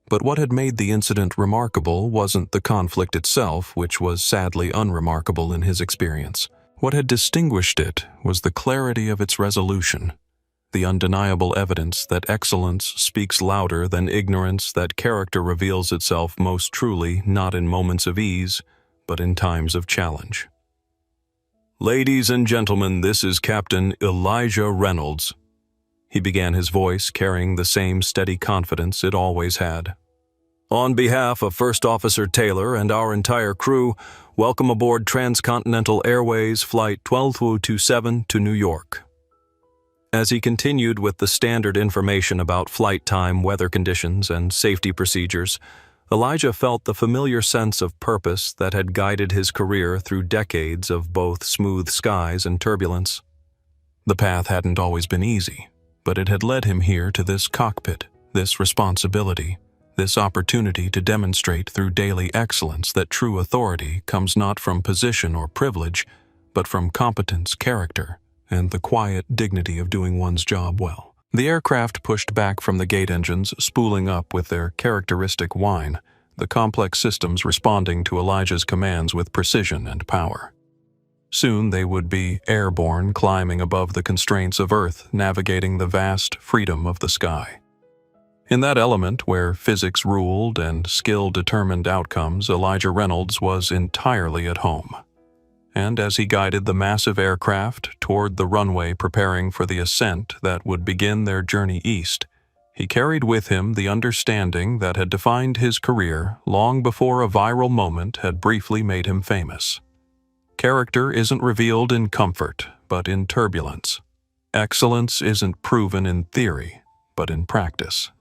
But what had made the incident remarkable wasn't the conflict itself, which was sadly unremarkable in his experience. What had distinguished it was the clarity of its resolution, the undeniable evidence that excellence speaks louder than ignorance, that character reveals itself most truly not in moments of ease, but in times of challenge. "Ladies and gentlemen, this is Captain Elijah Reynolds." He began, his voice carrying the same steady confidence it always had. "On behalf of First Officer Taylor and our entire crew, welcome aboard Transcontinental Airways Flight 12027 to New York." As he continued with the standard information about flight time, weather conditions, and safety procedures, Elijah felt the familiar sense of purpose that had guided his career through decades of both smooth skies and turbulence. The path hadn't always been easy, but it had led him here to this cockpit, this responsibility, this opportunity to demonstrate through daily excellence that true authority comes not from position or privilege, but from competence, character, and the quiet dignity of doing one's job well. The aircraft pushed back from the gate engines, spooling up with their characteristic whine, the complex systems responding to Elijah's commands with precision and power. Soon they would be airborne, climbing above the constraints of Earth, navigating the vast freedom of the sky. In that element where physics ruled and skill determined outcomes, Elijah Reynolds was entirely at home. And as he guided the massive aircraft toward the runway preparing for the ascent that would begin their journey east, he carried with him the understanding that had defined his career long before a viral moment had briefly made him famous. Character isn't revealed in comfort, but in turbulence. Excellence isn't proven in theory, but in practice.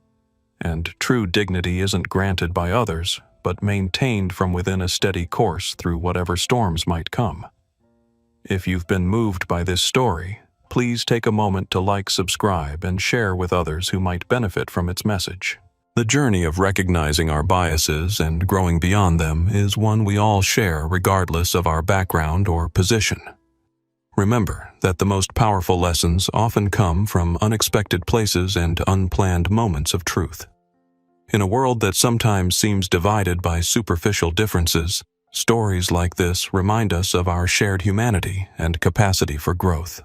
And true dignity isn't granted by others, but maintained from within a steady course through whatever storms might come. If you've been moved by this story, please take a moment to like, subscribe, and share with others who might benefit from its message. The journey of recognizing our biases and growing beyond them is one we all share regardless of our background or position. Remember that the most powerful lessons often come from unexpected places and unplanned moments of truth. In a world that sometimes seems divided by superficial differences, stories like this remind us of our shared humanity and capacity for growth.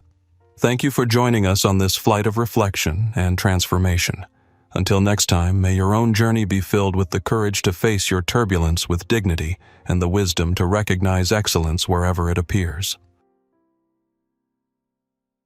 Thank you for joining us on this flight of reflection and transformation. Until next time, may your own journey be filled with the courage to face your turbulence with dignity and the wisdom to recognize excellence wherever it appears.